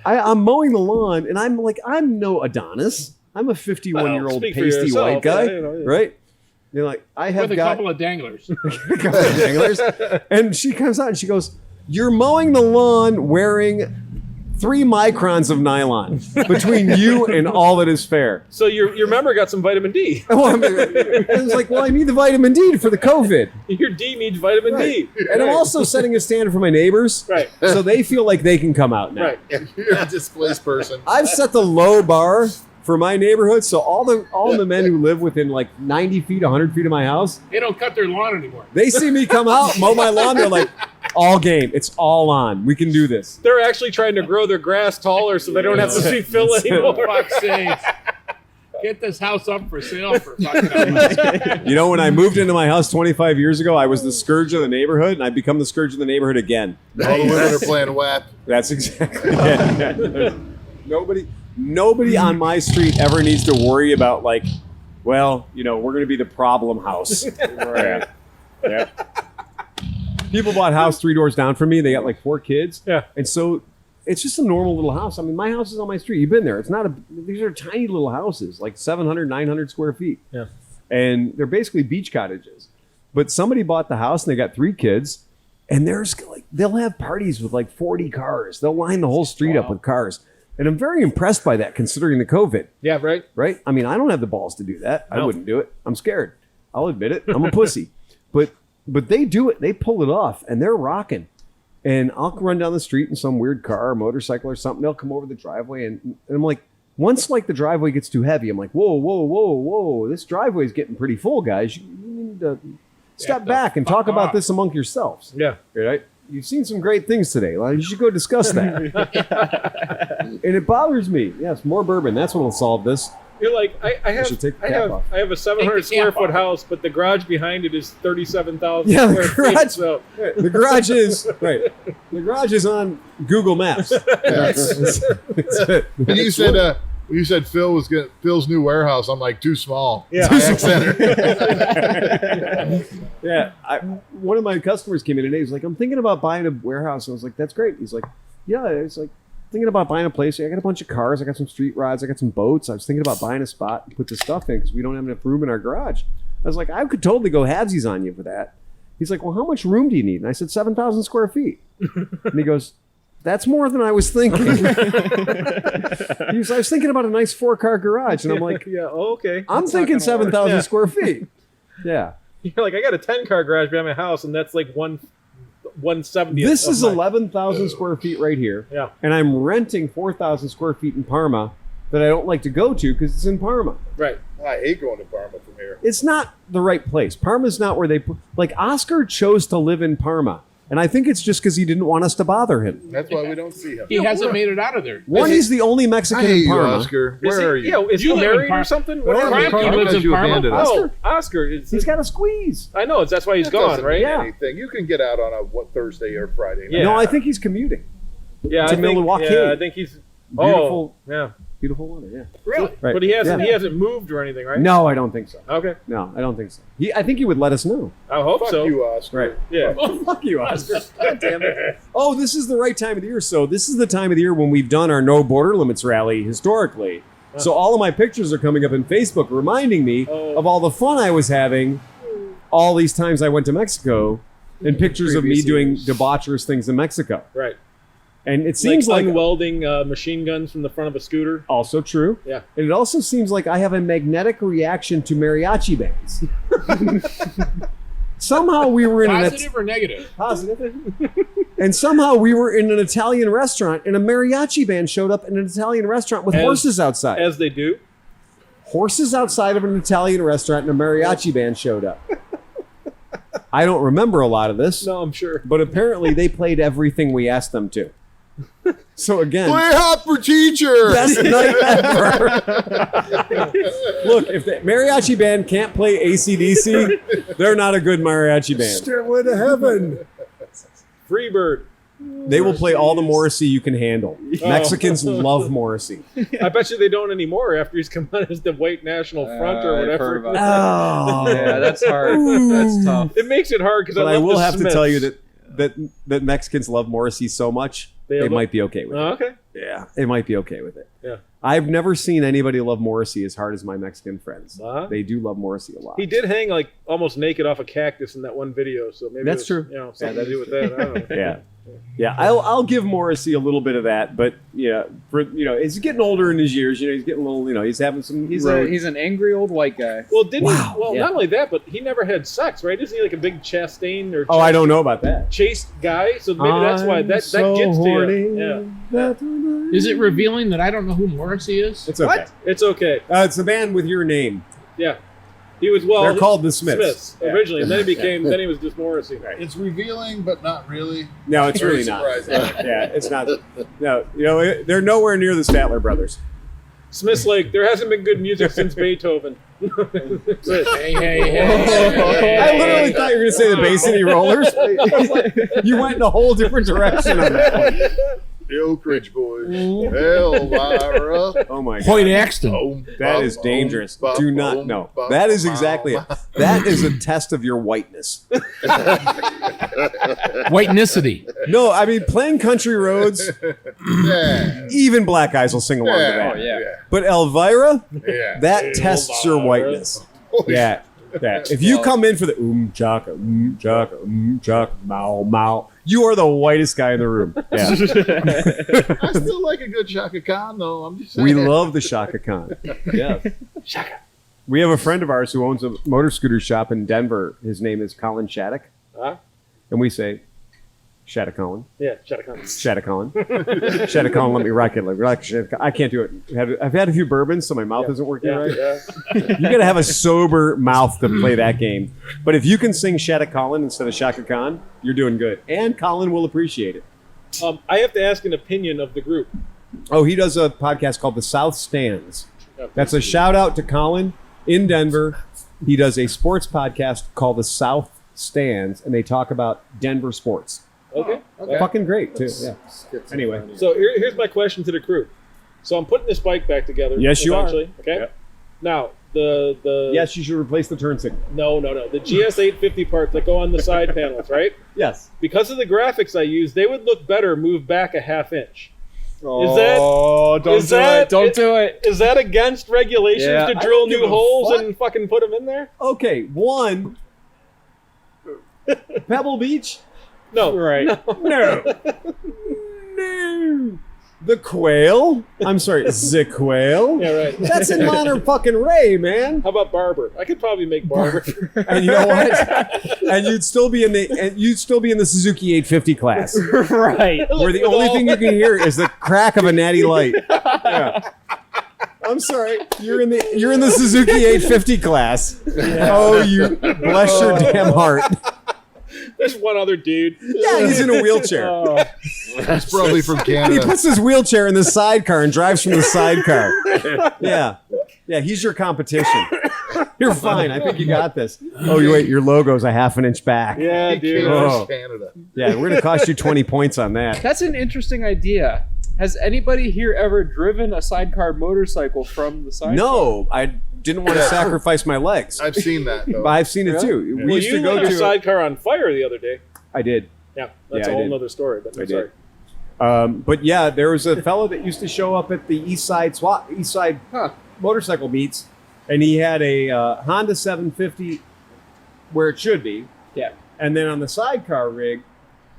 I'm mowing the lawn, and I'm like, I'm no Adonis. I'm a 51-year-old speak for pasty yourself, white guy, yeah, you know. right? You're like, I have With a got couple of danglers. a couple of danglers. And she comes out and she goes, "You're mowing the lawn wearing 3 microns of nylon between you and all that is fair." So your member got some vitamin D. Oh, I was like, well, I need the vitamin D for the COVID. Your D needs vitamin D. And I'm also setting a standard for my neighbors. Right. So they feel like they can come out now. Right. You're a displaced person. I've set the low bar for my neighborhood, so all the men who live within like 90 feet, 100 feet of my house, They don't cut their lawn anymore. they see me come out, mow my lawn, they're like, all game. It's all on. We can do this. They're actually trying to grow their grass taller so they don't have to see Phil For anymore. fuck's sake. Get this house up for sale for fucking hell. You know, when I moved into my house 25 years ago, I was the scourge of the neighborhood, and I've become the scourge of the neighborhood again. All the women are playing WAP. That's exactly it. Nobody on my street ever needs to worry about, like, well, you know, we're going to be the problem house. Yeah. Yeah. People bought a house 3 doors down from me. They got like 4 kids. Yeah. And so it's just a normal little house. I mean, my house is on my street. You've been there. It's not these are tiny little houses, like 700, 900 square feet. Yeah. And they're basically beach cottages. But somebody bought the house and they got 3 kids. And there's like, they'll have parties with like 40 cars. They'll line the whole street up with cars. And I'm very impressed by that considering the COVID, Yeah, right. right? I mean, I don't have the balls to do that. I No. wouldn't do it. I'm scared. I'll admit it. I'm a pussy. But they do it. They pull it off and they're rocking. And I'll run down the street in some weird car or motorcycle or something. They'll come over the driveway and I'm like, once like the driveway gets too heavy, I'm like, whoa. This driveway is getting pretty full, guys. You need to step back and talk about this among yourselves. Yeah. Right? You've seen some great things today. Well, you should go discuss that. And it bothers me. Yes, more bourbon. That's what will solve this. You're like, I should take the have cap off. I have a 700 Take the square cap foot off. house, but the garage behind it is 37,000 Yeah, the square garage- feet. So The garage is right. The garage is on Google Maps. That's it. And you said Phil was good. Phil's new warehouse. I'm like, too small. Yeah. Kayak center. Yeah, one of my customers came in today. He's like, "I'm thinking about buying a warehouse." And I was like, "That's great." He's like, "Yeah." It's like thinking about buying a place. I got a bunch of cars. I got some street rods. I got some boats. I was thinking about buying a spot to put the stuff in because we don't have enough room in our garage. I was like, I could totally go halvesies on you for that. He's like, "Well, how much room do you need?" And I said, 7,000 square feet. And he goes, "That's more than I was thinking." I was thinking about a nice 4-car garage, and I'm like, yeah, okay. I'm That's not thinking gonna work. 7,000 Yeah. square feet. Yeah. You're like, I got a 10-car garage behind my house, and that's like 170. This is 11,000 square feet right here. Yeah. And I'm renting 4,000 square feet in Parma that I don't like to go to because it's in Parma. Right. I hate going to Parma from here. It's not the right place. Parma's not where they put, like Oscar chose to live in Parma. And I think it's just because he didn't want us to bother him. That's why we don't see him. He hasn't made it out of there. One, he's the only I Mexican hate in you, Parma. Oscar. Is Where he, are you? Yeah, is You he live in married Parma. or something? Where What are happened? Kromke lives in you Parma. abandoned us. Oh, Oscar. He's got a squeeze. I know. That's why he's That gone, doesn't right? mean Yeah. anything. You can get out on a Thursday or Friday. Yeah. No, I think he's commuting. Yeah, To I think, Milwaukee. Yeah, I think he's Beautiful. Oh, yeah. Beautiful water, yeah. Really? Right. But he hasn't Yeah. he hasn't moved or anything, right? No, I don't think so. Okay. No, I don't think so. I think he would let us know. I hope Fuck so. you, Oscar. Right. Yeah. Oh, fuck you, Oscar. God damn it. Oh, this is the right time of the year. So this is the time of the year when we've done our No Border Limits rally historically. So all of my pictures are coming up in Facebook reminding me of all the fun I was having all these times I went to Mexico and pictures of me doing debaucherous things in Mexico. Right. And it seems like unwelding machine guns from the front of a scooter. also true. Yeah. And it also seems like I have a magnetic reaction to mariachi bands. Somehow we were in Positive or negative? positive. And somehow we were in an Italian restaurant and a mariachi band showed up in an Italian restaurant with horses outside. As they do. Horses outside of an Italian restaurant and a mariachi band showed up. I don't remember a lot of this, No, I'm sure. but apparently they played everything we asked them to. So again, Play hot for teacher. best night ever. Look, if the mariachi band can't play AC/DC, they're not a good mariachi band. Stairway to heaven. Freebird. They will play all the Morrissey you can handle. Mexicans love Morrissey. I bet you they don't anymore after he's come out as the White National Front or I've whatever. heard about that. Oh, Yeah, that's hard. That's tough. It makes it hard because but I love will the have to Smiths. tell you that Mexicans love Morrissey so much they might be okay with it. Okay. Yeah, they might be okay with it. Yeah. I've never seen anybody love Morrissey as hard as my Mexican friends. Uh-huh. They do love Morrissey a lot. He did hang like almost naked off a cactus in that one video, so maybe That's it was, true. You know, something to do with that. I don't know. Yeah. Yeah, I'll give Morrissey a little bit of that, but he's getting older in his years. He's getting a little. He's having some. He's an angry old white guy. Well, didn't he? Well, Yeah. not only that, but he never had sex, right? Isn't he like a big Chastain or Oh, I don't know about that. chaste guy? So maybe that's why that gets to you. Yeah. Is it revealing that I don't know who Morrissey is? It's okay. It's okay. It's the band with your name. Yeah. He was They're called the Smiths. Yeah. originally, and then he became. Then he was just Morrissey. It's revealing, but not really. No, it's Very really not. surprising. Yeah, it's not. No, they're nowhere near the Statler brothers. Smith's like, there hasn't been good music since Beethoven. That's it. Hey. I literally thought you were going to say the Bay City Rollers. You went in a whole different direction on that one. The Oak Ridge Boys. Elvira. Oh my God. Hoyt Axton. Boom, That bum, is dangerous. bum, Do not bum, know. bum, That is bum, exactly it. bum. That is a test of your whiteness. Whitenicity. No, I mean playing country roads. Yeah. Even black guys will sing along to Yeah. that. Oh, yeah. But Elvira, Yeah. that tests your whiteness. Yeah. If you come in for the chaka, mao, you are the whitest guy in the room. Yeah. I still like a good Shaka Khan, though. I'm just saying. We love the Shaka Khan. Yeah. Shaka. We have a friend of ours who owns a motor scooter shop in Denver. His name is Colin Shattuck. Huh? And we say, Shattuck Colin. Yeah, Shaka Khan. Shattuck Colin. Shattuck Colin, let me rock it. I can't do it. I've had a few bourbons, so my mouth isn't working right. Yeah. You got to have a sober mouth to play that game. But if you can sing Shattuck Colin instead of Shaka Khan, you're doing good. And Colin will appreciate it. I have to ask an opinion of the group. Oh, he does a podcast called The South Stands. That's a shout out to Colin in Denver. He does a sports podcast called The South Stands, and they talk about Denver sports. Okay. Fucking great, too. Yeah. Anyway. So here's my question to the crew. So I'm putting this bike back together. Yes, you are. eventually, Okay. Yep. Now the Yes, you should replace the turn signal. no the GS 850 parts that go on the side panels, right? Yes. Because of the graphics I use, they would look better moved back a half inch. Oh, don't is do that- it. Don't do it. Is that against regulations Yeah. to I drill don't give new a holes fuck. and fucking put them in there? Okay, one, Pebble Beach? No. Right. No. No. The Quail? I'm sorry, the Quail? Yeah, right. That's in Monterey fucking Ray, man. How about Barber? I could probably make Barber. And you know what? And you'd still be in the Suzuki 850 class, Right. where the only thing you can hear is the crack of a natty light. Yeah. I'm sorry. You're in the Suzuki 850 class. Oh, you bless your damn heart. There's one other dude. Yeah, he's in a wheelchair. He's probably from He Canada. puts his wheelchair in the sidecar and drives from the sidecar. Yeah. Yeah, he's your competition. You're fine. I think you got this. Oh, wait, your logo's a half an inch back. Yeah, He dude. came Oh. from Canada. Yeah, we're going to cost you 20 points on that. That's an interesting idea. Has anybody here ever driven a sidecar motorcycle from the sidecar? No, I didn't want to sacrifice my legs. I've seen that though. But I've seen it too. We Well, used you to go lit your to. sidecar on fire the other day. I did. Yeah, that's Yeah, a I whole did. nother story. But I I'm did. sorry. But yeah, there was a fellow that used to show up at the East Side motorcycle meets, and he had a Honda 750 where it should be. Yeah. And then on the sidecar rig,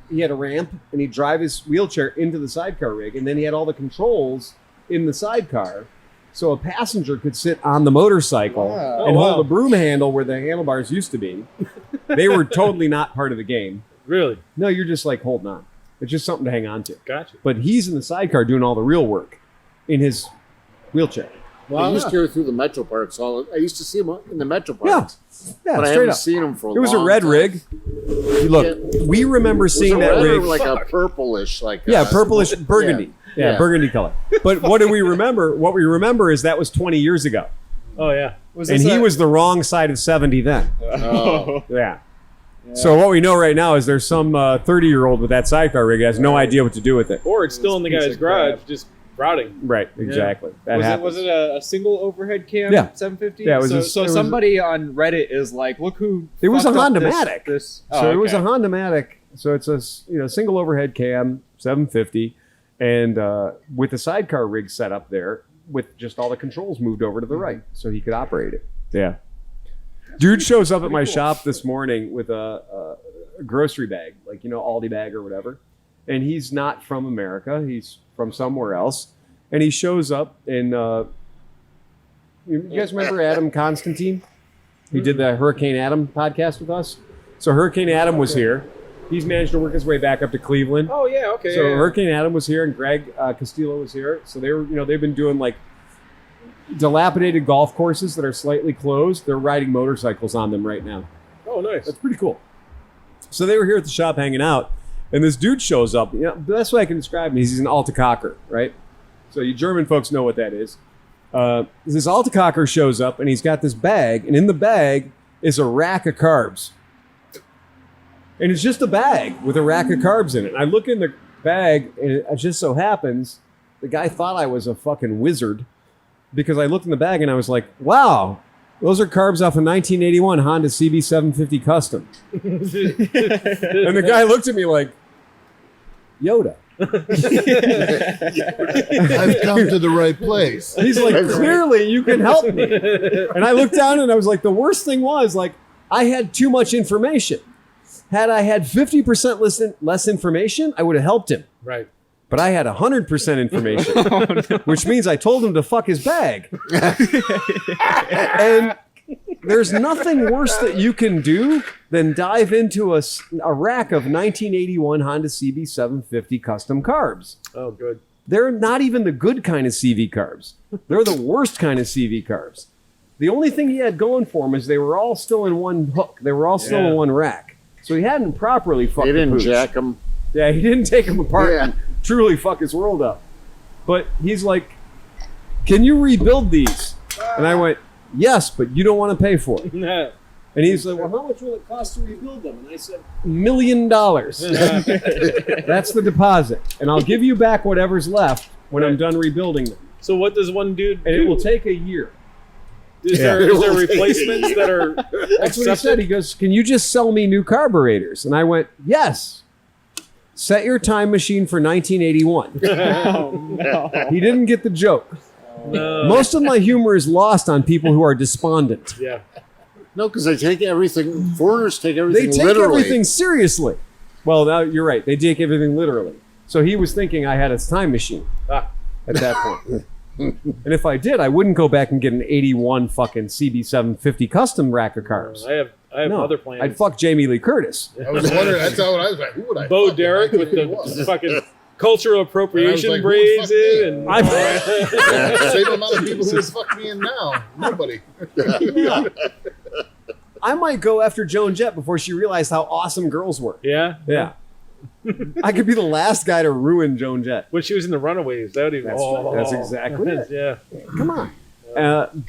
he had a ramp, and he'd drive his wheelchair into the sidecar rig, and then he had all the controls in the sidecar, so a passenger could sit on the motorcycle Wow. and Oh, wow. hold a broom handle where the handlebars used to be. They were totally not part of the game. Really? No, you're just like holding on. It's just something to hang on to. Gotcha. But he's in the sidecar doing all the real work in his wheelchair. Well, I used to go through the metro parks. I used to see him in the metro parks. Yeah, but I straight haven't up. seen him for a It was a long red time. rig. Look, Yeah. we remember Was seeing it that red or rig. like a purplish, like Purplish burgundy. Yeah, Yeah. burgundy color. But what do we remember? What we remember is that was 20 years ago. Oh yeah. And he was the wrong side of 70 then. Oh. Yeah. So what we know right now is there's some 30-year-old with that sidecar rig that has no idea what to do with it. Or it's still in the Piece guy's of garage, crap. just routing. Right, exactly. That happens. Was it a single overhead cam? Yeah. 750. Yeah, it was so a- so it was- somebody on Reddit is like, look who. It was a fucked up Honda this- Matic. This. So Oh, it was a okay. Honda Matic. So it's a single overhead cam 750, and with the sidecar rig set up there, with just all the controls moved over to the right, so he could operate it. Yeah. Dude shows up at my shop this morning with a grocery bag, like Aldi bag or whatever, and he's not from America. He's from somewhere else, and he shows up and you guys remember Adam Constantine? He did the Hurricane Adam podcast with us. So Hurricane Adam was here. He's managed to work his way back up to Cleveland. Oh yeah, okay. So yeah. Hurricane Adam was here, and Greg Castillo was here. So they were, they've been doing like dilapidated golf courses that are slightly closed. They're riding motorcycles on them right now. Oh nice. That's pretty cool. So they were here at the shop hanging out, and this dude shows up. The best way I can describe him is he's an Altacocker, right? So you German folks know what that is. This Altacocker shows up, and he's got this bag, and in the bag is a rack of carbs. And it's just a bag with a rack of carbs in it. And I look in the bag, and it just so happens the guy thought I was a fucking wizard because I looked in the bag and I was like, wow, those are carbs off a 1981 Honda CB750 Custom. And the guy looked at me like, Yoda. I've come to the right place. He's like, clearly you can help me. And I looked down and I was like, the worst thing was like, I had too much information. Had I had 50% less information, I would have helped him. Right. But I had 100% information, which means I told him to fuck his bag. And there's nothing worse that you can do than dive into a rack of 1981 Honda CB750 custom carbs. Oh good. They're not even the good kind of CV carbs. They're the worst kind of CV carbs. The only thing he had going for him is they were all still in one hook. They were all still in one rack. So he hadn't properly fucked They didn't the pooch. jack them. Yeah, he didn't take them apart Yeah. and truly fuck his world up. But he's like, can you rebuild these? And I went, yes, but you don't want to pay for it. And he's like, well, how much will it cost to rebuild them? And I said, $1 million. That's the deposit. And I'll give you back whatever's left when I'm done rebuilding them. So what does one dude And do? it will take a year. Is Yeah. there replacements that are That's what he said. He goes, can you just sell me new carburetors? And I went, yes. Set your time machine for 1981. Oh, no. He didn't get the joke. No. Most of my humor is lost on people who are despondent. Yeah. No, because they take everything. Foreigners take They everything take literally. everything seriously. Well, now you're right. They take everything literally. So he was thinking I had a time machine Ah. at that point. And if I did, I wouldn't go back and get an 81 fucking CB750 custom rack of carbs. I have No, other plans. I'd fuck Jamie Lee Curtis. I was wondering. That's how I was like. Who would I? Bo fuck? Derek with the fucking cultural appropriation And I was like, who would braids fuck in. me? And Same amount of people who would fuck me in now. Nobody. I might go after Joan Jett before she realized how awesome girls were. yeah. Yeah. I could be the last guy to ruin Joan Jett. When she was in the Runaways, that would even. That's exactly it. Yeah. Come on. And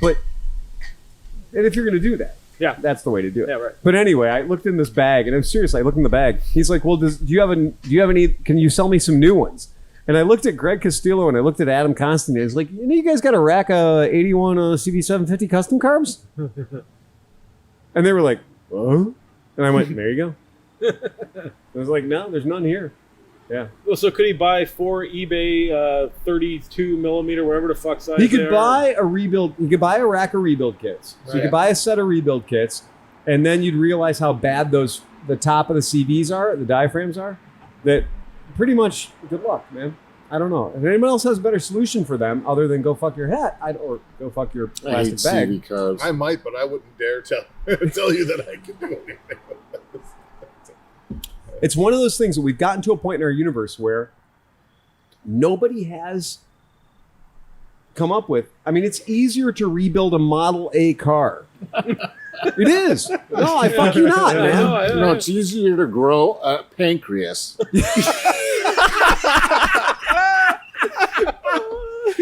if you're going to do that, Yeah. that's the way to do it. Yeah. Right. But anyway, I looked in this bag, and I'm serious. I looked in the bag. He's like, "Well, do you have any? Can you sell me some new ones?" And I looked at Greg Castillo and I looked at Adam Constantine. I was like, you guys got a rack of 81 CV750 custom carbs? And they were like, oh. And I went, there you go. I was like, no, there's none here. Yeah. Well, so could he buy 4 eBay 32 millimeter, whatever the fuck size? He could buy a rebuild. You could buy a rack of rebuild kits. So you could buy a set of rebuild kits, and then you'd realize how bad the top of the CVs are, the diaphragms are. That pretty much, good luck, man. I don't know. If anyone else has a better solution for them other than go fuck your hat, or go fuck your plastic bag. CV carbs. I might, but I wouldn't dare tell you that I could do anything with this. It's one of those things that we've gotten to a point in our universe where nobody has come up with. I mean, it's easier to rebuild a Model A car. It is. No, I fuck you not, man. No, it's easier to grow a pancreas.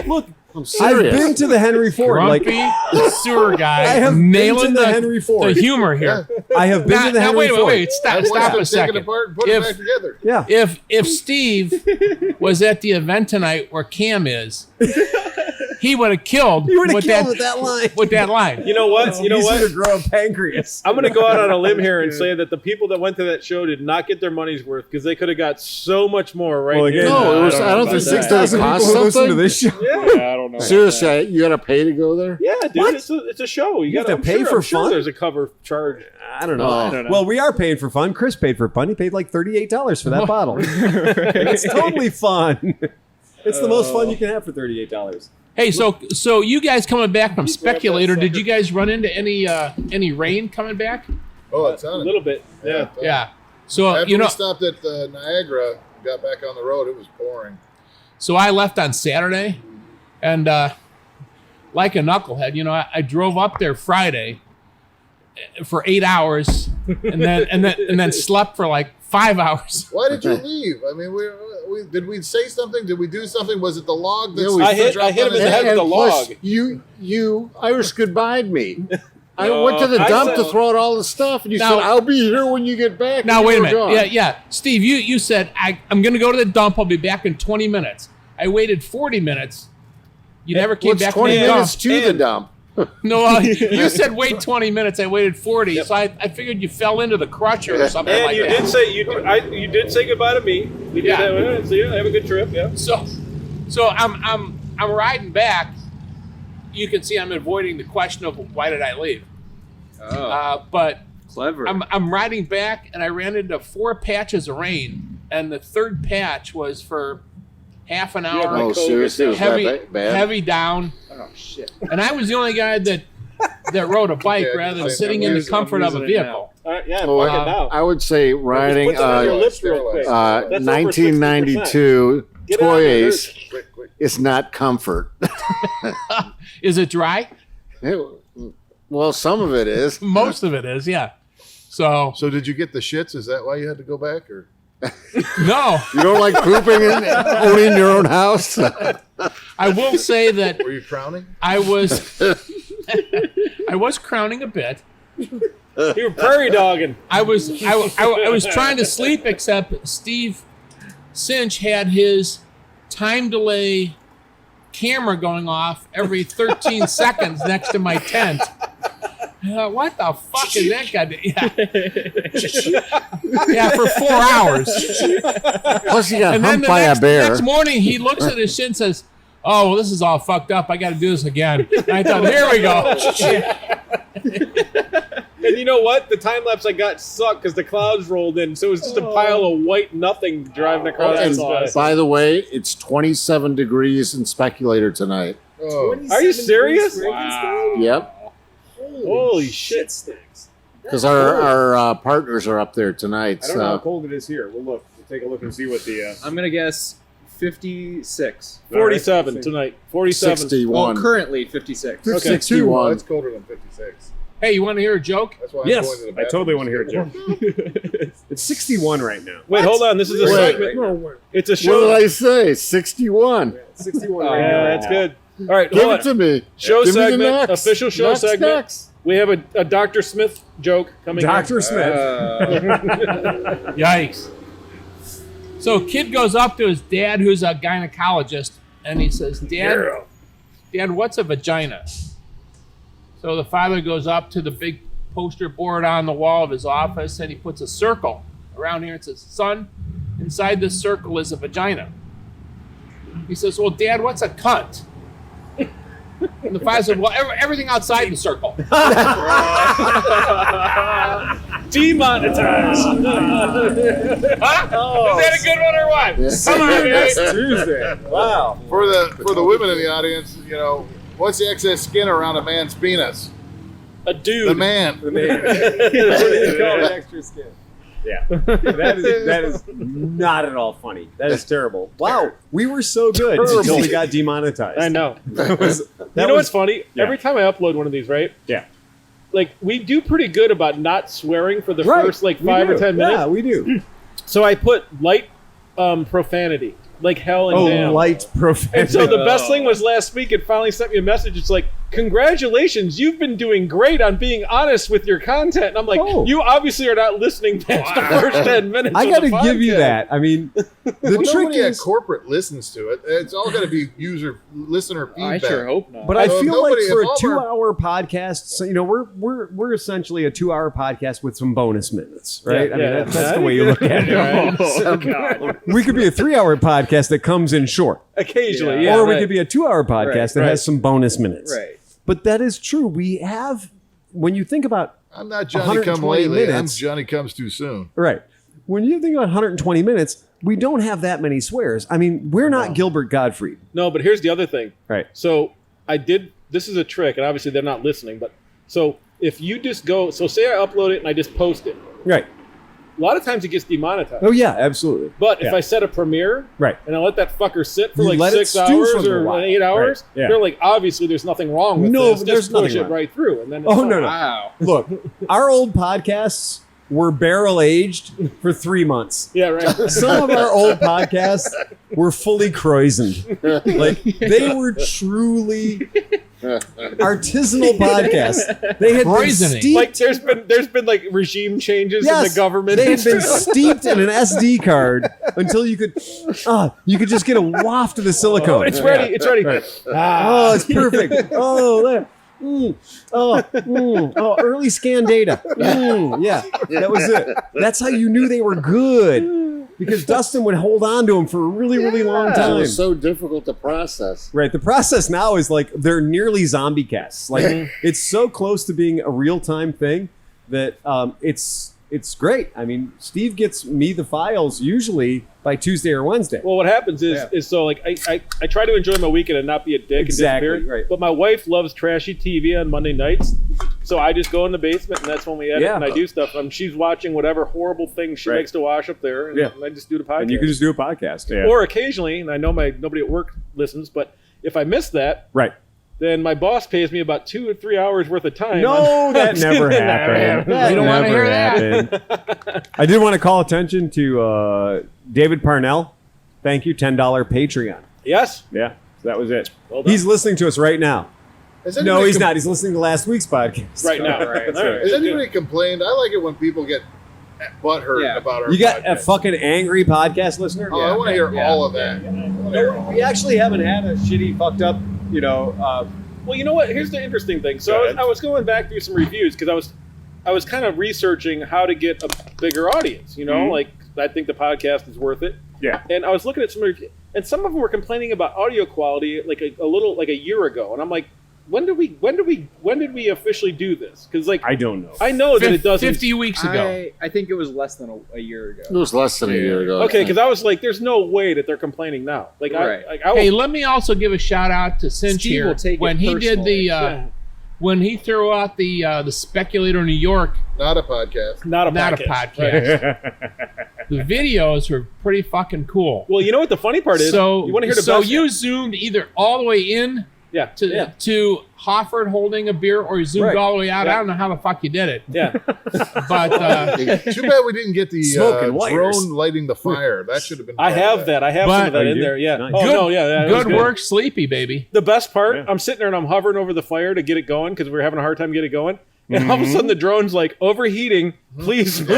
Look, I'm serious. I've been to the Henry Ford. Grumpy sewer guy. I have nailing been to the Henry Ford. The humor here. I have been to the Henry Ford. Wait. Stop a second. Take it apart and put it back together. Yeah. If Steve was at the event tonight where Cam is, he would have killed. You would have killed with that line. With that line. You know what? It's easier to grow a pancreas. I'm going to go out on a limb here and say that the people that went to that show did not get their money's worth because they could have got so much more right Well, here. again, No, it was, I don't think 6,000 cost people who listen to something. this show. Yeah, I don't know. Seriously, you got to pay to go there? Yeah, dude, What? it's a show. You have to I'm pay for I'm sure fun? There's a cover charge. I don't know. I don't know. Well, we are paying for fun. Chris paid for fun. He paid like $38 for that bottle. It's totally fun. It's the most fun you can have for $38. Hey, so you guys coming back from Speculator, did you guys run into any rain coming back? Oh, it's A on. little bit. Yeah. Yeah. So After you know, we stopped at Niagara, and got back on the road, it was pouring. so I left on Saturday, and like a knucklehead, you know, I drove up there Friday for 8 hours, and then slept for like 5 hours. Why did you leave? I mean, we did we say something? Did we do something? Was it the log? That Yeah, I hit him in the head with the plus, log. you Irish goodbyed me. I No, went to the I dump said- to throw out all the stuff, and you Now- said, I'll be here when you get back. Now and wait you a were minute. gone. Yeah. Steve, you said I'm going to go to the dump. I'll be back in 20 minutes. I waited 40 minutes. You never came What's back 20 to the minutes dump. to the dump? No, you said wait 20 minutes. I waited 40. So I figured you fell into the crusher or something And like you that. did say you did say goodbye to me. We did Yeah. that. See you. Have a good trip. Yeah. So I'm riding back. You can see I'm avoiding the question of why did I leave. But Clever. I'm riding back, and I ran into 4 patches of rain, and the third patch was for half an hour. Oh, seriously? Was heavy, that bad? heavy down, oh shit. and I was the only guy that rode a bike Yeah, rather than I'm sitting in the using- comfort I'm of a using it vehicle. All right. Yeah. Oh, fuck it now. I would say riding Put that on your lips real quick. That's over 1992 Get out of here. Toys Quick. is not comfort. Is it dry? Well, some of it is. Most of it is, yeah. So So did you get the shits? Is that why you had to go back? Or no, You don't like pooping and owning your own house? I will say that were you crowning? I was crowning a bit. You were prairie dogging. I was trying to sleep, except Steve Cinch had his time delay camera going off every 13 seconds next to my tent. I thought, what the fuck is that guy doing? Yeah, for 4 hours. Plus, you got And then humped the by a bear. next morning, he looks at his shit and says, oh, well, this is all fucked up. I got to do this again. And I thought, here we go. And you know what? The time lapse I got sucked because the clouds rolled in, so it was just a pile of white nothing driving across And the sky. by the way, it's 27 degrees in Speculator tonight. Oh, Are you serious? Yep. Holy shit! Because our partners are up there tonight. I don't know how So cold it is here. We'll look. We'll take a look and see what the. I'm gonna guess 56. 47 tonight. 47. Well, 61. currently 56. Okay. 61. That's colder than 56. Hey, you want to hear a joke? That's why I'm Yes, going to the I bathroom. totally want to hear it, Joe. It's 61 right now. Wait, hold on. This is a Wait. segment. No way. It's a What show. did I say? 61. It's 61 Yeah, right now. that's good. All right, Give hold it on. to me. Show Give me the segment, next. official show Next, segment. next. We have a Dr. Smith joke coming. Dr. Smith. Yikes. So kid goes up to his dad, who's a gynecologist, and he says, Dad, what's a vagina? So the father goes up to the big poster board on the wall of his office, and he puts a circle around here and says, son, inside this circle is a vagina. He says, well, Dad, what's a cunt? And the father said, well, everything outside the circle. Demonetized. Huh? Is that a good one or what? Come on, baby. Tuesday. Wow. For the women in the audience, what's the excess skin around a man's penis? A dude. The man. What do you call it? Extra skin. Yeah. That is not at all funny. That is terrible. Wow. We were so good until we got demonetized. I know. That was What's funny? Yeah. Every time I upload one of these, right? Yeah. Like, we do pretty good about not swearing for the Right. first, like, We 5 or do. 10 minutes. Yeah, we do. So I put light profanity, like hell and damn. Light profanity. And so the best thing was last week, it finally sent me a message. It's like, congratulations, you've been doing great on being honest with your content. And I'm like, you obviously are not listening past the first 10 minutes. I got to give you that. I mean, the trick Nobody at is, corporate listens to it. It's all going to be listener feedback. I sure hope not. but I So if feel like nobody- for if a all 2-hour podcast, so, we're essentially a 2-hour podcast with some bonus minutes, right? I mean, that's the way you look at it. Oh, God. We could be a 3-hour podcast that comes in short, Occasionally, Yeah. yeah. or we right. could be a 2-hour podcast Right, that has some bonus minutes. Right. But that is true. We have, when you think about, I'm not Johnny Come 120 Lately. I'm minutes. Johnny Comes Too Soon. right, when you think about 120 minutes, we don't have that many swears. I mean, we're not Gilbert Gottfried. No, but here's the other thing. Right. So this is a trick, and obviously they're not listening, but so if you just go, so say I upload it and I just post it, Right. a lot of times it gets demonetized. Oh, yeah, absolutely. But if Yeah. I set a premiere Right. and I let that fucker sit for You like let it 6 stew hours for a or while. 8 hours, Right. Yeah. they're like, obviously there's nothing wrong with No, this. there's Just push nothing it wrong. right through. And then it's Oh, fine. no. Wow. Look, our old podcasts were barrel aged for 3 months. Yeah, right. Some of our old podcasts were fully croisened. Like, they were truly artisanal podcasts. They had been Croisening. steeped. Like there's been like regime changes in the government. They had been steeped in an SD card until you could just get a waft of the silicone. It's ready. It's ready. Oh, it's perfect. Oh, there. Early scan data. Yeah, that was it. That's how you knew they were good, because Dustin would hold on to them for a really, really long It time. was so difficult to process. Right. The process now is like they're nearly zombie casts. Like, it's so close to being a real time thing that it's great. I mean, Steve gets me the files usually by Tuesday or Wednesday. Well, what happens is so like I try to enjoy my weekend and not be a dick Exactly, and disappear. right. But my wife loves trashy TV on Monday nights, so I just go in the basement and that's when we edit Yeah. and I do stuff. She's watching whatever horrible thing she Right. likes to watch up there, and, Yeah. and I just do the podcast. And you can just do a podcast. Yeah. Or occasionally, and I know nobody at work listens, but if I miss that, right. then my boss pays me about 2 or 3 hours worth of time. No, that never happened. That We don't wanna never hear that. happened. I did want to call attention to David Parnell. Thank you, $10 Patreon. Yes. Yeah, that was it. Well done. He's listening to us right now. Has No, anybody he's not. He's listening to last week's podcast. Right now. Right. All right. Has anybody complained? I like it when people get butthurt Yeah. about our You got a podcast. fucking angry podcast listener? Oh, I want to hear Yeah. all of that. We actually haven't had a shitty, fucked up, Well, you know what? Here's the interesting thing. So Go I ahead. was going back through some reviews because I was kind of researching how to get a bigger audience. You know, Mhm. like I think the podcast is worth it. Yeah. And I was looking at some reviews, and some of them were complaining about audio quality like a year ago, and I'm like, when did we officially do this? Because like I don't know. I know that it doesn't. 50 weeks ago. I think it was less than a year ago. It was less than a year ago. Okay, because I was like, there's no way that they're complaining now. Like Right. I Hey, let me also give a shout out to Cinch Steve here. will take it When he did personally. when he threw out the Speculator New York, Not a podcast. not a not a podcast. podcast. The videos were pretty fucking cool. Well, you know what the funny part is? So you want to hear the so best? you zoomed either all the way in yeah. to Hoffert holding a beer, or you zoomed Right. all the way out. Yeah. I don't know how the fuck you did it, Yeah. but Too bad we didn't get the Smoking wires. drone lighting the fire. That should have been. I part of have that. I have But- some of that Oh, you in do? there. Yeah. Nice. Oh Good- no, yeah. It was good work, Sleepy baby. The best part, Yeah. I'm sitting there and I'm hovering over the fire to get it going because we were having a hard time getting it going. And all of a sudden the drone's like overheating. Please move.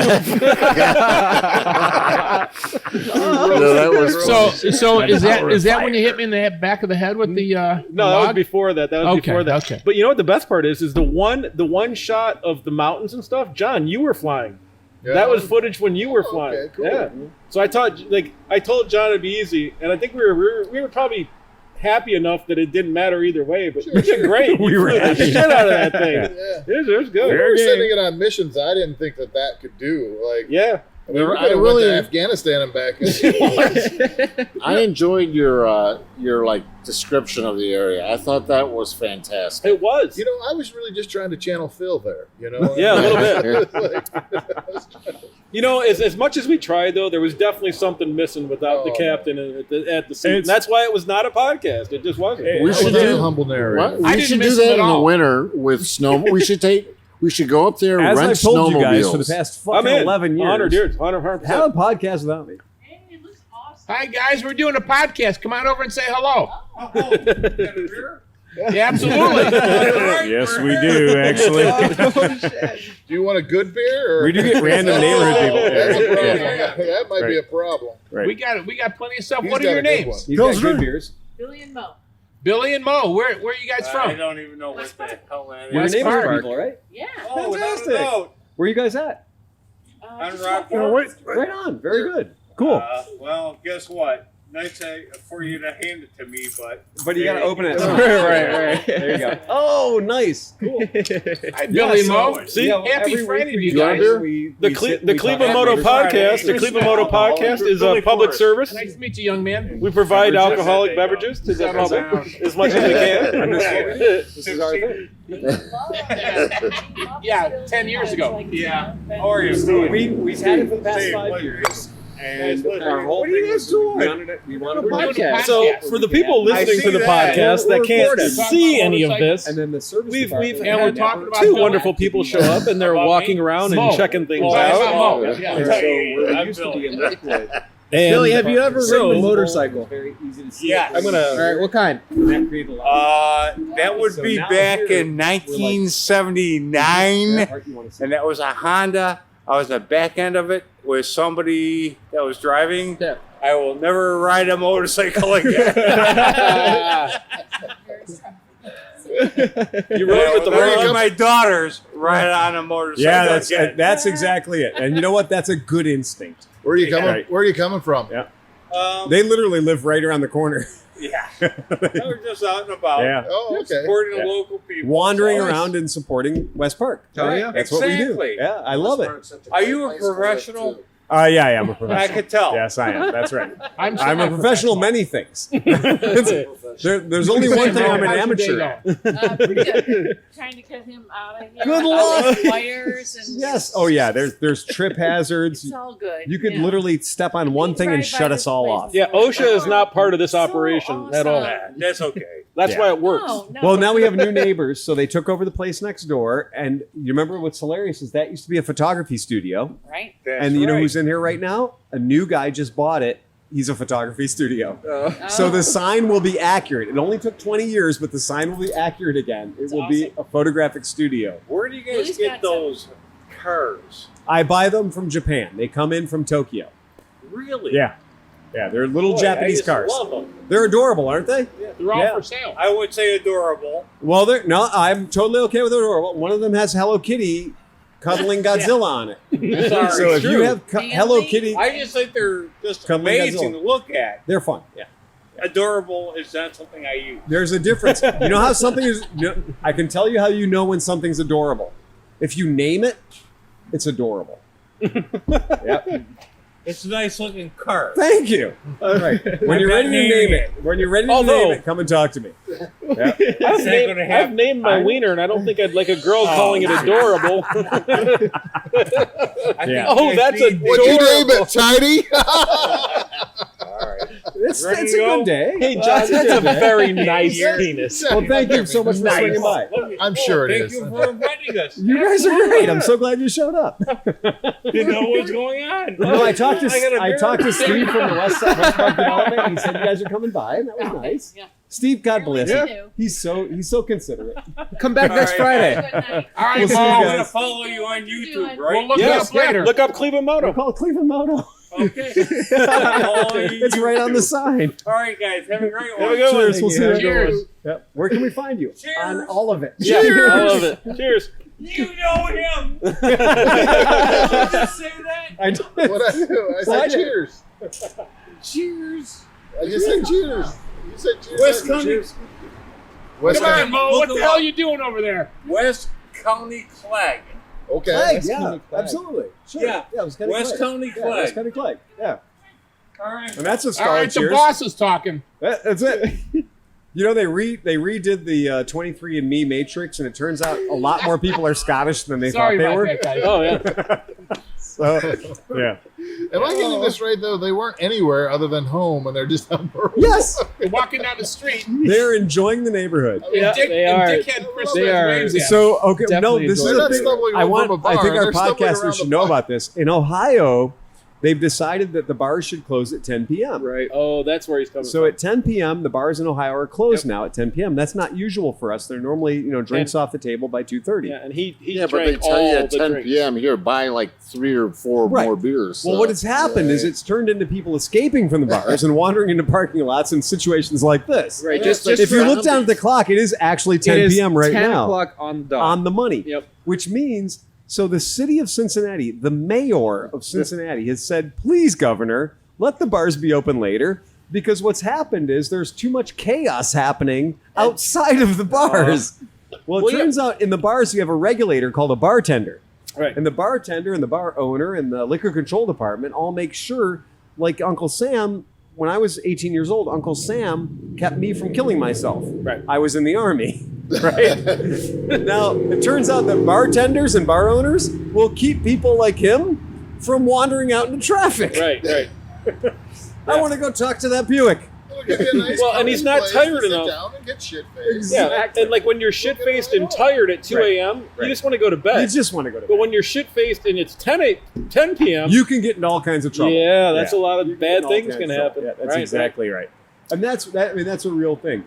that was So is that when you hit me in the back of the head with the No, that log? was before that. That was before that. Okay. But you know what the best part is the one shot of the mountains and stuff. John, you were flying. Yeah. That was footage when you were flying. Okay, cool. Yeah. So I told John it'd be easy, and I think we were probably happy enough that it didn't matter either way. But we did great. We were flew the happy. shit out of that thing. Yeah. It was good. We were sending it on missions I didn't think that could do. Like, Yeah. I mean, we I could have really- went to Afghanistan and back. I enjoyed your like description of the area. I thought that was fantastic. It was. You know, I was really just trying to channel Phil there. You know, Yeah, a little bit. Like, You know, as much as we tried, though, there was definitely something missing without the Oh. captain at the seat. And that's why it was not a podcast. It just wasn't. We should do humble narrator. What? I We didn't should do miss it that at in the all. winter with snow. We should go up there and As rent I've told you guys snowmobiles. for the past I'm fucking in. 11 years, 100 years. 100%. have a podcast without me. Hey, it looks awesome. Hi guys, we're doing a podcast. Come on over and say hello. Yeah, absolutely. Yes, we do, actually. Do you want a good beer? Or? We do get random neighborhood people. That's a problem. Yeah. That might be a problem. Right. We got plenty of stuff. He's What are got your a good names? He's got good beers. Billy and Mo. Billy and Mo. Where are you guys I from? don't even know what the hell that Your West is. neighborhood Park. people, right? Yeah. Oh, without a Fantastic. doubt. Where are you guys at? On Just Rock walk Fork. Right on. Very good. Cool. Well, guess what? Nice for you to hand it to me, but You gotta open it. Right. There you go. Oh, nice. Cool. Hi, Billy and Mo. See, Happy Friday to you You guys. under? The Cleveland Moto podcast. The Cleveland Moto podcast is a public service. Nice to meet you, young man. We provide alcoholic beverages to the public as much as we can. This is our thing. Yeah, 10 years ago. Yeah. How are you? We've had it for the past Steve, 5 what- years. And What our whole are you thing guys was doing? we wanted We're doing a podcast. podcast. So, for the people listening I to the see that. podcast that We're can't recording. see any of this, And then the service we've department- And we're had talking about two Bill. wonderful people show up and they're About walking me? around Mo. and checking things Oh, out. Mo. And Yeah. so we're I'm used to Billy. being liquid. And Billy, have you ever So- ridden a motorcycle? Very easy to see. Yes. I'm gonna. All right, what kind? That created a lot That would So be now back here, in we're like- 1979, part you wanna see. and that was a Honda. I was the back end of it with somebody that was driving. Yeah. I will never ride a motorcycle again. You rode with the None of wrong. my daughters ride on a motorcycle. Yeah, again. that's exactly it. And you know what? That's a good instinct. Where are you coming? Right. Where are you coming from? Yeah. Um, They literally live right around the corner. yeah. I was just out and about. Yeah. Oh, okay. Supporting Yeah. the local people. Wandering So- around and supporting West Park. Oh, yeah? That's what we do. Exactly. Yeah, I love it. Are you a professional? Yeah, I am a I professional. could tell. Yes, I am. That's right. I'm I'm a professional many things. There's only one thing I'm an amateur at. Pretty good. Trying to get him out of here. Good All luck. those wires and Yes. Oh yeah. There's trip hazards. It's all good. You could Yeah. literally step on one thing and Drive by shut this us all place. off. Yeah, OSHA is not part of this So operation at all. awesome. That's okay. That's Yeah. why it works. No, no. Well, now we have new neighbors, so they took over the place next door. And you remember what's hilarious is that used to be a photography studio. Right? That's And you know right. who's in here right now? A new guy just bought it. He's a photography studio. So Oh. the sign will be accurate. It only took 20 years, but the sign will be accurate again. It That's will be a photographic studio. Where do you guys Willie's get got some. those cars? I buy them from Japan. They come in from Tokyo. Really? Yeah. Yeah, they're little Boy, I Japanese used to cars. love them. They're adorable, aren't they? They're all Yeah. for sale. I would say adorable. Well, they're no, I'm totally okay with adorable. One of them has Hello Kitty cuddling Godzilla on it. Sorry, So if you true. have Hello Kitty, I just think they're just Cuddling amazing Godzilla. to look at. they're fun. Yeah. Adorable is not something I use. There's a difference. You know how something is. I can tell you how you know when something's adorable. If you name it, it's adorable. Yep. It's a nice looking car. Thank you. All right. When you're ready to name it, Although- come and talk to me. Yeah. I've It's not named, gonna happen. I've named my wiener, and I don't think I'd like a girl calling it adorable. Yeah. Oh, that's What'd you name it, Tidy? It's Ready a to go? good day. Hey, John, that's a very nice penis. Well, thank you so much for Nice. swinging by. I'm sure it Thank is. you for inviting us. You guys are great. I'm so glad you showed up. Didn't know what was going on. No, I talked to got a I beer. talked to Steve from the West Park Development. And he said you guys are coming by, and that was nice. Yeah. Steve, God bless Yeah. him. He's so considerate. Come back next All right. Friday. Good night. All right, We'll see Mo. you I'm guys. going to follow you on YouTube, We'll right? look Yes, it up later. Look up Cleveland We'll Moto. call it Cleveland Moto. Okay. It's right on the sign. All right, guys. Have a great one. Have a good one. Cheers. We'll see you. Cheers. Yep. Where can we find you? Cheers. On all of it. Yeah, I love it. Cheers. You know him. Did you just say that? I did. What I do? I said cheers. Cheers. I just said cheers. You said cheers. West I said County. cheers. West Come on, County. Mo. What the hell are you doing over there? West County Flag. Okay. Clegg, yeah, absolutely. Sure. Yeah. it was County West Clegg. County Yeah, Flag. West County Clegg. Yeah. All right. And that's a All star. right, the Cheers. boss is talking. That's it. You know, they redid the 23andMe matrix, and it turns out a lot more people are Scottish than they Sorry thought they about were. that, guys. Oh yeah. So, yeah. Am I getting this right though? They weren't anywhere other than home, and they're just on the road. Yes, They're walking down the street. they're enjoying the neighborhood. Yeah, Dick, they and are. Dick had Christmas They are. waves at. So, okay, no, Definitely this is They're the not thing. stumbling I over want. from a bar. I think our They're stumbling podcasters around should the know block. about this. In Ohio, they've decided that the bars should close at 10 p.m. Right. Oh, that's where he's coming So from. at 10 p.m., the bars in Ohio are closed now at 10 p.m. That's not usual for us. They're normally, drinks off the table by 2:30. Yeah, and he Yeah, but they drank tell you all at the 10 drinks. p.m. here, buy like 3 or 4 Right. more beers. Well, so, what has happened is it's turned into people escaping from the bars and wandering into parking lots in situations like this. Right. Yeah, Just, it's like If you for look down at the clock, it is actually 10 p.m. right 10 now. o'clock on the dot. On the money. Yep. Which means, so the city of Cincinnati, the mayor of Cincinnati has said, please, governor, let the bars be open later. Because what's happened is there's too much chaos happening outside of the bars. Well, it turns out in the bars you have a regulator called a bartender. Right. And the bartender and the bar owner and the liquor control department all make sure, like Uncle Sam, when I was 18 years old, Uncle Sam kept me from killing myself. Right. I was in the army. Right? Now, it turns out that bartenders and bar owners will keep people like him from wandering out into traffic. Right. Right. I want to go talk to that Buick. It'll give you a nice Well, and he's comfy not place tired to sit enough. down and get shit-faced. Yeah, and like when you're shit faced and tired at 2 a.m., you just want to go to You bed. just want to go to But bed. when you're shit faced and it's 10 p.m., You can get in all kinds of trouble. yeah, that's a lot You of can get bad in all things kinds can of trouble. happen. Yeah, that's Right, exactly right. And that's a real thing.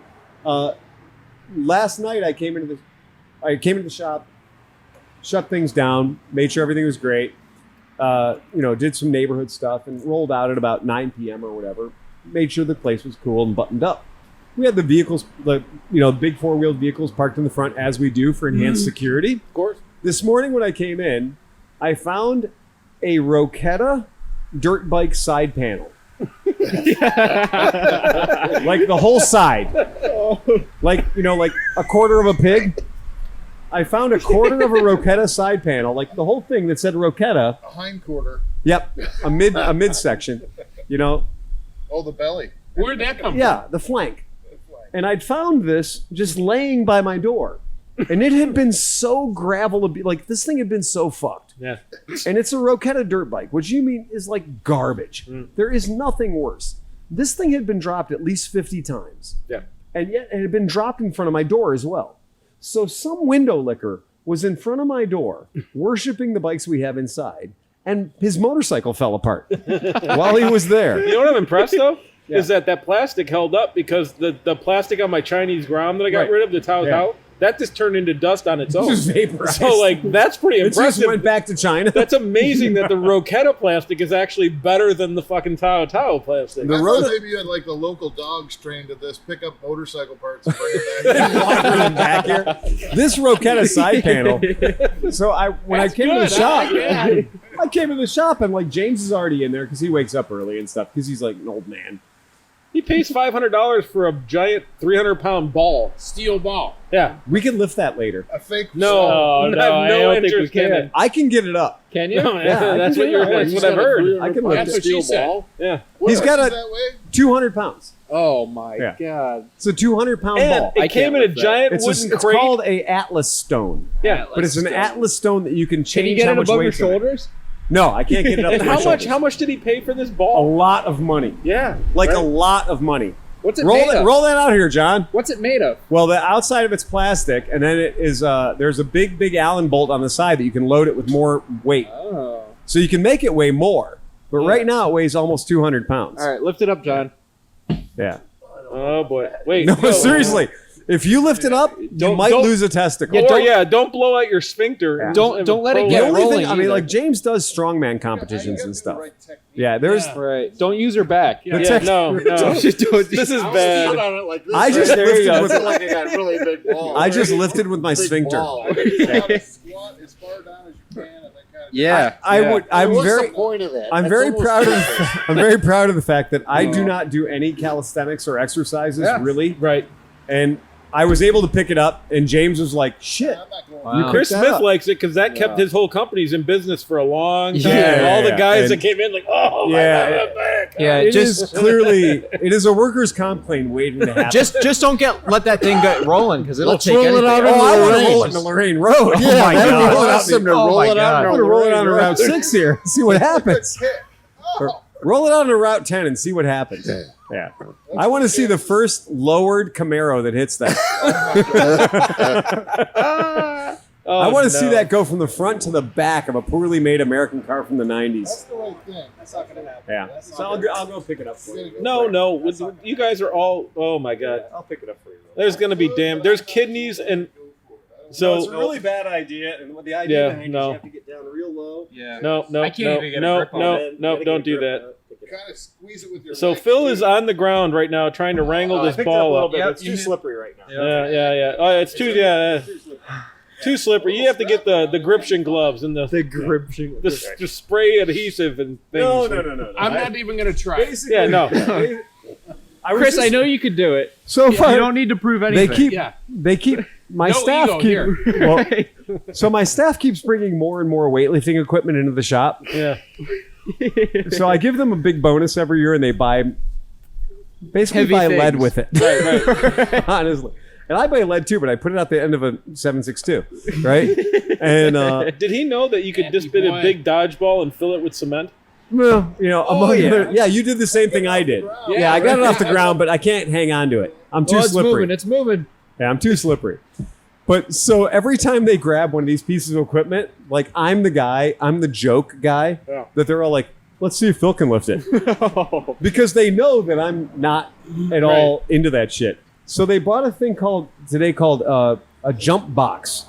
Last night I came into the shop, shut things down, made sure everything was great. Did some neighborhood stuff and rolled out at about 9 p.m. or whatever. Made sure the place was cool and buttoned up. We had the vehicles, big 4-wheeled vehicles parked in the front as we do for enhanced security. Of course. This morning when I came in, I found a Roketa dirt bike side panel. Like the whole side. Like a quarter of a pig. I found a quarter of a Roketa side panel, like the whole thing that said Roketa. A hind quarter. Yep, a midsection. Oh, the belly. Where'd that come Yeah, the flank. And I'd found this just laying by my door. And it had been so gravel, like this thing had been so fucked. Yeah. And it's a Roketa dirt bike, which you mean is like garbage. There is nothing worse. This thing had been dropped at least 50 times. Yeah. And yet it had been dropped in front of my door as well. So some window licker was in front of my door, worshiping the bikes we have inside, and his motorcycle fell apart while he was there. You know what I'm impressed though? Is that plastic held up because the plastic on my Chinese Grom that I got Right. rid of, the Tao Tao, that just turned into dust on its own. Just vaporized. So that's pretty It just impressive. went back to China. That's amazing that the Roketa plastic is actually better than the fucking Tao Tao plastic. The I Rota- thought maybe you had like the local dogs trained to this, pick up motorcycle parts and bring it back. back here. This Roketa side panel. So when I came to the shop, I came to the shop and like James is already in there because he wakes up early and stuff because he's like an old man. He pays $500 for a giant 300-pound ball. Steel ball. Yeah. We can lift that later. A fake. No, Oh, I no, have I no don't think we interest in can. it. I can get it up. Can you? No, Yeah, I that's can what you're. do it. That's what I've heard. I can lift That's it. what she said. ball. Yeah. He's got Is a that way? 200 pounds. Oh my Yeah. god. It's a 200-pound And ball. it I came can't in a lift that. giant It's wooden it's crate. called a Atlas stone, Yeah. but it's an Atlas stone that you can change Can you get how it much above your weight's in it. shoulders? No, I can't get it up. And to my how much? shoulders. How much did he pay for this A ball? lot of money. Yeah. Like right? a lot of money. What's it Roll made it, of? roll that out here, John. What's it made of? Well, the outside of it's plastic, and then it is. There's a big Allen bolt on the side that you can load it with more weight, Oh. so you can make it weigh more. But right now it weighs almost 200 pounds. All right, lift it up, John. Yeah. Oh boy. Wait. No, seriously. If you lift it up, you might lose a testicle. Don't blow out your sphincter. Yeah. Don't let it The get only rolling. thing, I mean, either. like James does strongman competitions and stuff. Yeah, there's. Right. Don't use her back. The Yeah, tech- no. This is bad. On it like this. I just There lifted you go. with- It's like I got really big balls. I just lifted with my Big sphincter. ball. Squat as far down as you can. And that kind of Yeah. I'm What's very. the point of that? I'm That's very almost proud of. perfect. I'm very proud of the fact that I do not do any calisthenics or exercises really, Right. and I was able to pick it up. And James was like, "Shit, I'm not going. Wow. Chris that Smith up. likes it because that kept his whole companies in business for a long time. Yeah, All the yeah, guys and- that came in like, oh, Yeah, my back. yeah, it just is clearly it is a workers' comp claim waiting to happen." just don't let that thing get rolling because it'll Let's take roll it anything. out Oh, on I the want to range. roll it into Lorraine Road. Oh Yeah, my that'd god! be awesome to Oh roll my it out. God. I'm on gonna roll it Lorraine on to Road. Route 6 here. See what happens. Oh. Or roll it on to Route 10 and see what happens. Yeah, I want to see the first lowered Camaro that hits that. Oh, I want to see no. that go from the front to the back of a poorly made American car from the 90s. That's the right thing. That's not going to happen. Yeah, so I'll go pick it up for you. No. You guys are all, oh my God. I'll pick it up for you. There's going to be there's kidneys and So it's a so, really bad idea, and the idea Yeah, behind it is no. you have to get down real low. Yeah. no, I can't even get a grip on it. You don't gotta do get a that. grip. Kind of squeeze it with your So leg, Phil too. is on the ground right now trying to wrangle I this picked it up a ball little up. bit, but Yep, it's too slippery right now. Yeah. Oh, it's too, too slippery. You have to get the gription gloves and the gription. the spray adhesive and things. No. I'm not even going to try. Basically, Yeah, no. I was Chris, just- I know you could do it. So You far, don't need to prove they anything. keep my No staff ego keep here. well, so my staff keeps bringing more and more weightlifting equipment into the shop. Yeah. So I give them a big bonus every year, and they basically Heavy buy lead things. with it. Right. Honestly, and I buy lead too, but I put it out the end of a 7.62, right? And Did he know that you could just spit a boy. big dodgeball and fill it with cement? well, among other, you did the same thing I did. Yeah, I got it off the ground, but I can't hang on to it. I'm too slippery. It's moving. Yeah, I'm too slippery. But so every time they grab one of these pieces of equipment, like I'm the joke guy Yeah. that they're all like, let's see if Phil can lift it. Because they know that I'm not at all into that shit. So they bought a thing called a jump box.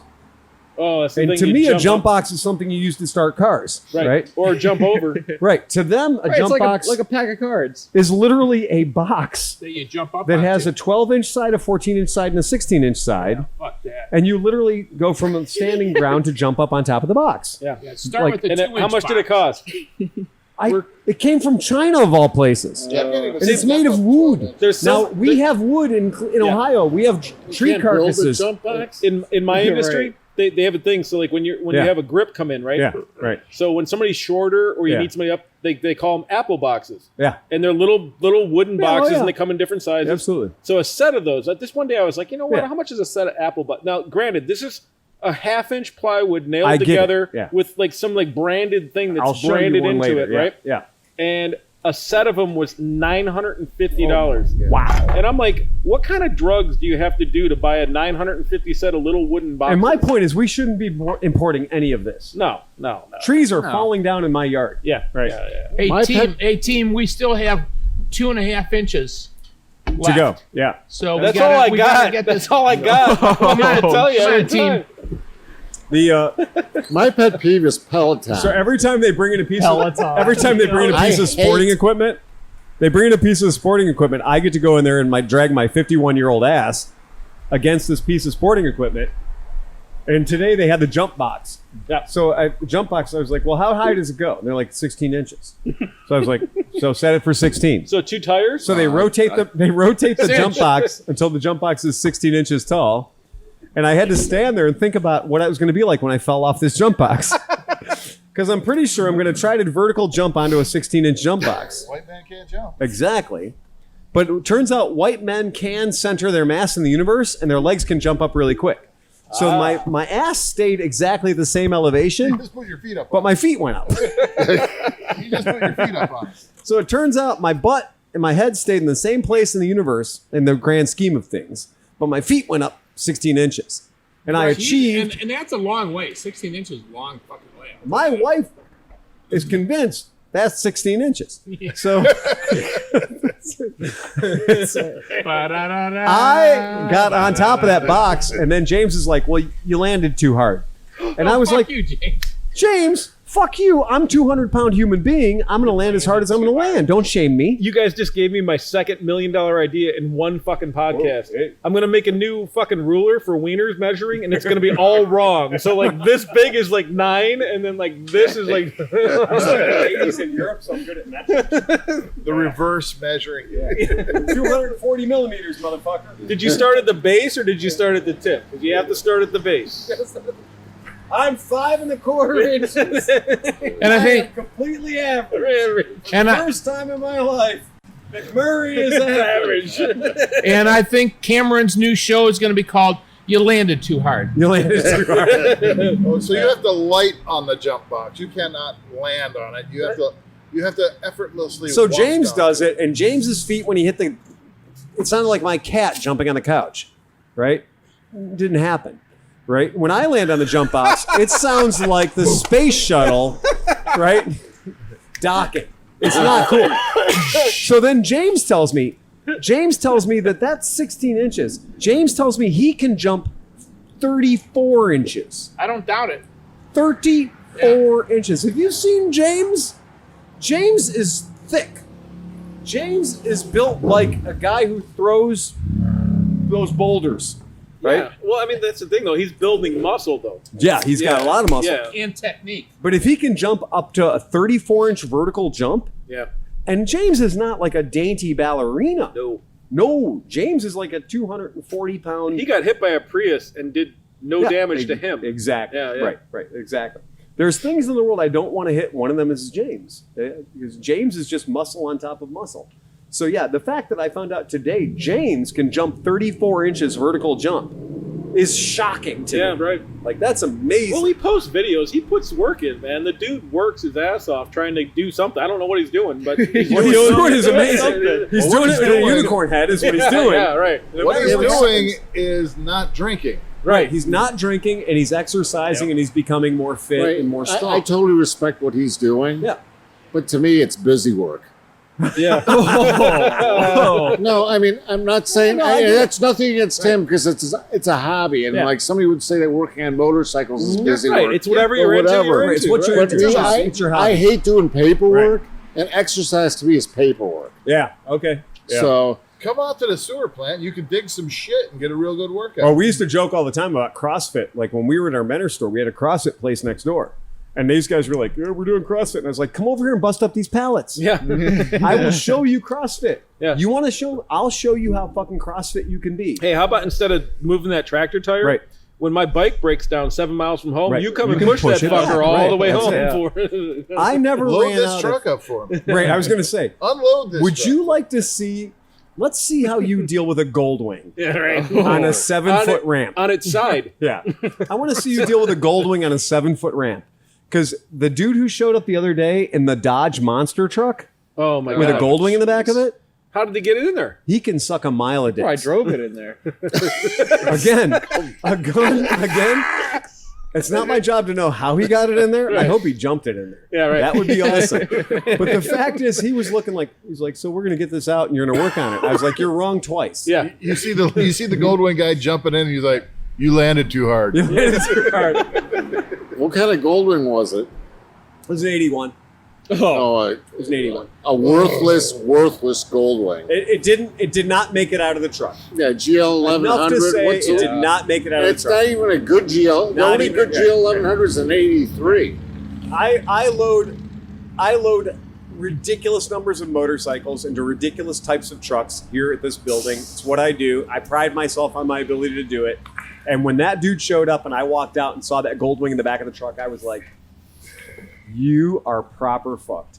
Oh, that's the And thing to you me, a jump up. box is something you use to start cars, right? Or jump over. Right. To them, a Right, jump it's box like a pack of cards. is literally a box That you jump up that has a onto. 12-inch side, a 14-inch side, and a 16-inch side. Fuck that. And you literally go from a standing ground to jump up on top of the box. Yeah. Yeah, start Like- with the And 2-inch how much did it cost? It came from China of all places. And it's made of wood. There's Now some, we have wood in Ohio. We have tree Can't build a carcasses. jump box? in my Right. industry, they have a thing. So like when you Yeah. have a grip come in, right? Yeah, right. So when somebody's shorter or you Yeah. need somebody up, they call them apple boxes. Yeah, And they're little wooden Yeah, oh, boxes yeah. and they come in different sizes. absolutely. So a set of those. This one day I was like, you know what? Yeah. How much is a set of apple boxes? Now, granted, this is a 1/2-inch plywood nailed I get it, together yeah. with like some like branded thing that's I'll show branded you one into later. it, Yeah, right? Yeah. And a set of them was $950. Wow. And I'm like, what kind of drugs do you have to do to buy a 950 set of little wooden boxes? And my point is, we shouldn't be importing any of this. No. Trees are falling down in my yard. Yeah. Right. Yeah. Hey team, we still have 2.5 inches left. To go. Yeah. So That's we gotta, all I we gotta got. Get That's this. all I got. I'm going to tell you. Come on, every team. time. My pet peeve is Peloton. So every time they bring in a piece Peloton. of sporting equipment, they bring in a piece of sporting equipment. I get to go in there and drag my 51-year-old ass against this piece of sporting equipment. And today they had the jump box. Yeah. So the jump box, I was like, well, how high does it go? And they're like 16 inches. So I was like, so set it for 16. So 2 tires? So they rotate the jump box until the jump box is 16 inches tall. And I had to stand there and think about what I was going to be like when I fell off this jump box. Because I'm pretty sure I'm going to try to vertical jump onto a 16-inch jump box. White man can't jump. Exactly. But it turns out white men can center their mass in the universe and their legs can jump up really quick. So my ass stayed exactly the same You elevation, just put your feet up. but my feet went up. You just put your feet up on it. So it turns out my butt and my head stayed in the same place in the universe in the grand scheme of things, but my feet went up 16 inches. And I achieved. And that's a long way. 16 inches long fucking way. My wife is convinced That's 16 inches. So I got on top of that box, and then James is like, well, you landed too hard. And I was Fuck like, you, James. James, fuck you. I'm 200-pound human being. I'm going to land as hard as I'm going to land. Don't shame me. You guys just gave me my second $1 million idea in one fucking podcast. I'm gonna make a new fucking ruler for wieners measuring, and it's gonna be all wrong. So like this big is like 9, and then like this is like. Ladies in Europe, so I'm good at metric. The reverse measuring. 240 millimeters, motherfucker. Did you start at the base or did you start at the tip? Because you have to start at the base. I'm 5 1/4 inches. And I think completely average. And First time in my life, McMurray is average. And I think Cameron's new show is going to be called "You Landed Too Hard." You landed too hard. Oh, so you have to light on the jump box. You cannot land on it. You have to effortlessly. So walk James down does it, and James's feet when he hit the, it sounded like my cat jumping on the couch, right? Didn't happen, right? When I land on the jump box, it sounds like the space shuttle, right? Docking. It's not cool. So then James tells me that that's 16 inches. James tells me he can jump 34 inches. I don't doubt it. 34 inches. Have you seen James? James is thick. James is built like a guy who throws those boulders, right? Yeah. Well, I mean that's the thing though. He's building muscle though. Yeah, he's got a lot of muscle. Yeah. And technique. But if he can jump up to a 34-inch vertical jump, Yeah. and James is not like a dainty ballerina. No. James is like a 240-pound. He got hit by a Prius and did no damage to him. Exactly. Yeah. Right. Exactly. There's things in the world I don't want to hit. One of them is James, because James is just muscle on top of muscle. So yeah, the fact that I found out today James can jump 34 inches vertical jump is shocking to me. Yeah, right. Like that's amazing. Well, he posts videos. He puts work in, man. The dude works his ass off trying to do something. I don't know what he's doing, but what he's doing is amazing. He's doing it with a unicorn head is what he's doing. Yeah, right. What he's doing is not drinking. Right. He's not drinking, and he's exercising, and he's becoming more fit and more strong. I totally respect what he's doing. Yeah. But to me, it's busy work. Yeah. No, I mean, I'm not saying that's nothing against him because it's a hobby, and like somebody would say that working on motorcycles is busy work. It's whatever you're into. Whatever. It's what you're But into. me, It's your hobby. I hate doing paperwork, and exercise to me is paperwork. Yeah. Okay. Yeah. So Come out to the sewer plant. You can dig some shit and get a real good workout. Oh, we used to joke all the time about CrossFit. Like when we were in our mentor store, we had a CrossFit place next door. And these guys were like, we're doing CrossFit. And I was like, come over here and bust up these pallets. Yeah. I will show you CrossFit. Yeah. You want to show? I'll show you how fucking CrossFit you can be. Hey, how about instead of moving that tractor tire? Right. When my bike breaks down 7 miles from home, Right. you come You and can push push that it fucker up. all Right. the way That's home. it. I never Load ran this out truck of, up for me. Right. I was going to say, Unload this would truck. you like to see? Let's see how you deal with a Goldwing Yeah, right. on a 7-foot ramp. On its side. Yeah. I want to see you deal with a Goldwing on a 7-foot ramp. Because the dude who showed up the other day in the Dodge monster truck Oh, my with God. a Goldwing in the back of it, How did they get it in there? he can suck a mile a day. Oh, I drove it in there. Again. It's not my job to know how he got it in there. I hope he jumped it in there. Yeah, right. That would be awesome. But the fact is, he was looking like, he's like, so we're going to get this out and you're going to work on it. I was like, you're wrong twice. Yeah. You see the Goldwing guy jumping in, and he's like, "You landed too hard." You landed too hard. what kind of Goldwing was it? It was an 81. Oh, It was an 81. a worthless Goldwing. It did not make it out of the truck. Yeah, GL Enough to 1100. say What's it it? did not make it out of It's the truck. not even a good GL. The Not only even- good GL 1100 is an 83. I load ridiculous numbers of motorcycles into ridiculous types of trucks here at this building. It's what I do. I pride myself on my ability to do it. And when that dude showed up and I walked out and saw that Goldwing in the back of the truck, I was like, you are proper fucked.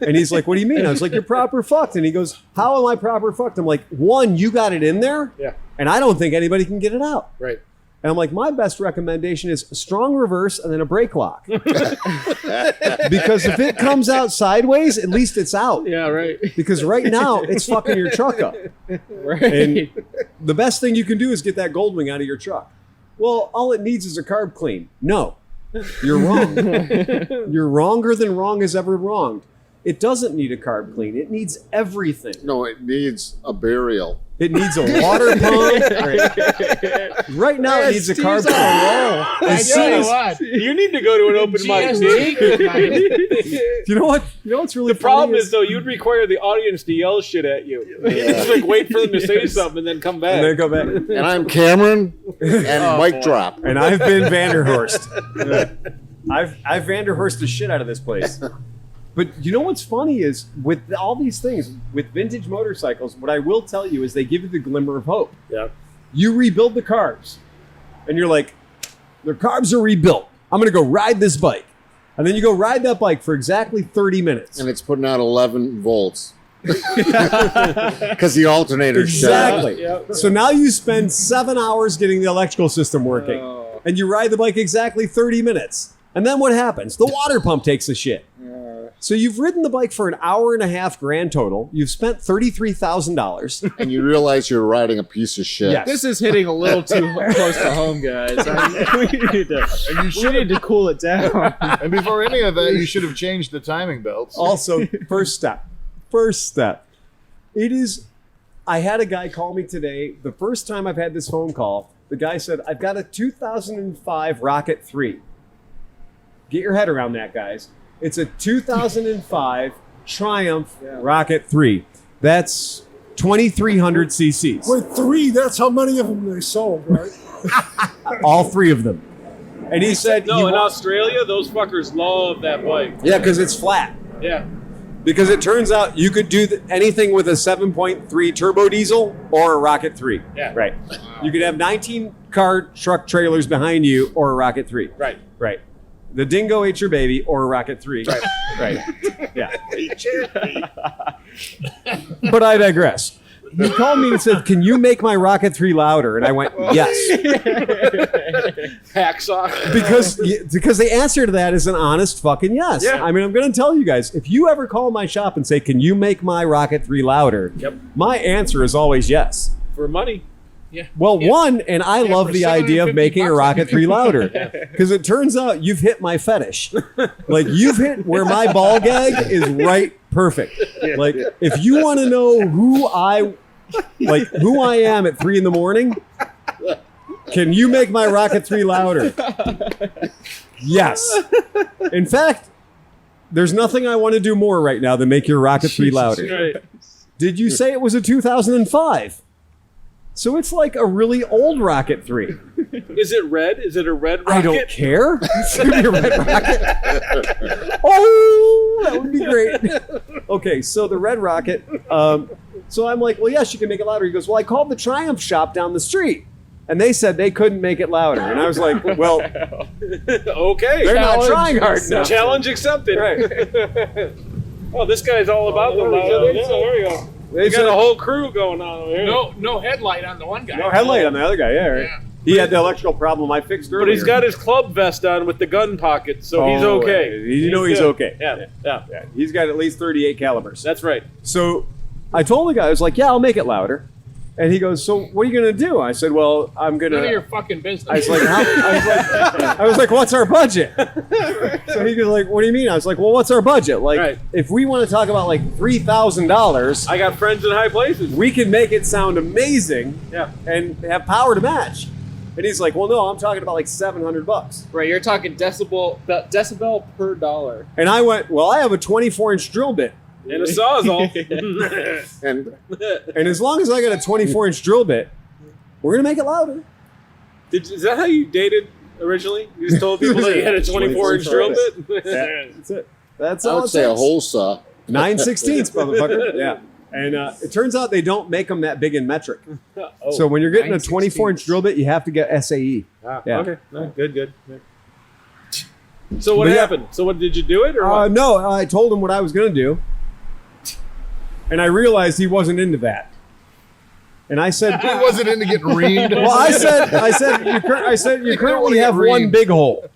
And he's like, what do you mean? I was like, you're proper fucked. And he goes, how am I proper fucked? I'm like, one, you got it in there. Yeah. And I don't think anybody can get it out. Right. And I'm like, my best recommendation is a strong reverse and then a brake lock. Because if it comes out sideways, at least it's out. Yeah, right. Because right now, it's fucking your truck up. Right. And the best thing you can do is get that Goldwing out of your truck. Well, all it needs is a carb clean. No, you're wrong. You're wronger than wrong has ever wronged. It doesn't need a carb clean. It needs everything. No, it needs a burial. It needs a water pump. Right now, it needs a carb clean. I tell you what. You need to go to an open mic. You know what? You know what's really The problem is, though, you'd require the audience to yell shit at you. You just like wait for them to say something and then come back. And then go back. And I'm Cameron, and mic drop. And I've been Vanderhurst. I've Vanderhurst the shit out of this place. But you know what's funny is with all these things, with vintage motorcycles, what I will tell you is they give you the glimmer of hope. Yeah. You rebuild the carbs, and you're like, the carbs are rebuilt. I'm going to go ride this bike. And then you go ride that bike for exactly 30 minutes. And it's putting out 11 volts. Because the alternator's Exactly. Yep. So now you spend 7 hours getting the electrical system working. And you ride the bike exactly 30 minutes. And then what happens? The water pump takes a shit. So you've ridden the bike for an hour and a half grand total. You've spent $33,000. And you realize you're riding a piece of shit. Yes. This is hitting a little too close to home, guys. We need to cool it down. And before any of that, you should have changed the timing belts. Also, first step. It is, I had a guy call me today. The first time I've had this phone call, the guy said, I've got a 2005 Rocket 3. Get your head around that, guys. It's a 2005 Triumph Rocket 3. That's 2,300 cc's. With 3, that's how many of them they sold, right? All 3 of them. And he said, No, in Australia, those fuckers love that bike. yeah, because it's flat. Yeah. Because it turns out you could do anything with a 7.3 turbo diesel or a Rocket 3. Yeah. Right. You could have 19 car truck trailers behind you or a Rocket 3. Right. Right. The Dingo ate your baby or a Rocket 3. Right. Right. Yeah. But I digress. He called me and said, can you make my Rocket 3 louder? And I went, yes. Hacksaw. Because the answer to that is an honest fucking yes. Yeah. I mean, I'm going to tell you guys, if you ever call my shop and say, can you make my Rocket 3 louder? Yep. My answer is always yes. For money. Yeah. Well, one, and I love for the idea of making a $750 Rocket 3 louder. Because it turns out you've hit my fetish. Like, you've hit where my ball gag is right perfect. Like, if you want to know who I am at 3 a.m, can you make my Rocket 3 louder? Yes. In fact, there's nothing I want to do more right now than make your Rocket 3 louder. Right. Did you say it was a 2005? So it's like a really old Rocket 3. Is it red? Is it a red rocket? I don't care. It's going to be a red rocket. Oh, that would be great. Okay, so the red rocket. So I'm like, well, yes, you can make it louder. He goes, well, I called the Triumph shop down the street, and they said they couldn't make it louder. And I was like, well, Okay. they're not trying hard enough. Challenge accepted. Right. Oh, this guy's all about the louder. Yeah, there we go. They They got said, a whole crew going on over here. No headlight on the one guy. no headlight on the other guy. Yeah, right. Yeah. He had the electrical problem I fixed earlier. But he's got his club vest on with the gun pocket, so he's okay. You know he's good. okay. Yeah. Yeah. He's got at least 38 calibers. That's right. So I told the guy, I was like, yeah, I'll make it louder. And he goes, so what are you going to do? I said, well, I'm going None of your to... fucking business. I was like, I was like, what's our budget? So he goes like, what do you mean? I was like, well, what's our budget? Like, Right. if we want to talk about like $3,000, I got friends in high places. we can make it sound amazing Yeah. and have power to match. And he's like, well, no, I'm talking about like $700. Right, you're talking decibel per dollar. And I went, well, I have a 24-inch drill bit. And a sawzall. And And as long as I got a 24-inch drill bit, we're going to make it louder. Is that how you dated originally? You just told people that you had a 24-inch drill bit? That's it. That's I all would it say a takes. hole saw. 9/16, motherfucker. Yeah. And it turns out they don't make them that big in metric. Oh. So when you're getting a 9/16. 24-inch drill bit, you have to get SAE. Ah, Yeah. Okay. No, good. Yeah. So what But yeah. happened? So what did you do it or what? No, I told him what I was going to do. And I realized he wasn't into that. And I said, He wasn't into getting reamed. well, I said, you currently have one big hole.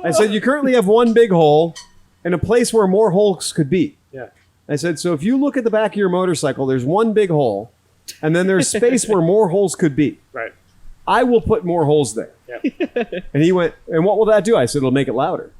I said, you currently have one big hole and a place where more holes could be. Yeah. I said, so if you look at the back of your motorcycle, there's one big hole and then there's space where more holes could be. Right. I will put more holes there. Yeah. And he went, and what will that do? I said, it'll make it louder.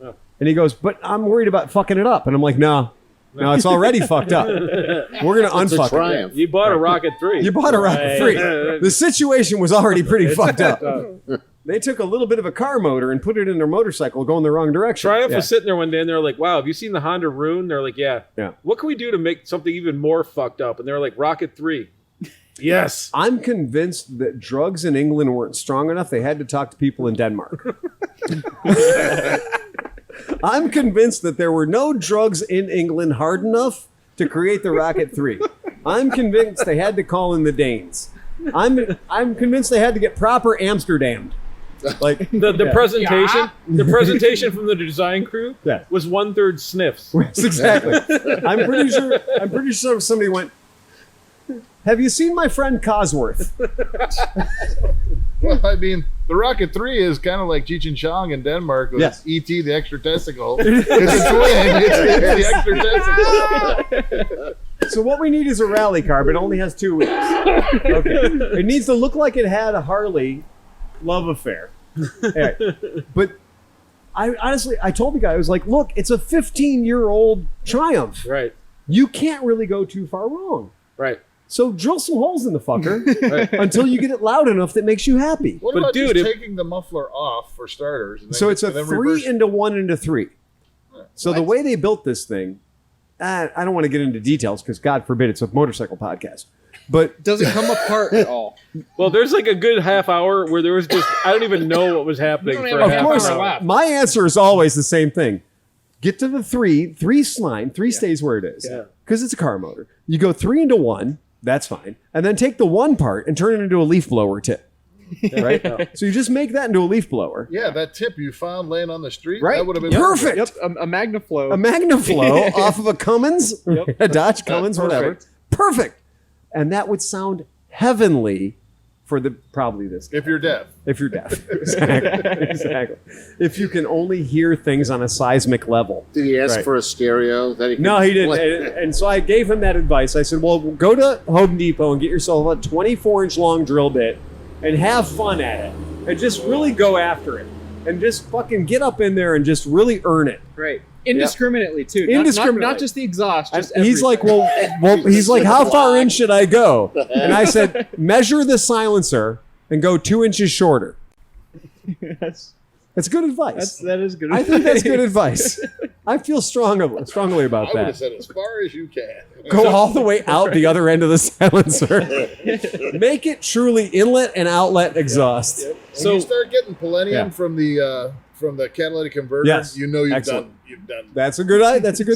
Oh. And he goes, but I'm worried about fucking it up. And I'm like, no, No, it's already fucked up. We're gonna It's a unfuck it. triumph. You bought a Rocket 3. You bought a Rocket 3. Right. The situation was already pretty fucked up. up. They took a little bit of a car motor and put it in their motorcycle going the wrong direction. Triumph Yeah. was sitting there one day and they're like, wow, have you seen the Honda Rune? They're like, yeah. What can we do to make something even more fucked up? And they're like, Rocket 3. Yes. I'm convinced that drugs in England weren't strong enough. They had to talk to people in Denmark. I'm convinced that there were no drugs in England hard enough to create the Rocket 3. I'm convinced they had to call in the Danes. I'm convinced they had to get proper Amsterdam. Like the presentation, the presentation from the design crew was 1/3 sniffs. Yes, exactly. I'm pretty sure somebody went, have you seen my friend Cosworth? Well, I mean, the Rocket 3 is kind of like Cheech and Chong in Denmark with E.T. the extra testicle. It's a twin. It's the extra testicle. So what we need is a rally car, but it only has 2 wheels. Okay. It needs to look like it had a Harley love affair. Right. But I told the guy, I was like, look, it's a 15-year-old Triumph. Right. You can't really go too far wrong. Right. So drill some holes in the fucker until you get it loud enough that makes you happy. What about just taking the muffler off for starters? And then So it's a and then 3 reverse- into 1 into 3. So the way they built this thing, I don't want to get into details because God forbid it's a motorcycle podcast. But does it come apart at all? Well, there's like a good half hour where there was just I don't even know what was happening. For a of half course, hour. my answer is always the same thing. Get to the 3 slime, 3 stays where it is because it's a car motor. You go 3 into 1, that's fine, and then take the 1 part and turn it into a leaf blower tip. Right? So you just make that into a leaf blower. Yeah, that tip you found laying on the street, Right. that would have been Perfect. Yep, a Magnaflow. A Magnaflow off of a Cummins, a Dodge Cummins, whatever. Perfect. And that would sound heavenly for probably this guy. If you're deaf. If you're deaf. Exactly. If you can only hear things on a seismic level. Did he ask for a stereo? That he could No, he didn't. play? And so I gave him that advice. I said, well, go to Home Depot and get yourself a 24-inch long drill bit and have fun at it. And just really go after it. And just fucking get up in there and just really earn it. Right. Indiscriminately, too. Indiscriminately. Not just the exhaust. Just He's like, everything. he's like, how far in should I go? And I said, measure the silencer and go 2 inches shorter. That's good advice. That is good I think that's good advice. I feel strongly about I would have that. said as far as you can. Go all the way out the other end of the silencer. Make it truly inlet and outlet exhaust. When you start getting Palladium from the catalytic converter, Yes. you know you've Excellent. done. That's a good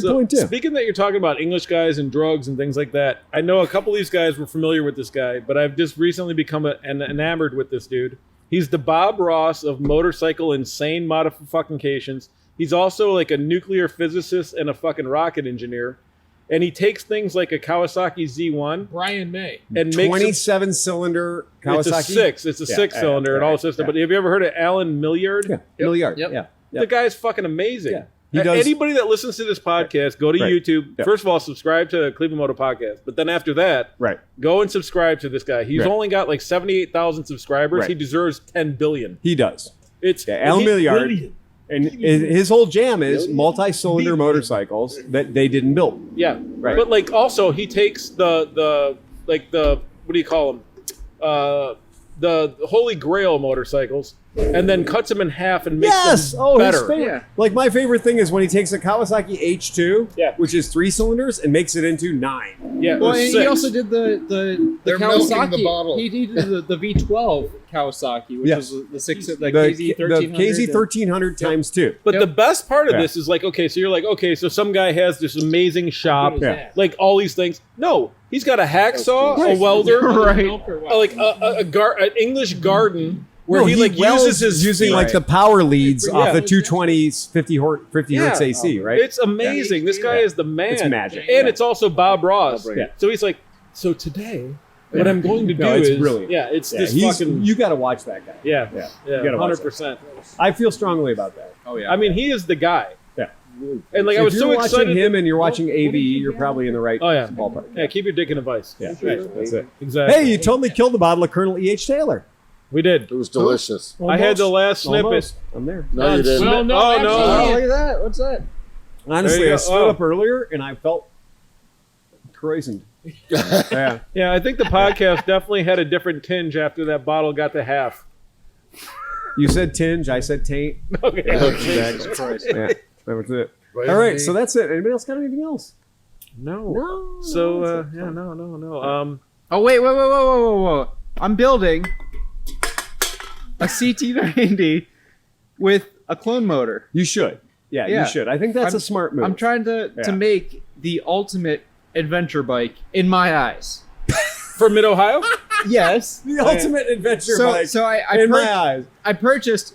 So, point too. Speaking that you're talking about English guys and drugs and things like that, I know a couple of these guys were familiar with this guy, but I've just recently become enamored with this dude. He's the Bob Ross of motorcycle insane modifications. He's also like a nuclear physicist and a fucking rocket engineer. And he takes things like a Kawasaki Z1 Brian May and makes 27-cylinder Kawasaki. It's a six cylinder and all system. But have you ever heard of Alan Milliard? Yeah, Milliard. Yep. Yeah. The guy's fucking amazing. Yeah. He does- Anybody that listens to this podcast, go to Right. YouTube. Yep. First of all, subscribe to ClevelandMoto podcast. But then after that, Right. go and subscribe to this guy. He's Right. only got like 78,000 subscribers. Right. He deserves 10 billion. He does. It's Alan Milliard. And his whole jam is multi-cylinder motorcycles that they didn't build. Yeah, Right. But like also he takes the what do you call them? The Holy Grail motorcycles and then cuts them in half and makes them better. His favorite. Like my favorite thing is when he takes a Kawasaki H2, which is 3 cylinders, and makes it into 9. Yeah, Well, or and 6. he also did the They're milking Kawasaki. the bottle. He did the V12 Kawasaki, which Yes. was the The KZ1300. KZ1300 times 2. But the best part of Yeah. this is like, okay, so you're like, okay, so some guy has this amazing shop, Yeah. like all these things. No, he's got a hacksaw, Right. a welder, Right. like an English garden where No, he like welds uses his using feet. like the power leads Yeah. off the 220s 50 hertz AC, right? It's amazing. This guy is the man. It's magic. And it's also Bob Ross. Yeah. So he's like, so today, what I'm going to do No, it's is brilliant. Yeah, it's Yeah, this he's- fucking you got to watch that guy. yeah, You gotta watch 100%. I feel strongly about that. Oh yeah. I mean, he is the guy. Yeah. And like I If was you're so watching excited. him and you're watching AVE, you're probably in the right Oh yeah, ballpark. yeah. Keep your dick in a vice. Yeah, Right. that's it. Exactly. Hey, you totally killed the bottle of Colonel E.H. Taylor. We did. It was delicious. I had the last snippet. Almost. I'm there. No, you didn't. Well, no, Oh, actually, no. Oh, look at that. What's that? Honestly, go. I stood up earlier and I felt crazy. Yeah. Yeah, I think the podcast definitely had a different tinge after that bottle got to half. You said tinge, I said taint. Okay. Jesus Christ. Yeah, that was it. All right, so that's it. Anybody else got anything else? No. So, no. Oh wait, whoa! I'm building a CT90 with a clone motor. You should. Yeah, Yeah. you should. I think that's a smart move. I'm trying to make the ultimate adventure bike in my eyes. For Mid-Ohio? Yes. the ultimate adventure bike So in my eyes. I purchased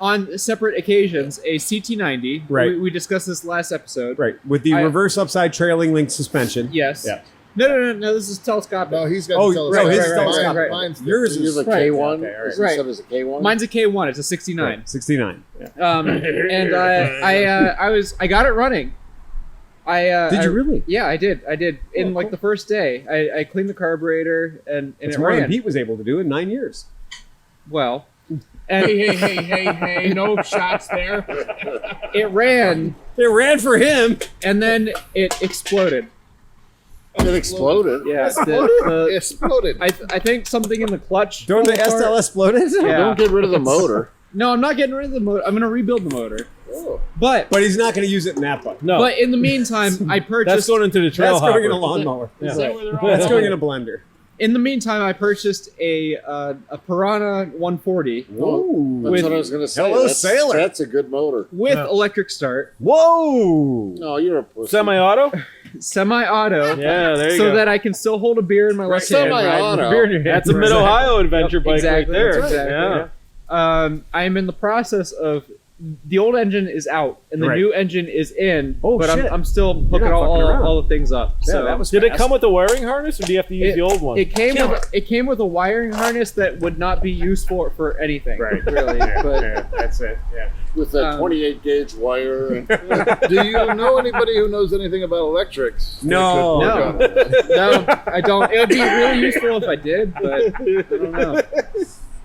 on separate occasions a CT90. Right. We discussed this last episode. Right, with the reverse upside trailing link suspension. Yes. Yeah. No. This is telescopic. No, he's got Oh, to tell right, us. his telescopic. right. Mine's Yours Yours is is a Right. K1. Okay, all right. You Right. said it's a K1. Mine's a K1. It's a 69. 69. Yeah. And I got it running. Did you really? Yeah, I did. In like the first day, I cleaned the carburetor and It's it more than ran. Pete was able to do in 9 years. Well, and Hey, no shots there. it ran, It ran for him. and then it exploded. It exploded. Yeah, Exploded. I think something in the clutch. Don't the fell apart. SL exploded? Yeah. Don't get rid of the motor. No, I'm not getting rid of the motor. I'm going to rebuild the motor. Oh. But But he's not going to use it in that bike. No. but in the meantime, I purchased. That's going into the trail That's going in a hopper. lawnmower. Yeah. That's going in a blender. In the meantime, I purchased a Piranha 140 Whoa. That's what I was going to say. Hello, that's, sailor. That's a good motor. with electric start, Whoa. No, you're a pussy. Semi-auto? semi-auto. Yeah, there you so go. that I can still hold a beer in my left hand. Semi-auto. Beer in your hand. That's a Mid-Ohio adventure bike Exactly, right there. that's exactly, Yeah. I'm in the process of the old engine is out and the Right. new engine is in, Oh, but shit. I'm still You're hooking not fucking around. all the things up. Yeah, So that was Did it fast. come with a wiring harness, or do you have to use the old one? it came with a wiring harness that would not be used for anything. Right. Really. But Yeah, that's it. Yeah. With a 28 gauge wire. And Do you know anybody who knows anything about electrics? No. No. No, I don't. It would be really useful if I did, but I don't know.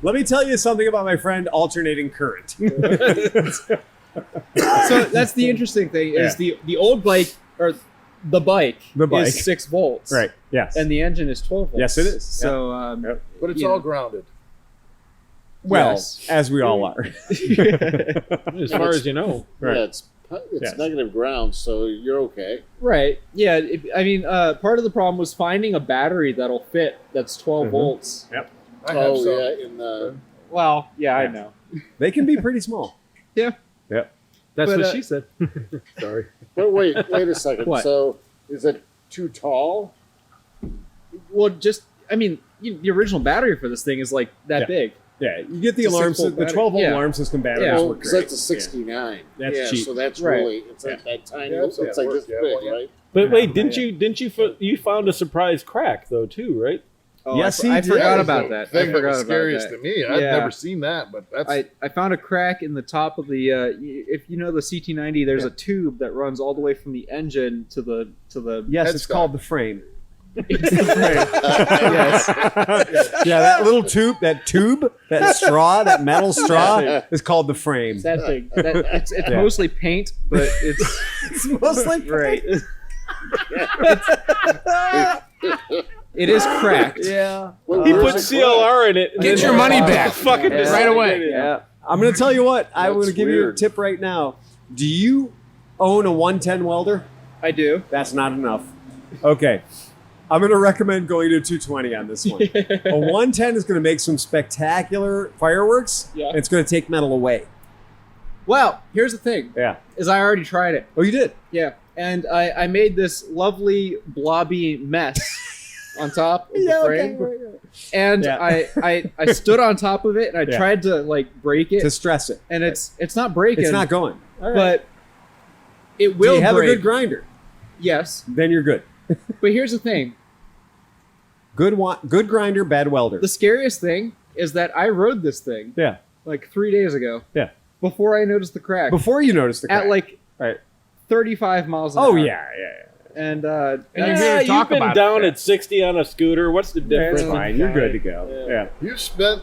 Let me tell you something about my friend alternating current. So that's the interesting thing is the old bike or the bike is 6 volts. Right. Yes. And the engine is 12 volts. Yes, it is. So, Yep. But it's you all know. grounded. well, yes. as we all are. As far as you know. Right. Yeah, it's Yes. negative ground, so you're okay. Right. Yeah. Part of the problem was finding a battery that'll fit that's 12 volts. Yep. I have some. Yeah, in the Well, yeah, I Yeah. know. They can be pretty small. Yeah. Yep. That's But, what she said. Sorry. But wait a second. What? So is it too tall? Well, the original battery for this thing is like that Yeah. big. Yeah, you get the It's a alarm, 6-volt the 12 volt battery. Yeah. alarm system batteries Yeah. Oh, work because great. that's a 69. That's yeah, cheap. so that's Right. really it's like that tiny. Yeah, it's like that works. this Yeah, big, well, yeah. right? But wait, Yeah. didn't you found a surprise crack though too, right? Oh, Yes, I he did. forgot That about was the that. I thing that forgot was about scariest that. to me. I'd Yeah. never seen that, but that's I found a crack in the top of the. If you know the CT90, there's a tube that runs all the way from the engine to the. Yes, Head it's start. called the frame. It's the frame. Yes. Yeah, that little tube, that straw, that metal straw is called the frame. That thing. It's Yeah. mostly paint, but it's It's mostly right. It is cracked. Yeah. Well, He where's put it CLR in it. and Get then- your money back. Fucking Yeah. Right away. Yeah. I'm going to tell you what. I'm going to That's give you a weird. tip right now. Do you own a 110 welder? I do. That's not enough. Okay. I'm going to recommend going to a 220 on this one. A 110 is going to make some spectacular fireworks. Yeah. And it's going to take metal away. Well, here's the thing: Yeah. is I already tried it. Oh, you did? Yeah, and I made this lovely blobby mess on top of the frame. And Yeah. I stood on top of it and I Yeah. tried to like break it, To stress it. and it's not breaking. It's not going. but it Do will you have break. a good grinder? Yes, Then you're good. but here's the thing: Good grinder, bad welder. the scariest thing is that I rode this thing Yeah. like 3 days ago. Yeah. Before I noticed the crack Before you notice the crack. at like Right. 35 miles an Oh, hour. yeah. And you're here Yeah, to talk you've been about down it. at 60 on a scooter. What's the difference? It's fine. You're good to go. Yeah.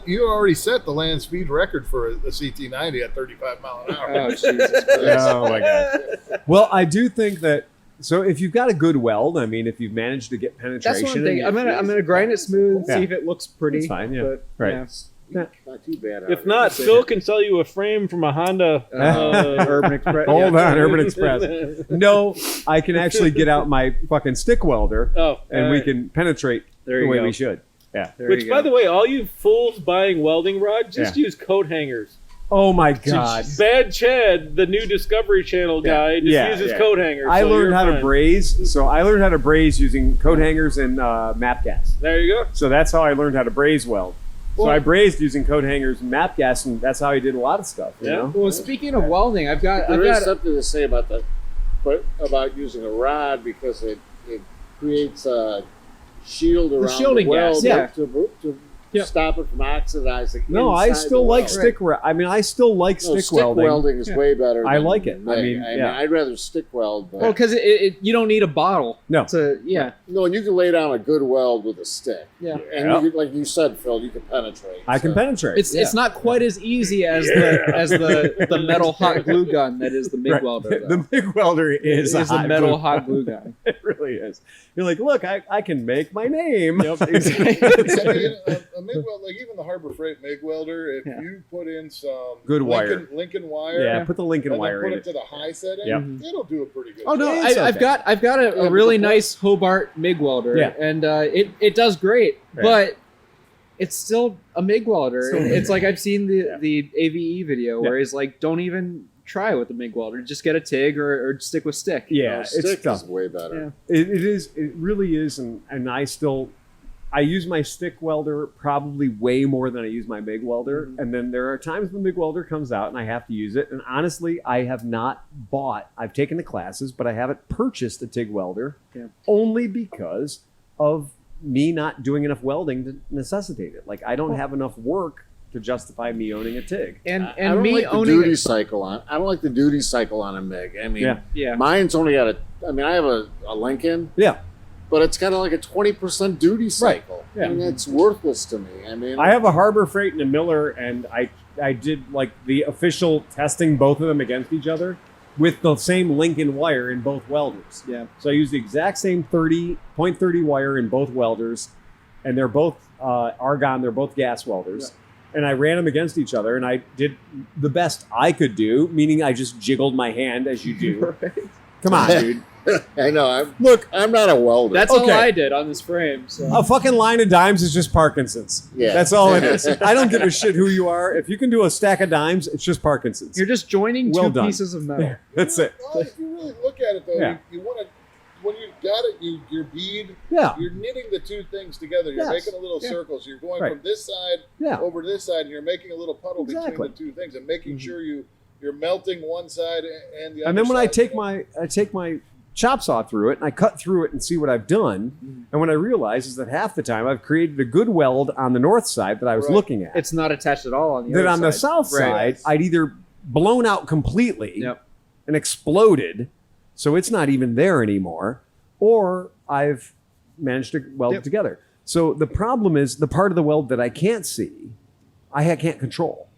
You already set the land speed record for a CT90 at 35 mile an hour. oh Jesus Christ. Oh my god. Well, I do think that. So if you've got a good weld, I mean, if you've managed to get penetration, That's one thing. I'm gonna grind it smooth and Yeah. see if it looks pretty. That's fine, yeah. But, Right. yeah. Not too bad. If not, Phil can sell you a frame from a Honda. Urban Express. Hold yeah. on, Urban Express. No, I can actually get out my fucking stick welder, Oh, and all we right. can penetrate There the you way go. we should. Yeah. There Which, you by go. the way, all you fools buying welding rods, just use coat hangers. Oh my god. Bad Chad, the new Discovery Channel guy, just uses coat hangers. I so learned you're how to fine. braze. So I learned how to braze using coat hangers and map gas. There you go. So that's how I learned how to braze weld. So I brazed using coat hangers and map gas, and that's how I did a lot of stuff. You know? Well, speaking of welding, I've got something to say about about using a rod because it creates a shield around shielding the weld gas, yeah. to stop it from oxidizing. No, I inside still the like weld. stick. I mean, I still like No, stick stick welding. welding is way better. I than like it. I MIG. mean, yeah. I'd rather stick weld. But Well, because you don't need a bottle. No. Yeah. no, and you can lay down a good weld with a stick. Yeah. And Yeah. you can, like you said, Phil, you can penetrate. I can penetrate. It's not quite as easy as the metal hot glue gun that is the MIG Right. welder. though. The MIG welder is a hot metal glue. hot glue gun. It really is. You're like, look, I can make my name. Yep, exactly. I mean, a MIG weld, like even the Harbor Freight MIG welder, if Yeah. you put in some Good wire. Lincoln wire, Yeah, put the Lincoln and wire then in put it it. to the high setting, Yep. it'll do a pretty good Oh no, job. It's I've okay. got a really nice Hobart MIG welder, Yeah. and it does great, Right. but it's still a MIG welder. Still It's like I've seen Yeah. the AVE video where he's like, don't even try with the MIG welder, just get a TIG or stick with stick. Yeah, No, it's stick tough. is way better. Yeah. It is. It really is, and I use my stick welder probably way more than I use my MIG welder. Mm-hmm. And then there are times the MIG welder comes out and I have to use it. And honestly, I have not I've taken the classes, but I haven't purchased a TIG welder only because of me not doing enough welding to necessitate it. Like I don't have enough work to justify me owning a TIG. And I don't me like the owning duty cycle on. I don't like the duty cycle on a MIG. I mean, yeah. mine's only got I have a Lincoln. Yeah. But it's got like a 20% duty cycle. Yeah. I mean, it's worthless to me. I mean, I have a Harbor Freight and a Miller, and I did like the official testing both of them against each other with the same Lincoln wire in both welders. Yeah. So I used the exact same 30.30 wire in both welders, and they're both argon. They're both gas welders. And I ran them against each other, and I did the best I could do, meaning I just jiggled my hand as you do. Come on, dude. I know. Look, I'm not a welder. That's all Okay. I did on this frame. So. a fucking line of dimes is just Parkinson's. Yeah. That's all it is. I don't give a shit who you are. If you can do a stack of dimes, it's just Parkinson's. You're just joining Well two done. pieces of metal. That's it. Well, if you really look at it, though, Yeah. you want to, when you've got it, your bead, Yeah. you're knitting the two things together. You're Yes. making a little Yeah. circle. So you're going Right. from this side Yeah. over to this side, and you're making a little puddle Exactly. between the two things, and making sure you're melting one side and the other. And then when I side, take you know? I take my chop saw through it and I cut through it and see what I've done. And what I realize is that half the time I've created a good weld on the north side that I was Right. looking at. It's not attached at all on the That other on the side. south Right. side, I'd either blown out completely Yep. and exploded, so it's not even there anymore, or I've managed to weld it together. So the problem is the part of the weld that I can't see, I can't control.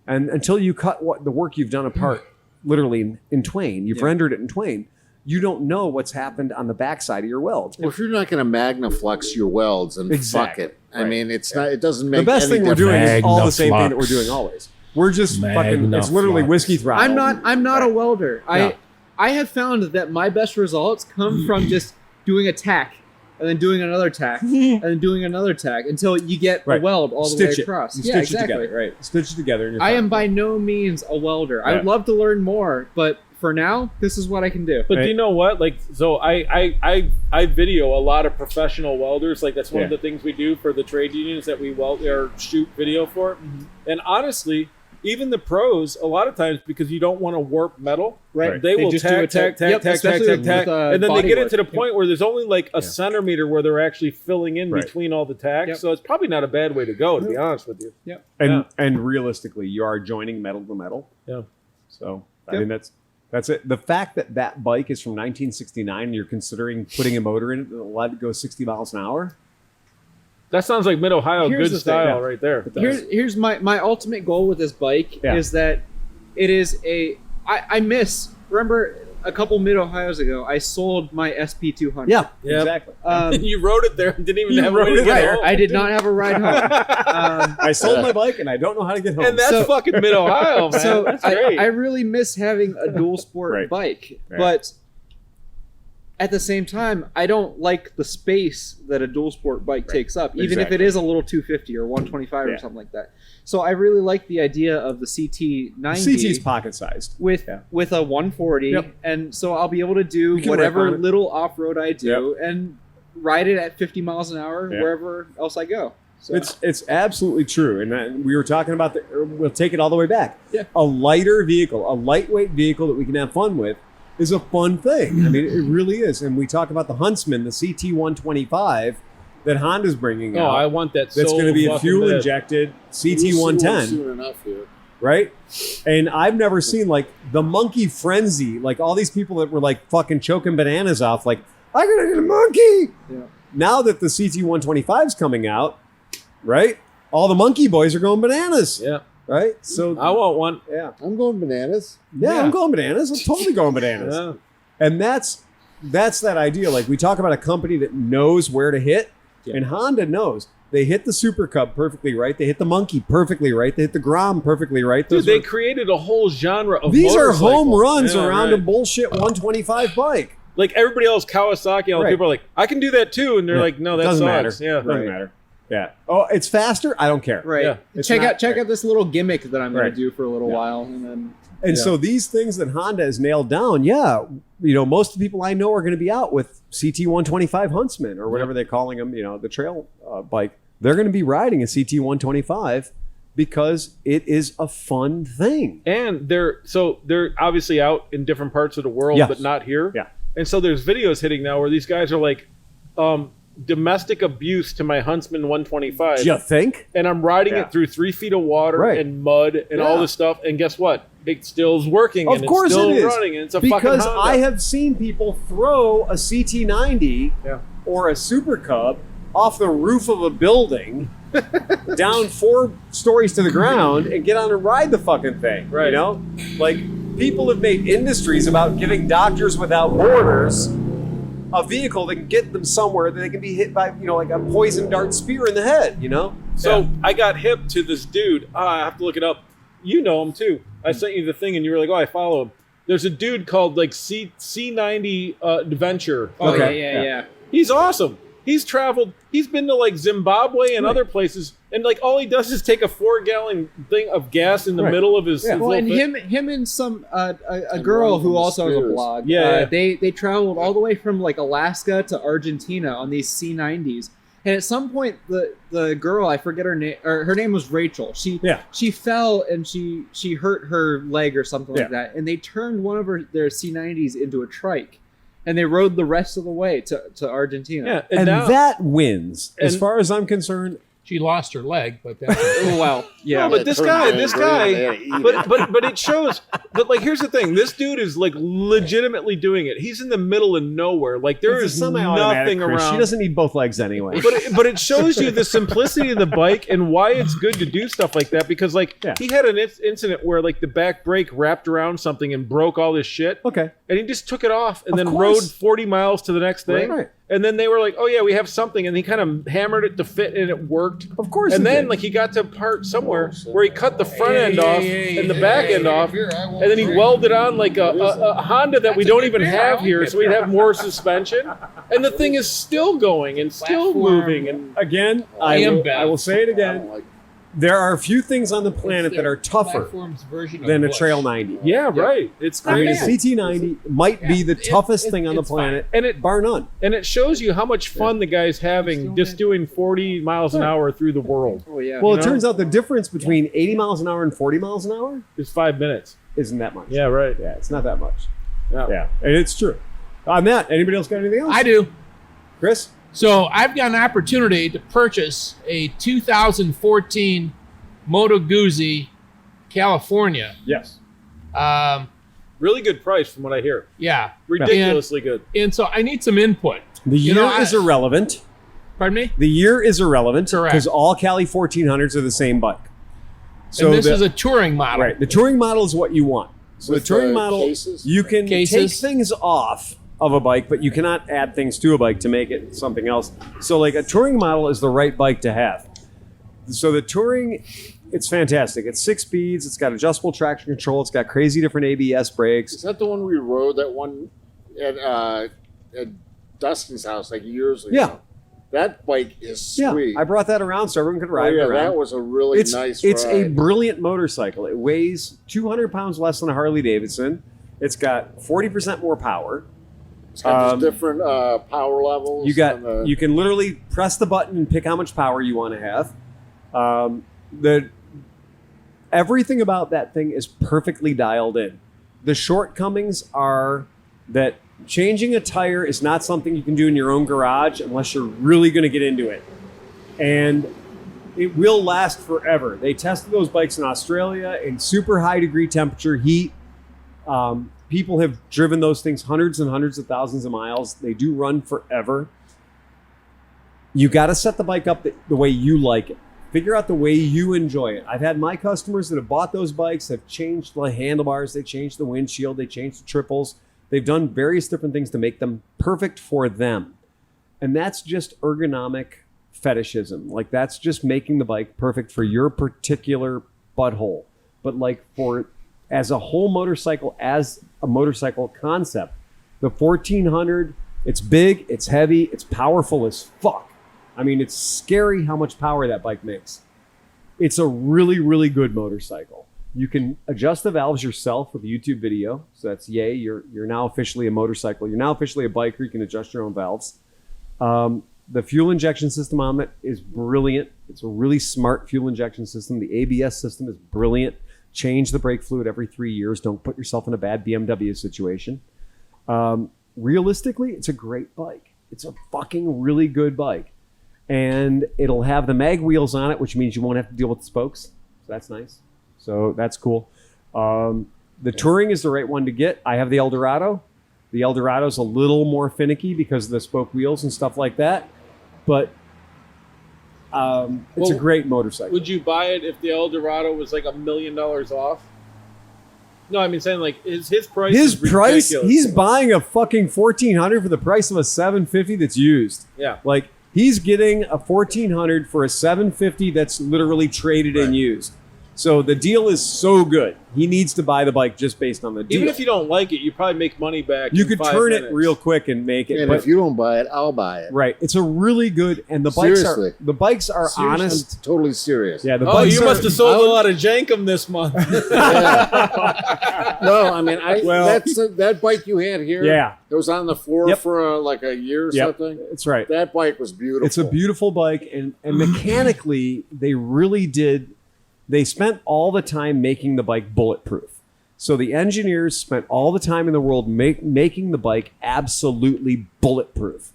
And until you cut the work you've done apart, literally in twain, you've rendered it in twain, you don't know what's happened on the backside of your weld. Well, if you're not going to magnaflux your welds, and Exactly. fuck it. I Right. mean, it's not. It doesn't make The best any thing we're doing difference. is all the same thing that we're Magnaflux. doing always. We're just fucking, it's literally Magnaflux. whiskey throttle. I'm not a welder. No. I have found that my best results come from just doing a tack and then doing another tack and then doing another tack until you get Right. a weld all the Stitch way it. across. You Yeah, stitch exactly. it together, right? Stitch it together. And you're I fine. am by no means a welder. I Yeah. would love to learn more, but for now, this is what I can do. But Right. do you know what? Like, so I video a lot of professional welders. Like, that's one of Yeah. the things we do for the trade unions that we weld or shoot video for. And honestly, even the pros, a lot of times, because you don't want to warp metal, Right. they They will just do a tack, tack. Yep, tack, especially tack, with, tack, and then they body get it work. to the point where there's only like a centimeter where they're actually filling in Right. between all the tacks. Yep. So it's probably not a bad way to go, to be honest with you. Yep. And realistically, you are joining metal to metal. Yeah. So I mean that's That's it. The fact that that bike is from 1969 and you're considering putting a motor in it that allowed to go 60 miles an hour. That sounds like Mid-Ohio Here's good the style thing, right there. Here's my ultimate goal with this bike is that it is remember a couple Mid-Ohio's ago, I sold my SP 200. Yeah, Yep. exactly. You rode it there and didn't even have a rode way to it get there. home. I did not have a ride home. I sold my bike and I don't know how to get home. And that's fucking Mid-Ohio, man. So That's great. I really miss having a dual sport bike, but at the same time, I don't like the space that a dual sport bike takes up, even if it is a little 250 or 125 or something like that. So I really like the idea of the CT90. CT is pocket sized with a 140, and so I'll be able to do can whatever work on it. little off road I do and ride it at 50 miles an hour wherever else I go. So. It's absolutely true, and we were talking about we'll take it all the way back. Yeah. A lighter vehicle, a lightweight vehicle that we can have fun with, is a fun thing. I mean, it really is. And we talk about the Huntsman, the CT 125 that Honda's bringing out. I want that. That's going to be a fuel bad. injected CT We'll 110. see one soon enough here. Right? And I've never seen like the monkey frenzy, like all these people that were like fucking choking bananas off, like, I gotta get a monkey. Yeah. Now that the CT 125 is coming out, right? All the monkey boys are going bananas. Yeah. Right? So I want one. yeah. I'm going bananas. Yeah, I'm going bananas. I'm totally going bananas. Yeah. And that's that idea. Like we talk about a company that knows where to hit, and Honda knows. They hit the Super Cub perfectly right. They hit the Monkey perfectly right. They hit the Grom perfectly right. Dude, they created a whole genre of these are motorcycle. home runs Yeah, around right. a bullshit 125 bike. Like everybody else, Kawasaki, all the people are like, I can do that too. And they're like, no, that doesn't sucks. matter. Yeah. Doesn't matter. Yeah. Oh, it's faster. I don't care. Right. Yeah. It's Check not- out this little gimmick that I'm going Right. to do for a little while, and then. And so these things that Honda has nailed down, most of the people I know are going to be out with CT 125 Huntsman or whatever they're calling them, the trail bike. They're going to be riding a CT 125 because it is a fun thing. And they're obviously out in different parts of the world, Yes. but not here. Yeah. And so there's videos hitting now where these guys are like, domestic abuse to my Huntsman 125. Do you think? And I'm riding it through 3 feet of water Right. and mud and all this stuff. And guess what? It still's working. Of and course it's still it is. running. And it's a fucking because Honda. I have seen people throw a CT90 or a Super Cub off the roof of a building down 4 stories to the ground and get on and ride the fucking thing. Right. Like people have made industries about giving Doctors Without Borders a vehicle that can get them somewhere that they can be hit by, like a poison dart spear in the head, So I got hip to this dude. I have to look it up. You know him too. I sent you the thing and you were like, oh, I follow him. There's a dude called like C90 Adventure. Oh, yeah. He's awesome. He's traveled. He's been to like Zimbabwe and other places, and like all he does is take a 4-gallon thing of gas in the middle of his. Well, and him and some a girl who also has a blog. Yeah. They traveled all the way from like Alaska to Argentina on these C90s. And at some point, the girl, I forget her name, or her name was Rachel. She fell and she hurt her leg or something like that. And they turned one of their C90s into a trike, and they rode the rest of the way to Argentina. Yeah, And now, that wins. As and- far as I'm concerned, She lost her leg, but that's Well, yeah. No, but this guy, but it shows. But like, here's the thing: this dude is like legitimately doing it. He's in the middle of nowhere. Like there it's a is semi-automatic, nothing Chris. around. She doesn't need both legs anyway. But it shows you the simplicity of the bike and why it's good to do stuff like that. Because like he had an incident where like the back brake wrapped around something and broke all this shit. Okay. And he just took it off and Of then course. rode 40 miles to the next thing. Right. And then they were like, "Oh yeah, we have something," and he kind of hammered it to fit, and it worked. Of course. And it then did. like he got to a part somewhere where he cut the front end off and the back end off, and then he welded on like a Honda that we don't even have here, so we'd have more suspension. And the thing is still going and still moving. And again, I will say it again. There are a few things on the planet that are tougher platform's version of than a Bush. Trail 90. yeah, right. It's I mean, a crazy. CT90 might be the toughest thing on the it's fine. planet, And it bar none. and it shows you how much fun the guy's having just doing 40 miles an hour through the world. Oh, yeah. Well, You it know? turns out the difference between 80 miles an hour and 40 miles an hour It's 5 minutes. isn't that much. Yeah, right. Yeah, it's not that much. Yeah. Yeah, and it's true. On that, anybody else got anything else? I do. Chris? So I've got an opportunity to purchase a 2014 Moto Guzzi, California. Yes. The Really good price from what I hear. Yeah. Ridiculously good. And so I need some input. The year is irrelevant. Pardon me? The year is irrelevant Correct. because all Cali 1400s are the same bike. So and this is a touring model. Right. The touring model is what you want. So With the touring the model, cases? you can Cases. take things off of a bike, but you cannot add things to a bike to make it something else. So like a touring model is the right bike to have. So the touring, it's fantastic. It's 6 speeds. It's got adjustable traction control. It's got crazy different ABS brakes. Is that the one we rode? That one at Dustin's house like years ago. Yeah. That bike is sweet. Yeah, I brought that around so everyone could ride it around. That was a really It's nice a ride. brilliant motorcycle. It weighs 200 pounds less than a Harley Davidson. It's got 40% more power. It's got those different power levels. You can literally press the button and pick how much power you want to have. Everything about that thing is perfectly dialed in. The shortcomings are that changing a tire is not something you can do in your own garage unless you're really going to get into it. And it will last forever. They tested those bikes in Australia in super high degree temperature, heat. People have driven those things hundreds and hundreds of thousands of miles. They do run forever. You got to set the bike up the way you like it. Figure out the way you enjoy it. I've had my customers that have bought those bikes, have changed the handlebars, they changed the windshield, they changed the triples. They've done various different things to make them perfect for them. And that's just ergonomic fetishism. Like that's just making the bike perfect for your particular butthole. But like as a whole motorcycle, as a motorcycle concept, the 1400, it's big, it's heavy, it's powerful as fuck. I mean, it's scary how much power that bike makes. It's a really, really good motorcycle. You can adjust the valves yourself with a YouTube video. So that's yay. You're now officially a motorcycle. You're now officially a biker. You can adjust your own valves. The fuel injection system on it is brilliant. It's a really smart fuel injection system. The ABS system is brilliant. Change the brake fluid every 3 years. Don't put yourself in a bad BMW situation. Realistically, it's a great bike. It's a fucking really good bike. And it'll have the mag wheels on it, which means you won't have to deal with the spokes. So that's nice. So that's cool. The touring is the right one to get. I have the Eldorado. The Eldorado's a little more finicky because of the spoke wheels and stuff like that. But it's a great motorcycle. Would you buy it if the Eldorado was like $1 million off? No, I mean saying like his price. His is price. ridiculous. He's buying a fucking 1400 for the price of a 750 that's used. Yeah. Like he's getting a 1400 for a 750 that's literally traded and used. So the deal is so good. He needs to buy the bike just based on the deal. Even if you don't like it, you probably make money back. You in could 5 turn minutes. it real quick and make it. And but, if you don't buy it, I'll buy it. right, it's a really good. And the Seriously. bikes are Seriously, honest. I'm totally serious. Yeah, the Oh, bikes you are, must have sold a lot of Jankum this month. No, I mean, Well- that bike you had here. Yeah. It was on the floor Yep. for like a year or Yep, something. that's right. That bike was beautiful. It's a beautiful bike, and mechanically, they really did. They spent all the time making the bike bulletproof. So the engineers spent all the time in the world making the bike absolutely bulletproof.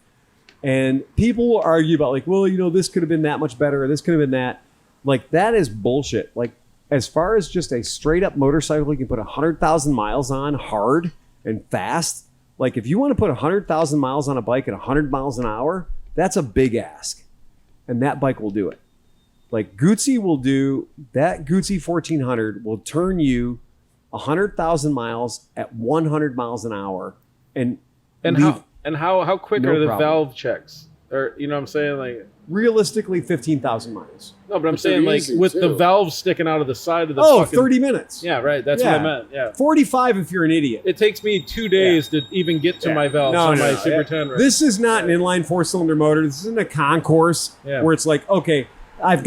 And people will argue about like, well, you know, this could have been that much better, or this could have been that. Like that is bullshit. Like as far as just a straight up motorcycle you can put 100,000 miles on hard and fast. Like if you want to put 100,000 miles on a bike at 100 miles an hour, that's a big ask. And that bike will do it. Like Gucci will do that. Gucci 1400 will turn you 100,000 miles at 100 miles an hour, and how quick No are the problem. valve checks? Or you know what I'm saying, like realistically 15,000 miles. no, but I'm But saying they're like easy, with the too. valves sticking out of the side of the Oh, fucking 30 minutes. Yeah, right. That's what I meant. Yeah. 45 if you're an idiot. It takes me 2 days to even get to my valves on my Super 10. Right? This is not an inline 4-cylinder motor. This isn't a concourse where it's like, okay, I've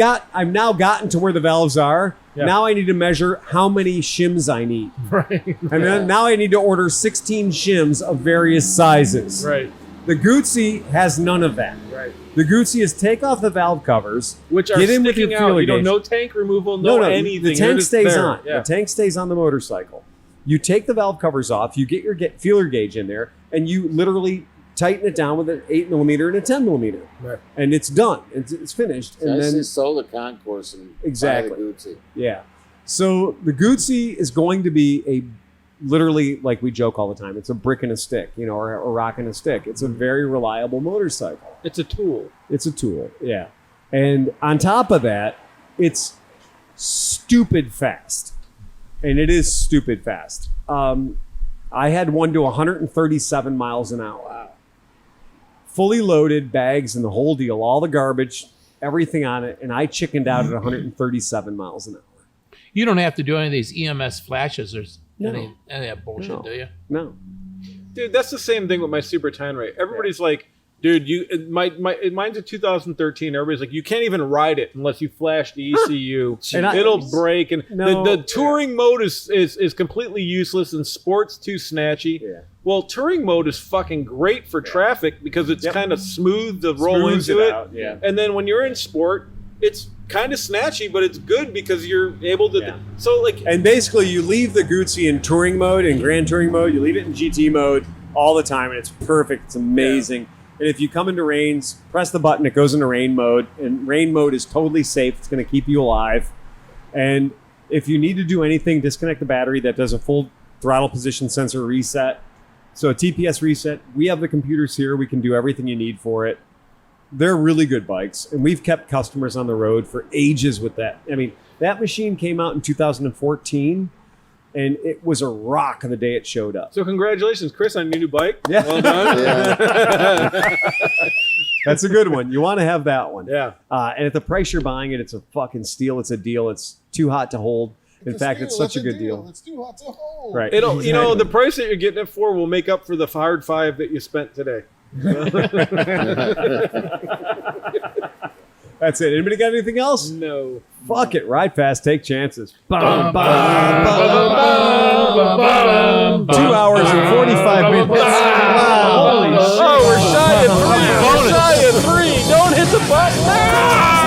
now gotten to where the valves are. Yeah. Now I need to measure how many shims I need. Right. And then now I need to order 16 shims of various sizes. Right. The Gucci has none of that. Right. The Gucci is take off the valve covers, Which are get in with your sticking out. feeler You know, gauge. no tank removal, no anything. The They're tank just stays there. on. Yeah. The tank stays on the motorcycle. You take the valve covers off, you get your feeler gauge in there, and you literally tighten it down with an 8mm and a 10mm. Right. And it's done. It's finished. And I then sold the concourse and Exactly. buy the Gucci. yeah. So the Gucci is going to be a literally, like we joke all the time, it's a brick and a stick, or a rock and a stick. It's a very reliable motorcycle. It's a tool. It's a tool, yeah. And on top of that, it's stupid fast. And it is stupid fast. I had one to 137 miles an hour. Wow. Fully loaded, bags and the whole deal, all the garbage, everything on it, and I chickened out at 137 miles an hour. You don't have to do any of these EMS flashes or No. any of that bullshit, do you? No. Dude, that's the same thing with my Super Tenere. Everybody's like, dude, mine's a 2013. Everybody's like, you can't even ride it unless you flash the ECU. It'll break. And the touring mode is completely useless, and sport's too snatchy. Yeah. Well, touring mode is fucking great for traffic because it's kind of smooth to roll into it. Yeah. And then when you're in sport, it's kind of snatchy, but it's good because you're able to. So like, and basically, you leave the Guzzi in touring mode, in Grand Touring mode. You leave it in GT mode all the time, and it's perfect. It's amazing. And if you come into rains, press the button. It goes into rain mode, and rain mode is totally safe. It's going to keep you alive. And if you need to do anything, disconnect the battery. That does a full throttle position sensor reset. So a TPS reset. We have the computers here. We can do everything you need for it. They're really good bikes, and we've kept customers on the road for ages with that. I mean, that machine came out in 2014, and it was a rock the day it showed up. So congratulations, Chris, on your new bike. Yeah. Well done. That's a good one. You want to have that one. Yeah. And at the price you're buying it, it's a fucking steal. It's a deal. It's too hot to hold. In fact, it's such a good deal. It's too hot to hold. Right. It'll, Exactly. the price that you're getting it for will make up for the hard $5 that you spent today. That's it. Anybody got anything else? No. Fuck it. Ride fast. Take chances. 2 hours and 45 minutes. Wow. Holy shit. Oh, we're shy at 3. We're shy at 3. Don't hit the button. Ah!